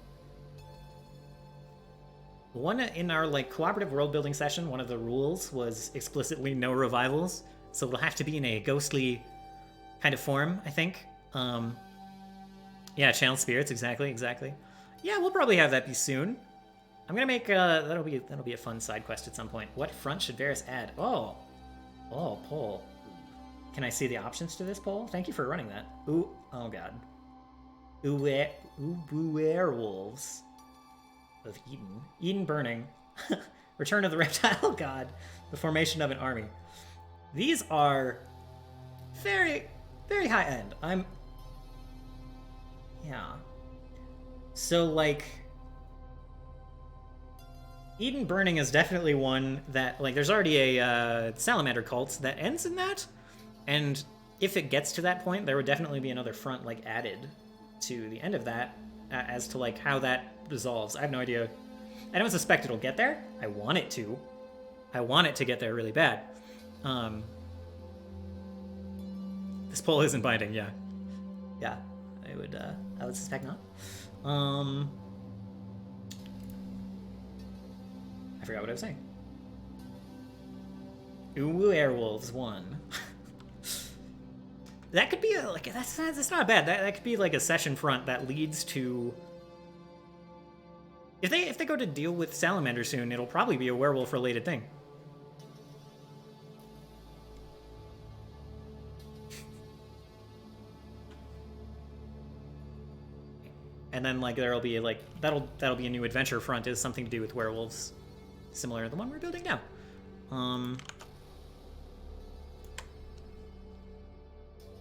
One in our like cooperative world building session, one of the rules was explicitly no revivals, so it'll have to be in a ghostly kind of form, I think. Yeah, channel spirits, exactly. Yeah, we'll probably have that be soon. I'm gonna make that'll be a fun side quest at some point. What front should Varys add? Oh, poll. Can I see the options to this poll? Thank you for running that. Ooh, oh god. Werewolves of Eden. Eden burning. Return of the reptile god. The formation of an army. These are very, very high end. Yeah. So, like... Eden burning is definitely one that, like, there's already a salamander cult that ends in that. And if it gets to that point, there would definitely be another front, like, added to the end of that as to, like, how that resolves. I have no idea. I don't suspect it'll get there. I want it to. I want it to get there really bad. This poll isn't binding, yeah. Yeah, I would suspect not. I forgot what I was saying. Ooh, Airwolves 1. That could be that's not bad. That could be like a session front that leads to. If they go to deal with Salamander soon, it'll probably be a werewolf related thing. And then like there'll be like that'll be a new adventure front, is something to do with werewolves, similar to the one we're building now.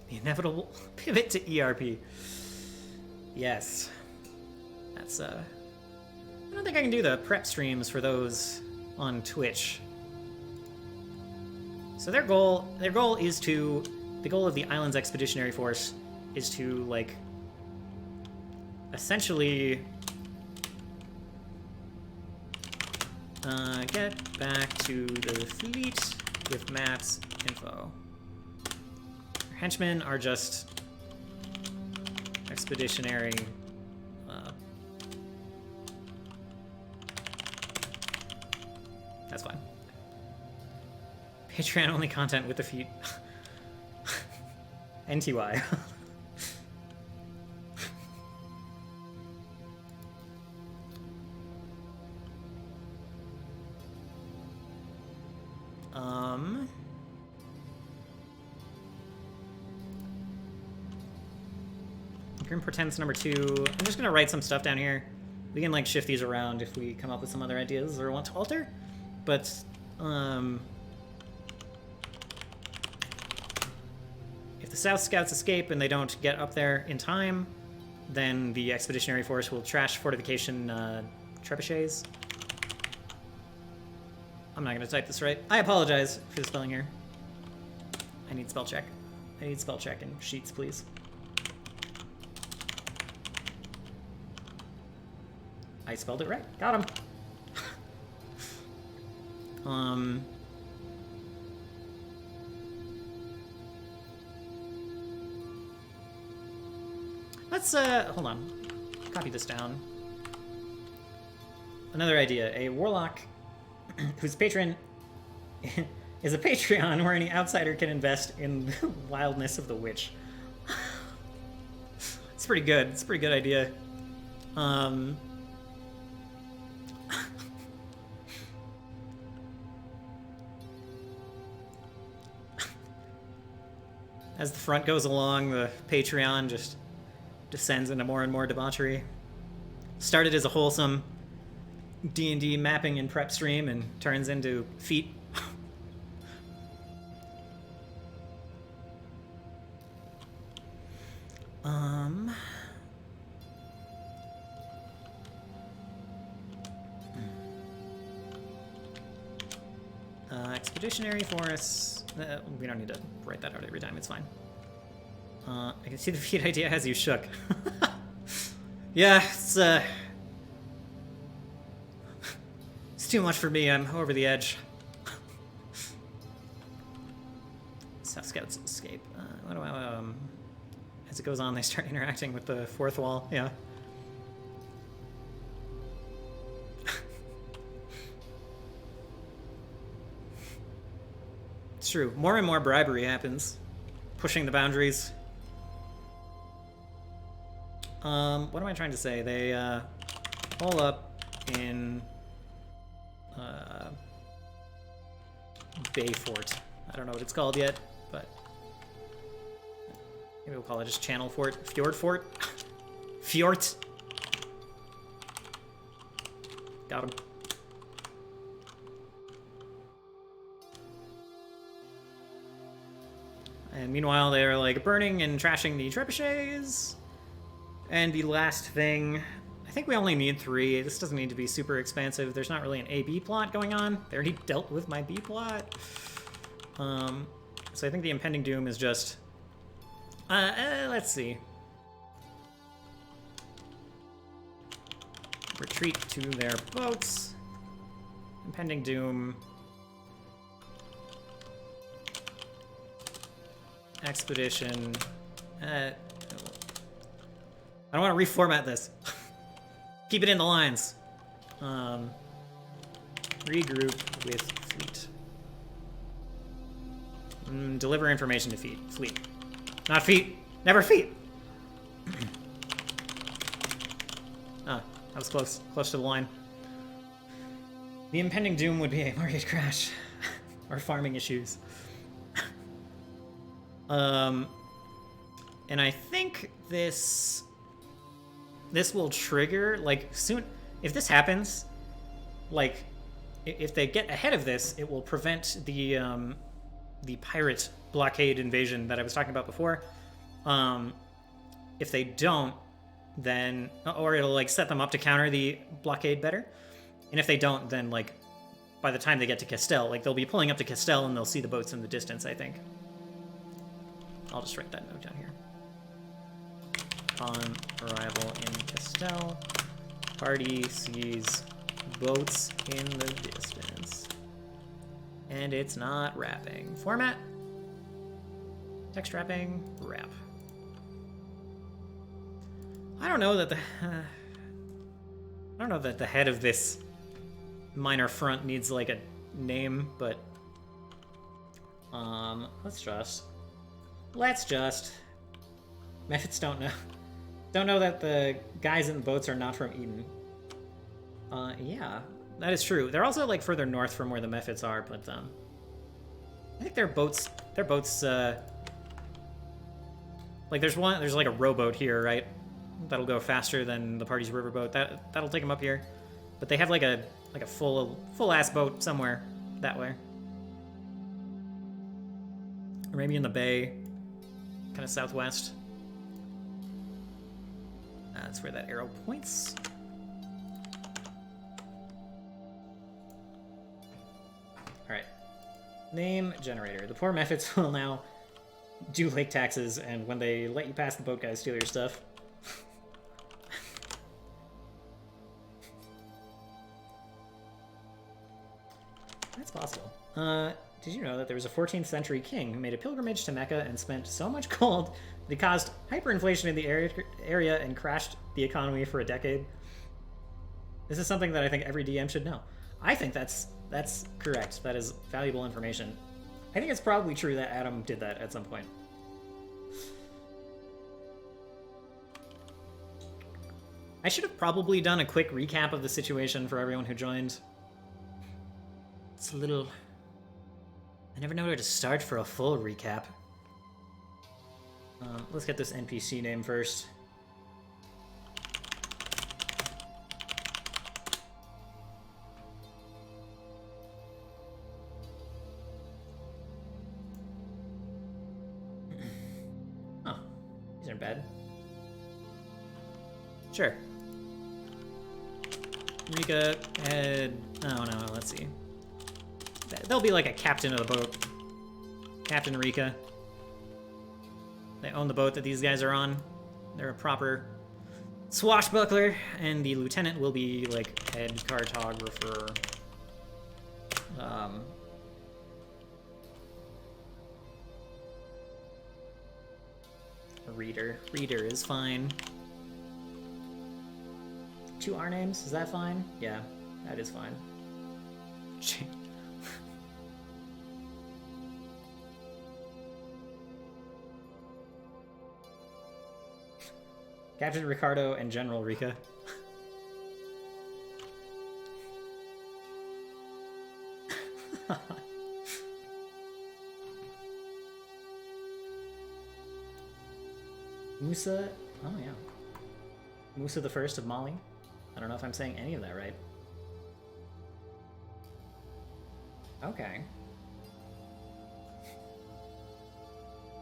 The inevitable pivot to ERP. Yes. That's I don't think I can do the prep streams for those on Twitch. So the goal of the Islands Expeditionary Force is to like essentially get back to the fleet with Matt's info. Our henchmen are just expeditionary. That's fine. Patreon only content with the feet. NTY. Grim Pretends number 2. I'm just gonna write some stuff down here. We can like shift these around if we come up with some other ideas or want to alter. But if the South Scouts escape and they don't get up there in time, then the Expeditionary Force will trash fortification trebuchets. I'm not going to type this right. I apologize for the spelling here. I need spell check. I need spell check in sheets, please. I spelled it right. Got him. Let's hold on. Copy this down. Another idea: a warlock whose patron is a Patreon where any outsider can invest in the wildness of the witch. It's pretty good. It's a pretty good idea. As the front goes along, the Patreon just descends into more and more debauchery. Started as a wholesome D&D mapping and prep stream and turns into feet. Expeditionary Force. We don't need to write that out every time, it's fine. I can see the feet idea has you shook. Yeah, it's too much for me. I'm over the edge. South Scouts escape. What do I, as it goes on, they start interacting with the fourth wall. Yeah. It's true. More and more bribery happens. Pushing the boundaries. What am I trying to say? They all up in Bay Fort. I don't know what it's called yet, but maybe we'll call it just Channel Fort. Fjord Fort? Fjord. Got him. And meanwhile, they're like burning and trashing the trebuchets. And the last thing, I think we only need 3. This doesn't need to be super expansive. There's not really an A-B plot going on. They already dealt with my B plot. So I think the impending doom is just, let's see. Retreat to their boats. Impending doom. Expedition. I don't want to reformat this. Keep it in the lines. Regroup with fleet. Deliver information to fleet. Not feet. Never feet. Ah, that was close. Close to the line. The impending doom would be a market crash. Or farming issues. And I think this... this will trigger, like, soon... If this happens, like, if they get ahead of this, it will prevent the pirate blockade invasion that I was talking about before. If they don't, then... Or it'll, like, set them up to counter the blockade better. And if they don't, then, like, by the time they get to Castel, like, they'll be pulling up to Castel and they'll see the boats in the distance, I think. I'll just write that note down here. On arrival in Castel, party sees boats in the distance. And it's not wrapping. Format. Text wrapping. Wrap. I don't know that the head of this minor front needs like a name, but let's just Mephits don't know that the guys in the boats are not from Eden. Yeah, that is true. They're also like further north from where the Mephits are, but I think their boats like there's like a rowboat here, right? That'll go faster than the party's riverboat. That'll take them up here. But they have like a full ass boat somewhere that way. Or maybe in the bay, kind of southwest. That's where that arrow points. Alright. Name generator. The poor Mephits will now do lake taxes, and when they let you pass, the boat guys steal your stuff. That's possible. Did you know that there was a 14th century king who made a pilgrimage to Mecca and spent so much gold that he caused hyperinflation in the area and crashed the economy for a decade? This is something that I think every DM should know. I think that's correct. That is valuable information. I think it's probably true that Adam did that at some point. I should have probably done a quick recap of the situation for everyone who joined. It's a little... I never know where to start for a full recap. Let's get this NPC name first. Oh, these aren't bad. Sure. Rika had... Oh no, let's see. They'll be like a captain of the boat. Captain Rika. They own the boat that these guys are on. They're a proper swashbuckler, and the lieutenant will be like head cartographer. Reader. Reader is fine. 2 R names, is that fine? Yeah, that is fine. Captain Ricardo and General Rika. Musa, oh yeah. Musa the First of Mali. I don't know if I'm saying any of that right. Okay.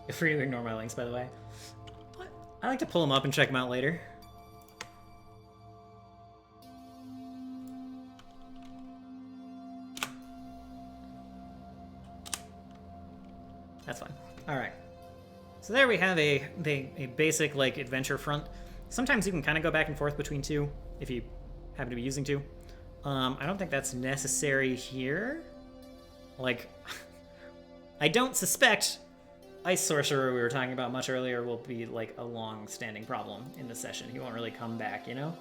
Feel free to ignore my links, by the way. I like to pull them up and check them out later. That's fine. All right. So there we have a basic like adventure front. Sometimes you can kind of go back and forth between two if you happen to be using two. I don't think that's necessary here. Like, I don't suspect Ice Sorcerer we were talking about much earlier will be like a long-standing problem in the session. He won't really come back, you know?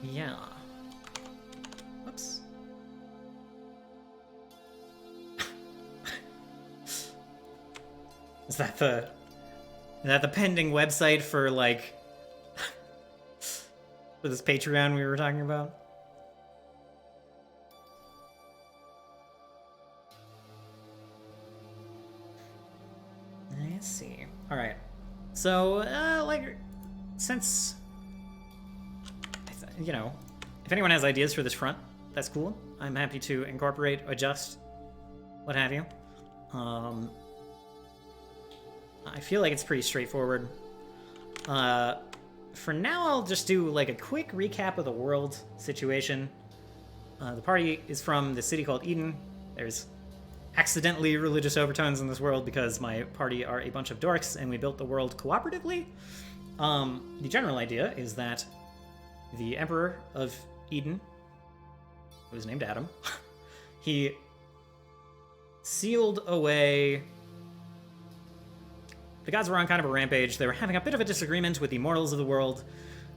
Yeah. Whoops. Is that the pending website for like for this Patreon we were talking about? Let's see. All right. So, like, since, you know, if anyone has ideas for this front, that's cool. I'm happy to incorporate, adjust, what have you. I feel like it's pretty straightforward. For now, I'll just do like a quick recap of the world situation. The party is from the city called Eden. There's accidentally religious overtones in this world because my party are a bunch of dorks and we built the world cooperatively. The general idea is that the Emperor of Eden, who was named Adam, he sealed away... The gods were on kind of a rampage. They were having a bit of a disagreement with the mortals of the world.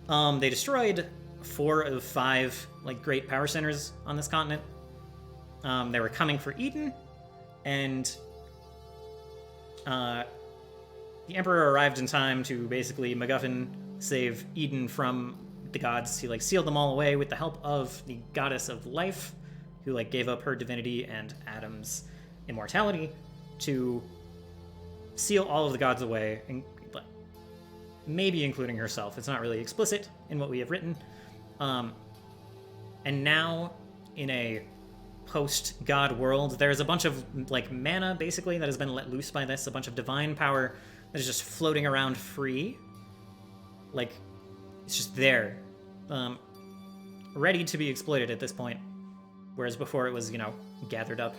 They destroyed 4 of 5 like great power centers on this continent. They were coming for Eden, and the Emperor arrived in time to basically MacGuffin save Eden from the gods. He like sealed them all away with the help of the goddess of life, who like gave up her divinity and Adam's immortality to seal all of the gods away, and maybe including herself. It's not really explicit in what we have written. And now, in a post-god world, there's a bunch of like mana, basically, that has been let loose by this, a bunch of divine power that is just floating around free. Like, it's just there. Ready to be exploited at this point. Whereas before it was, you know, gathered up.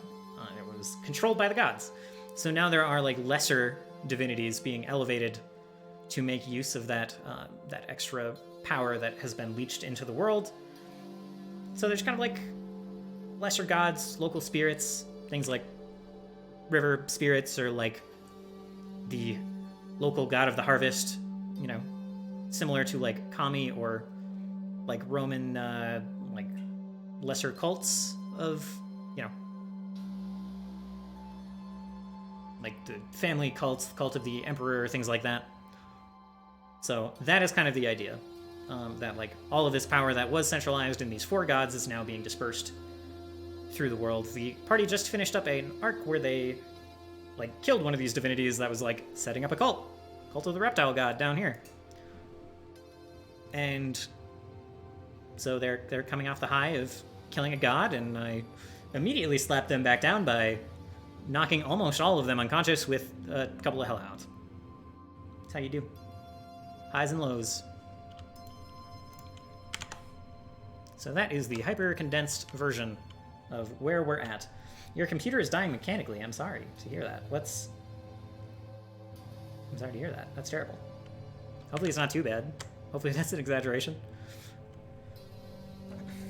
It was controlled by the gods. So now there are like lesser divinities being elevated to make use of that that extra power that has been leached into the world. So there's kind of like lesser gods, local spirits, things like river spirits or like the local god of the harvest, you know, similar to like Kami or like Roman like lesser cults of, you know, like the family cults, cult of the emperor, things like that. So that is kind of the idea, that like all of this power that was centralized in these 4 gods is now being dispersed through the world. The party just finished up an arc where they like killed one of these divinities that was like setting up a cult of the reptile god down here. And so they're coming off the high of killing a god, and I immediately slapped them back down by knocking almost all of them unconscious with a couple of hellhounds. That's how you do. Highs and lows. So that is the hyper-condensed version of where we're at. Your computer is dying mechanically. I'm sorry to hear that. I'm sorry to hear that. That's terrible. Hopefully it's not too bad. Hopefully that's an exaggeration.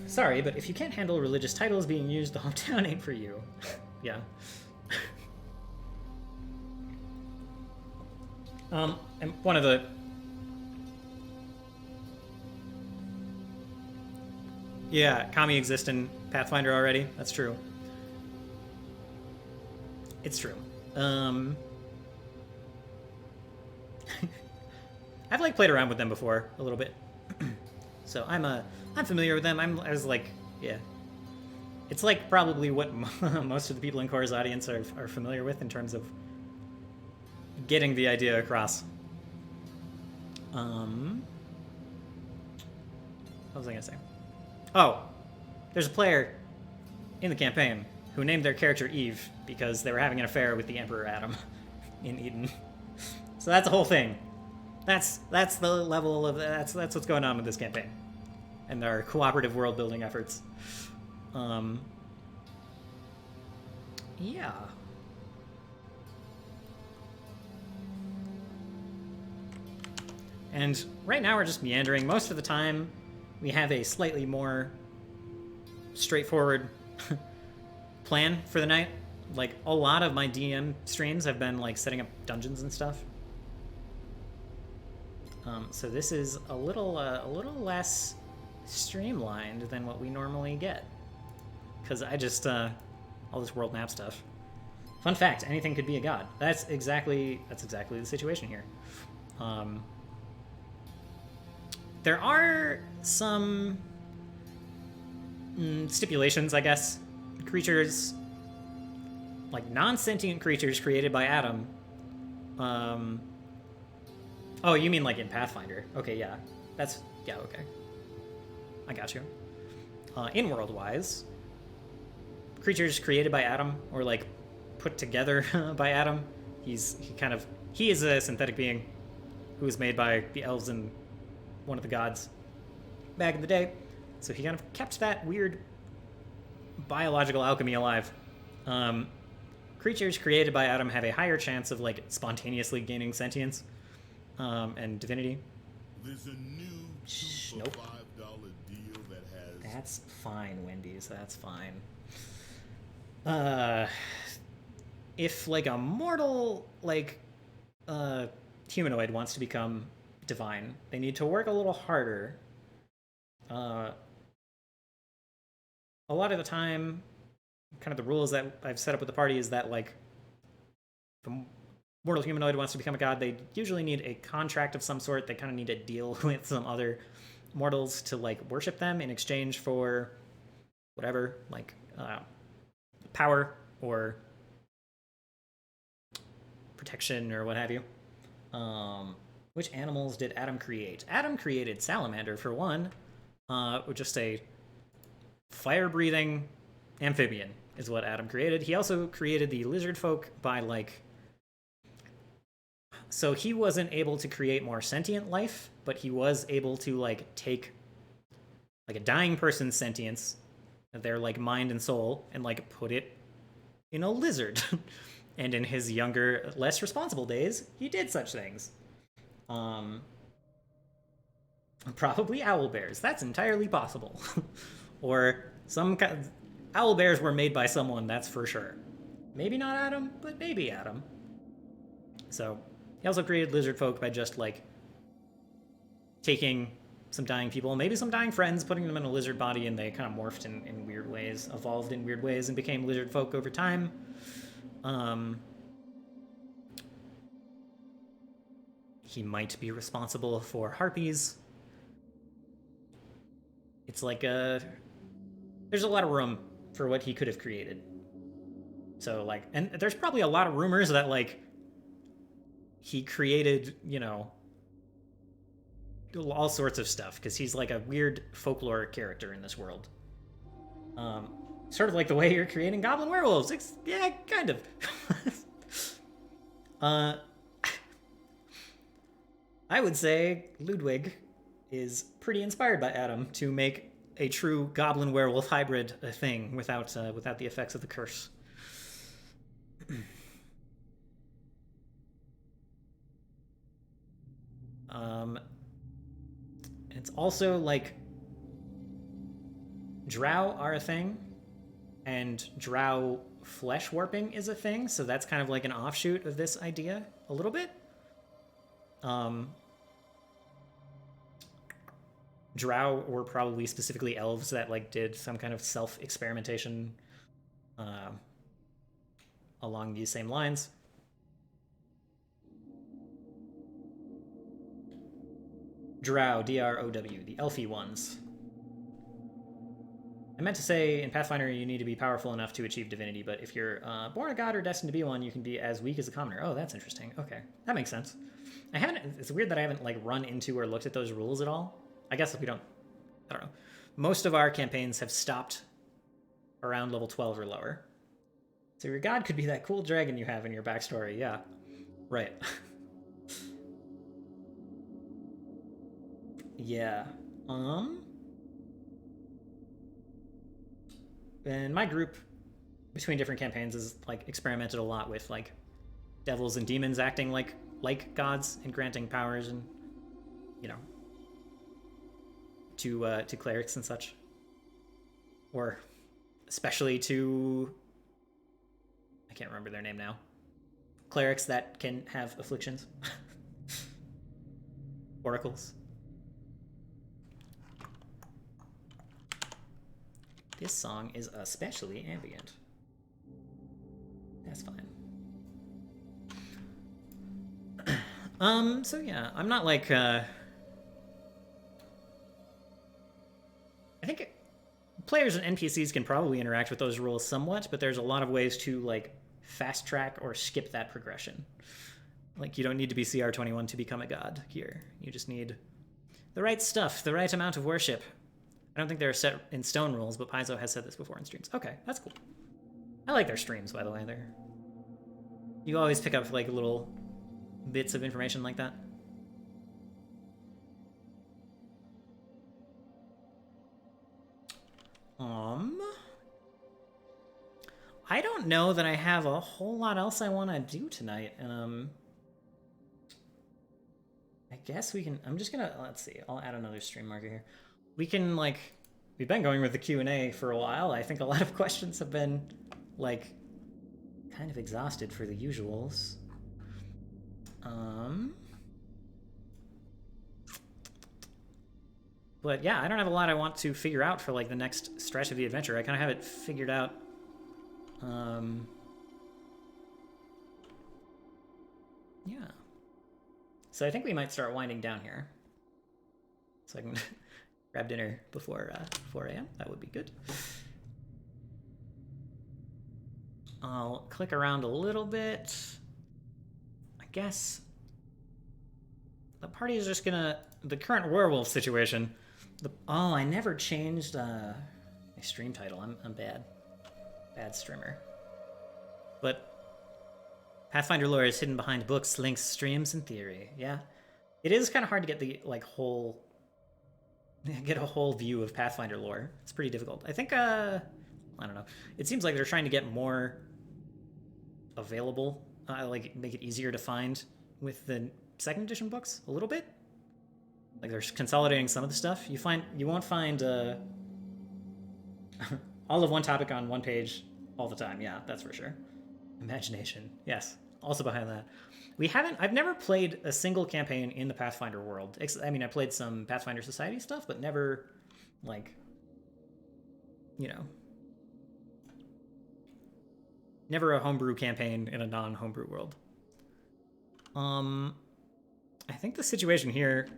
Sorry, but if you can't handle religious titles being used, the hometown ain't for you. Yeah. And one of the... Yeah, Kami exists in Pathfinder already. That's true. It's true. I've like played around with them before a little bit, so I'm familiar with them. I was like, yeah, it's like probably what most of the people in Core's audience are familiar with in terms of getting the idea across. What was I gonna say? Oh, there's a player in the campaign who named their character Eve because they were having an affair with the Emperor Adam in Eden. So that's the whole thing. That's the level of that's what's going on with this campaign and our cooperative world building efforts. Yeah. And right now we're just meandering. Most of the time we have a slightly more straightforward plan for the night. Like a lot of my DM streams have been like setting up dungeons and stuff. So this is a little less streamlined than what we normally get. Because I just, all this world map stuff. Fun fact, anything could be a god. That's exactly the situation here. There are some stipulations, I guess. Creatures, like non-sentient creatures created by Adam, Um, oh, you mean like in Pathfinder? Okay, yeah. Yeah, okay. I got you. In world-wise, creatures created by Adam or like put together by Adam. He is a synthetic being who was made by the elves and one of the gods back in the day. So he kind of kept that weird biological alchemy alive. Creatures created by Adam have a higher chance of like spontaneously gaining sentience and divinity. There's a new Nope. $5 deal that has. That's fine, Wendy's. That's fine. If like a mortal like humanoid wants to become divine, they need to work a little harder. A lot of the time, kind of the rules that I've set up with the party is that like if a mortal humanoid wants to become a god, they usually need a contract of some sort. They kind of need to deal with some other mortals to like worship them in exchange for whatever, like power or protection or what have you. Which animals did Adam create? Adam created salamander for one, just a fire-breathing amphibian is what Adam created. He also created the lizard folk by like. So he wasn't able to create more sentient life, but he was able to like take like a dying person's sentience, their like mind and soul, and like put it in a lizard. And in his younger, less responsible days, he did such things. Probably owl bears. That's entirely possible. Or some kind of, owl bears were made by someone, that's for sure. Maybe not Adam, but maybe Adam. So he also created lizard folk by just like taking some dying people, maybe some dying friends, putting them in a lizard body, and they kind of morphed in weird ways, evolved in weird ways, and became lizard folk over time. He might be responsible for harpies. It's like there's a lot of room for what he could have created. So like, and there's probably a lot of rumors that like he created, you know, all sorts of stuff because he's like a weird folklore character in this world. Sort of like the way you're creating goblin werewolves. Yeah, kind of. I would say Ludwig is pretty inspired by Adam to make a true goblin werewolf hybrid thing without the effects of the curse. It's also like drow are a thing, and drow flesh warping is a thing, so that's kind of like an offshoot of this idea a little bit. Drow were probably specifically elves that like did some kind of self-experimentation along these same lines. Drow, D-R-O-W, the elfy ones. I meant to say in Pathfinder you need to be powerful enough to achieve divinity, but if you're born a god or destined to be one, you can be as weak as a commoner. Oh, that's interesting. Okay, that makes sense. It's weird that I haven't like run into or looked at those rules at all. I guess if we don't, I don't know. Most of our campaigns have stopped around level 12 or lower. So your god could be that cool dragon you have in your backstory, yeah. Right. Yeah. And my group, between different campaigns, has like experimented a lot with like devils and demons acting like gods and granting powers and, you know, to clerics and such, or especially to, I can't remember their name now, clerics that can have afflictions. Oracles. This song is especially ambient. That's fine. So yeah, I'm not like, I think players and NPCs can probably interact with those rules somewhat, but there's a lot of ways to like fast track or skip that progression. Like, you don't need to be CR21 to become a god here. You just need the right stuff, the right amount of worship. I don't think there are set in stone rules, but Paizo has said this before in streams. Okay, that's cool. I like their streams, by the way. You always pick up, like, little bits of information like that. I don't know that I have a whole lot else I want to do tonight. I guess we can, I'm just gonna, let's see, I'll add another stream marker here. We can, like, we've been going with the Q&A for a while. I think a lot of questions have been, like, kind of exhausted for the usuals. But yeah, I don't have a lot I want to figure out for, like, the next stretch of the adventure. I kind of have it figured out. Yeah. So I think we might start winding down here. So I can grab dinner before 4 a.m. That would be good. I'll click around a little bit. I guess the party is just gonna... The current werewolf situation... Oh, I never changed my stream title. I'm bad. Bad streamer. But Pathfinder lore is hidden behind books, links, streams, and theory. Yeah. It is kind of hard to get the, like, whole... Get a whole view of Pathfinder lore. It's pretty difficult. I think, I don't know. It seems like they're trying to get more available, like, make it easier to find with the second edition books a little bit. Like, they're consolidating some of the stuff. You won't find all of one topic on one page all the time. Yeah, that's for sure. Imagination. Yes. Also behind that. I've never played a single campaign in the Pathfinder world. I mean, I played some Pathfinder Society stuff, but never, like, you know, never a homebrew campaign in a non-homebrew world. I think the situation here,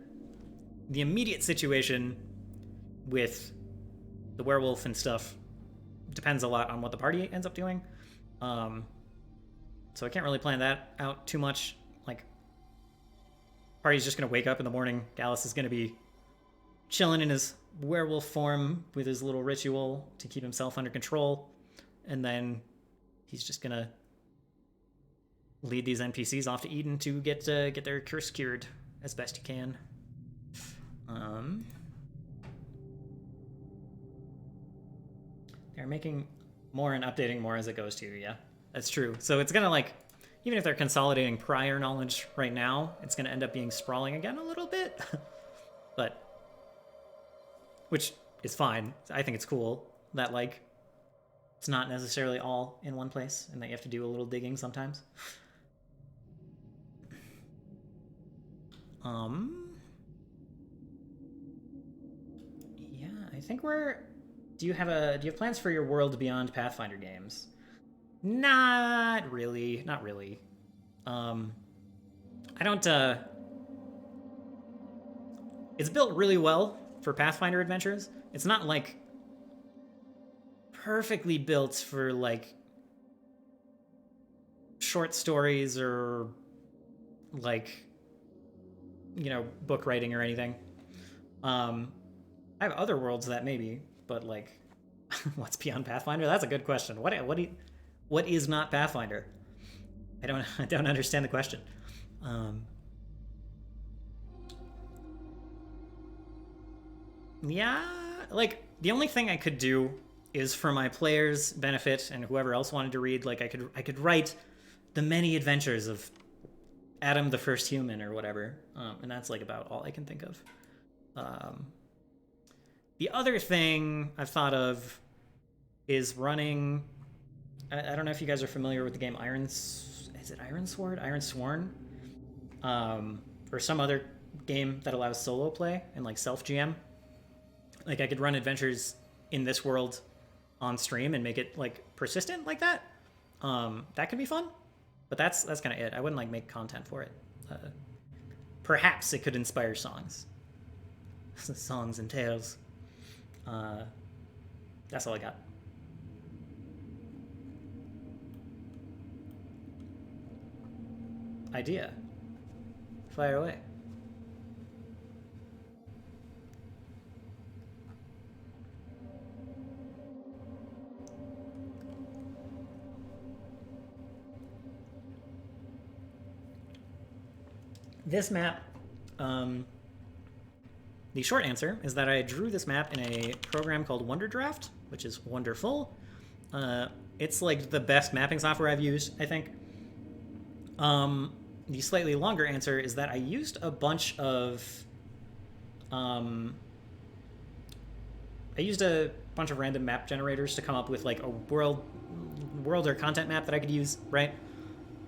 the immediate situation with the werewolf and stuff depends a lot on what the party ends up doing. So I can't really plan that out too much. Like, party's just gonna wake up in the morning. Gallus is gonna be chilling in his werewolf form with his little ritual to keep himself under control, and then he's just gonna lead these NPCs off to Eden to get their curse cured as best he can. They're making more and updating more as it goes too, yeah. That's true. So it's gonna, like, even if they're consolidating prior knowledge right now, it's gonna end up being sprawling again a little bit. But, which is fine. I think it's cool that, like, it's not necessarily all in one place and that you have to do a little digging sometimes. Yeah, I think do you have plans for your World Beyond Pathfinder games? Not really. Not really. I don't, it's built really well for Pathfinder adventures. It's not, like, perfectly built for, like, short stories or, like, you know, book writing or anything. I have other worlds that maybe, but, like, what's beyond Pathfinder? That's a good question. What is not Pathfinder? I don't understand the question. Yeah, like, the only thing I could do is for my players' benefit and whoever else wanted to read, like, I could write the many adventures of Adam the First Human or whatever, and that's, like, about all I can think of. The other thing I've thought of is running... I don't know if you guys are familiar with the game Is it Ironsword? Ironsworn? Or some other game that allows solo play and, like, self-GM. Like, I could run adventures in this world on stream and make it, like, persistent like that. That could be fun. But that's kind of it. I wouldn't, like, make content for it. Perhaps it could inspire songs. Songs and tales. That's all I got. Idea. Fire away. This map, the short answer is that I drew this map in a program called WonderDraft, which is wonderful. It's like the best mapping software I've used, I think. The slightly longer answer is that I used a bunch of random map generators to come up with like a world or content map that I could use, right?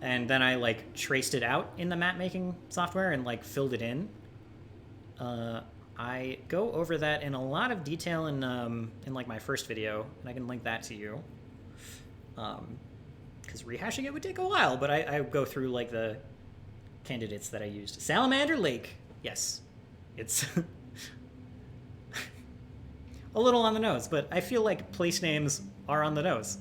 And then I like traced it out in the map making software and like filled it in. I go over that in a lot of detail in like my first video, and I can link that to you. Because rehashing it would take a while, but I go through like the candidates that I used. Salamander Lake, yes, it's a little on the nose, but I feel like place names are on the nose.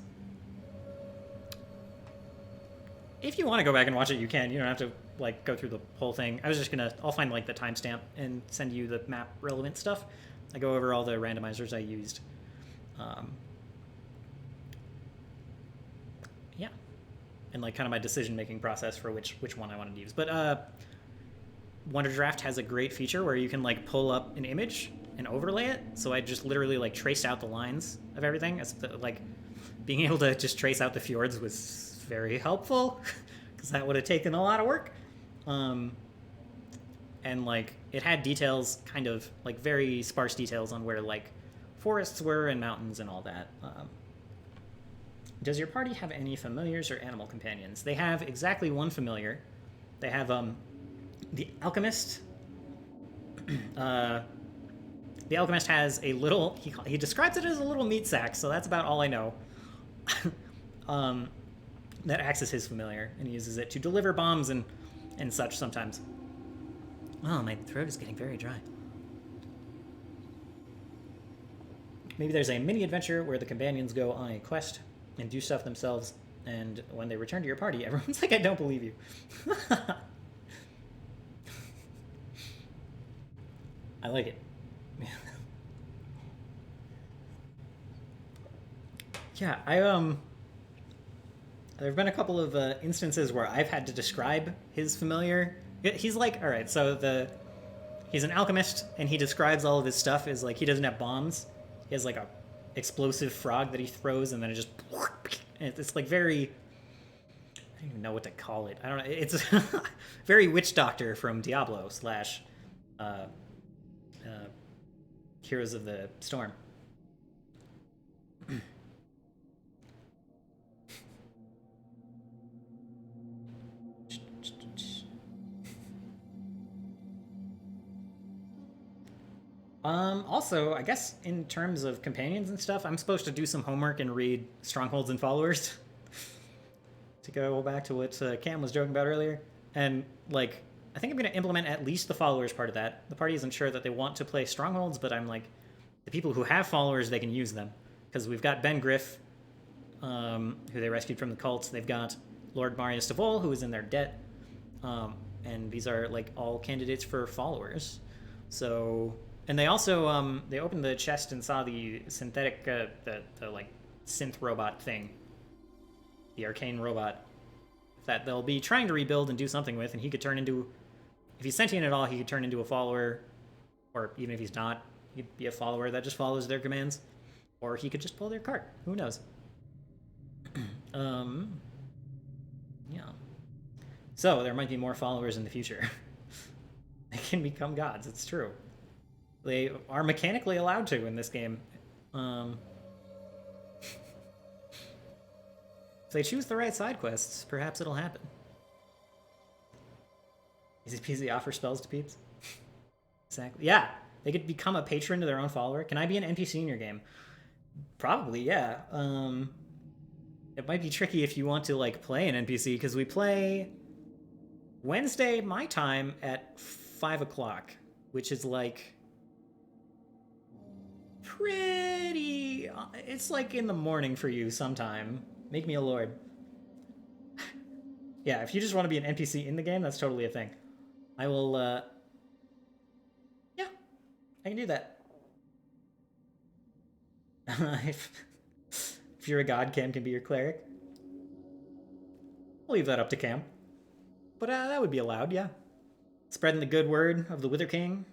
If you want to go back and watch it, you can. You don't have to like go through the whole thing. I'll find like the timestamp and send you the map relevant stuff. I go over all the randomizers I used. Yeah, and like kind of my decision making process for which one I wanted to use. But WonderDraft has a great feature where you can like pull up an image and overlay it. So I just literally like traced out the lines of everything. Like being able to just trace out the fjords was very helpful because that would have taken a lot of work. And like it had details, kind of like very sparse details on where like forests were and mountains and all that. Does your party have any familiars or animal companions? They have exactly one familiar. They have the alchemist. The alchemist has a little, he describes it as a little meat sack, so that's about all I know. That acts as his familiar, and he uses it to deliver bombs and such sometimes. Oh, my throat is getting very dry. Maybe there's a mini adventure where the companions go on a quest and do stuff themselves, and when they return to your party, everyone's like, I don't believe you. I like it. Yeah, there have been a couple of instances where I've had to describe his familiar. He's like, all right, so he's an alchemist, and he describes all of his stuff as like he doesn't have bombs. He has like a explosive frog that he throws, and then it just, and it's like very, I don't even know what to call it. I don't know. It's very Witch Doctor from Diablo / Heroes of the Storm. Also, I guess in terms of companions and stuff, I'm supposed to do some homework and read Strongholds and Followers. To go back to what Cam was joking about earlier. And, like, I think I'm going to implement at least the followers part of that. The party isn't sure that they want to play Strongholds, but I'm like, the people who have followers, they can use them. Because we've got Ben Griff, who they rescued from the cults. They've got Lord Marius de Vol, who is in their debt. And these are, like, all candidates for followers. So... And they also, they opened the chest and saw the synthetic, the like, synth robot thing. The arcane robot. That they'll be trying to rebuild and do something with, and he could turn into... If he's sentient at all, he could turn into a follower. Or even if he's not, he'd be a follower that just follows their commands. Or he could just pull their cart. Who knows? Yeah. So, there might be more followers in the future. They can become gods, it's true. They are mechanically allowed to in this game. If they choose the right side quests, perhaps it'll happen. Easy peasy offer spells to peeps. Exactly. Yeah, they could become a patron to their own follower. Can I be an NPC in your game? Probably, yeah. It might be tricky if you want to like play an NPC, because we play Wednesday my time at 5 o'clock, which is like pretty... It's like in the morning for you sometime. Make me a lord. Yeah, if you just want to be an NPC in the game, that's totally a thing. I will, yeah, I can do that. if, if you're a god, Cam can be your cleric. I'll leave that up to Cam. But that would be allowed, yeah. Spreading the good word of the Wither King.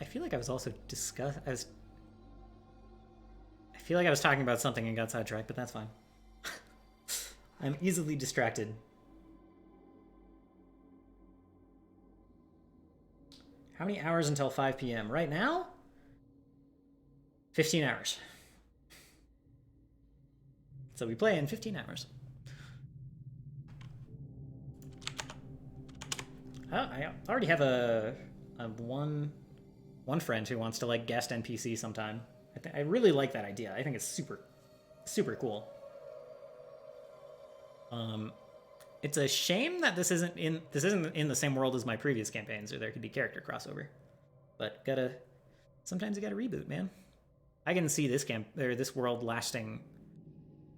I feel like I was also I feel like I was talking about something and got sidetracked, but that's fine. I'm easily distracted. How many hours until 5 p.m.? Right now? 15 hours. So we play in 15 hours. Oh, I already have a one friend who wants to like guest NPC sometime. I really like that idea. I think it's super cool. It's a shame that this isn't in the same world as my previous campaigns, or there could be character crossover. But sometimes you gotta reboot, man. I can see this world lasting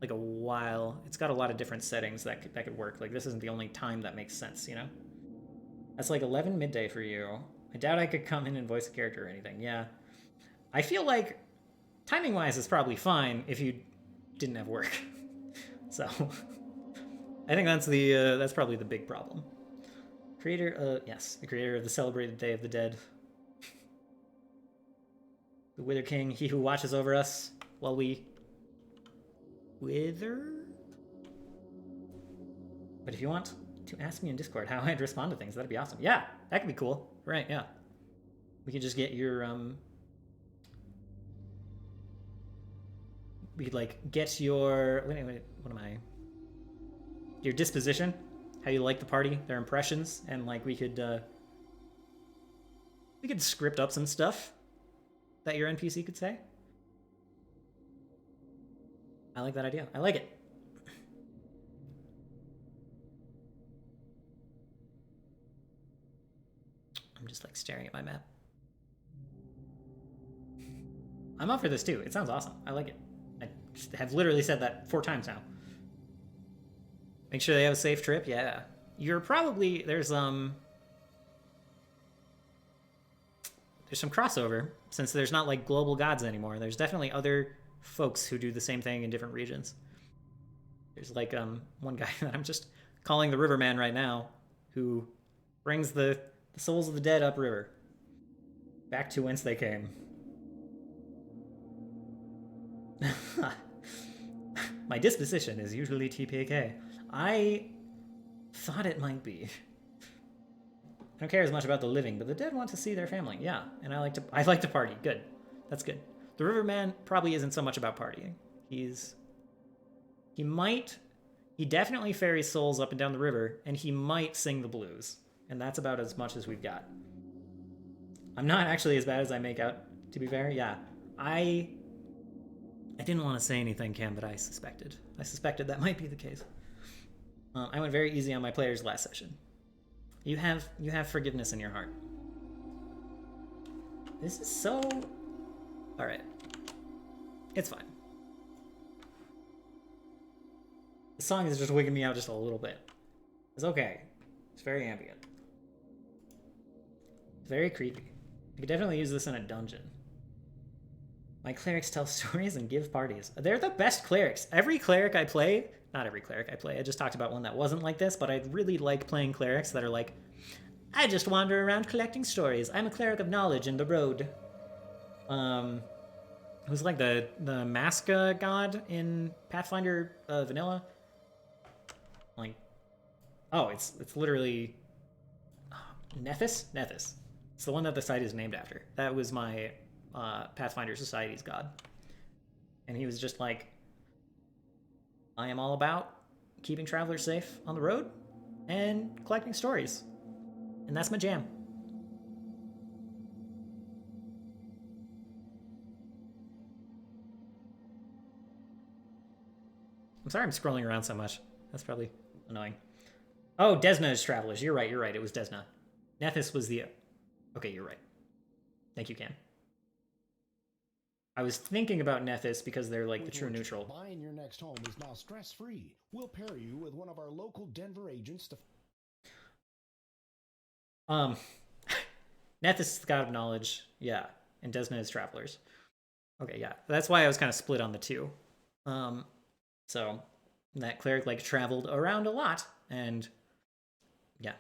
like a while. It's got a lot of different settings that could work. Like this isn't the only time that makes sense, you know? That's like 11 midday for you. I doubt I could come in and voice a character or anything. Yeah. I feel like timing-wise it's probably fine if you didn't have work. So I think that's probably the big problem. Yes, the creator of the celebrated Day of the Dead. The Wither King, he who watches over us while we wither. But if you want to ask me in Discord how I'd respond to things, that'd be awesome. Yeah, that could be cool. Right, yeah. We could just get your, we could, like, get your, wait, what am I? Your disposition, how you like the party, their impressions, and, like, we could script up some stuff that your NPC could say. I like that idea. I like it. I'm just like staring at my map. I'm up for this too. It sounds awesome. I like it. I just have literally said that 4 times now. Make sure they have a safe trip. Yeah. You're probably there's some crossover since there's not like global gods anymore. There's definitely other folks who do the same thing in different regions. There's like one guy that I'm just calling the Riverman right now who brings the souls of the dead upriver back to whence they came. My disposition is usually TPK. I thought it might be. I don't care as much about the living, but the dead want to see their family. Yeah, and I like to party. Good. That's good. The Riverman probably isn't so much about partying. He definitely ferries souls up and down the river, and he might sing the blues. And that's about as much as we've got. I'm not actually as bad as I make out, to be fair. Yeah, I didn't want to say anything, Cam, but I suspected. I suspected that might be the case. I went very easy on my players last session. You have forgiveness in your heart. This is so... Alright. It's fine. The song is just wigging me out just a little bit. It's okay. It's very ambient. It's very creepy. I could definitely use this in a dungeon. My clerics tell stories and give parties. They're the best clerics. Every cleric I play... Not every cleric I play. I just talked about one that wasn't like this, but I really like playing clerics that are like, I just wander around collecting stories. I'm a cleric of knowledge in the road. Who's like the Maska god in Pathfinder Vanilla? Like, oh, it's literally Nethys? Nethys. It's the one that the site is named after. That was my Pathfinder Society's god. And he was just like, I am all about keeping travelers safe on the road and collecting stories. And that's my jam. I'm sorry I'm scrolling around so much. That's probably annoying. Oh, Desna is travelers. You're right. It was Desna. Nethys was the... Okay, you're right. Thank you, Cam. I was thinking about Nethys because they're like the With true which neutral. Buying your next home is now stress-free. We'll pair you with one of our local Denver agents to... Nethys is the god of knowledge, yeah, and Desna is travelers. Okay, yeah, that's why I was kind of split on the two. So that cleric like traveled around a lot, and yeah,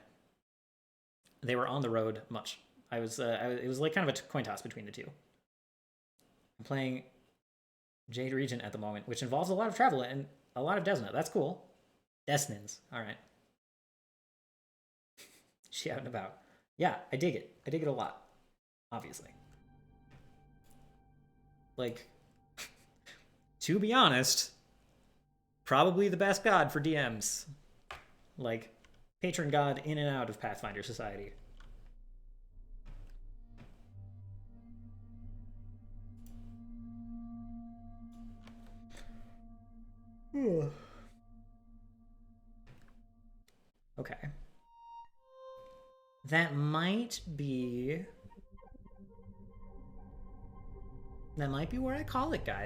they were on the road much. It was like kind of a coin toss between the two. I'm playing Jade Regent at the moment, which involves a lot of travel and a lot of Desna. That's cool. Desnans, all right. She out and about. Yeah, I dig it. I dig it a lot, obviously. Like, to be honest, probably the best god for DMs. Like, patron god in and out of Pathfinder Society. Okay. That might be where I call it, guys.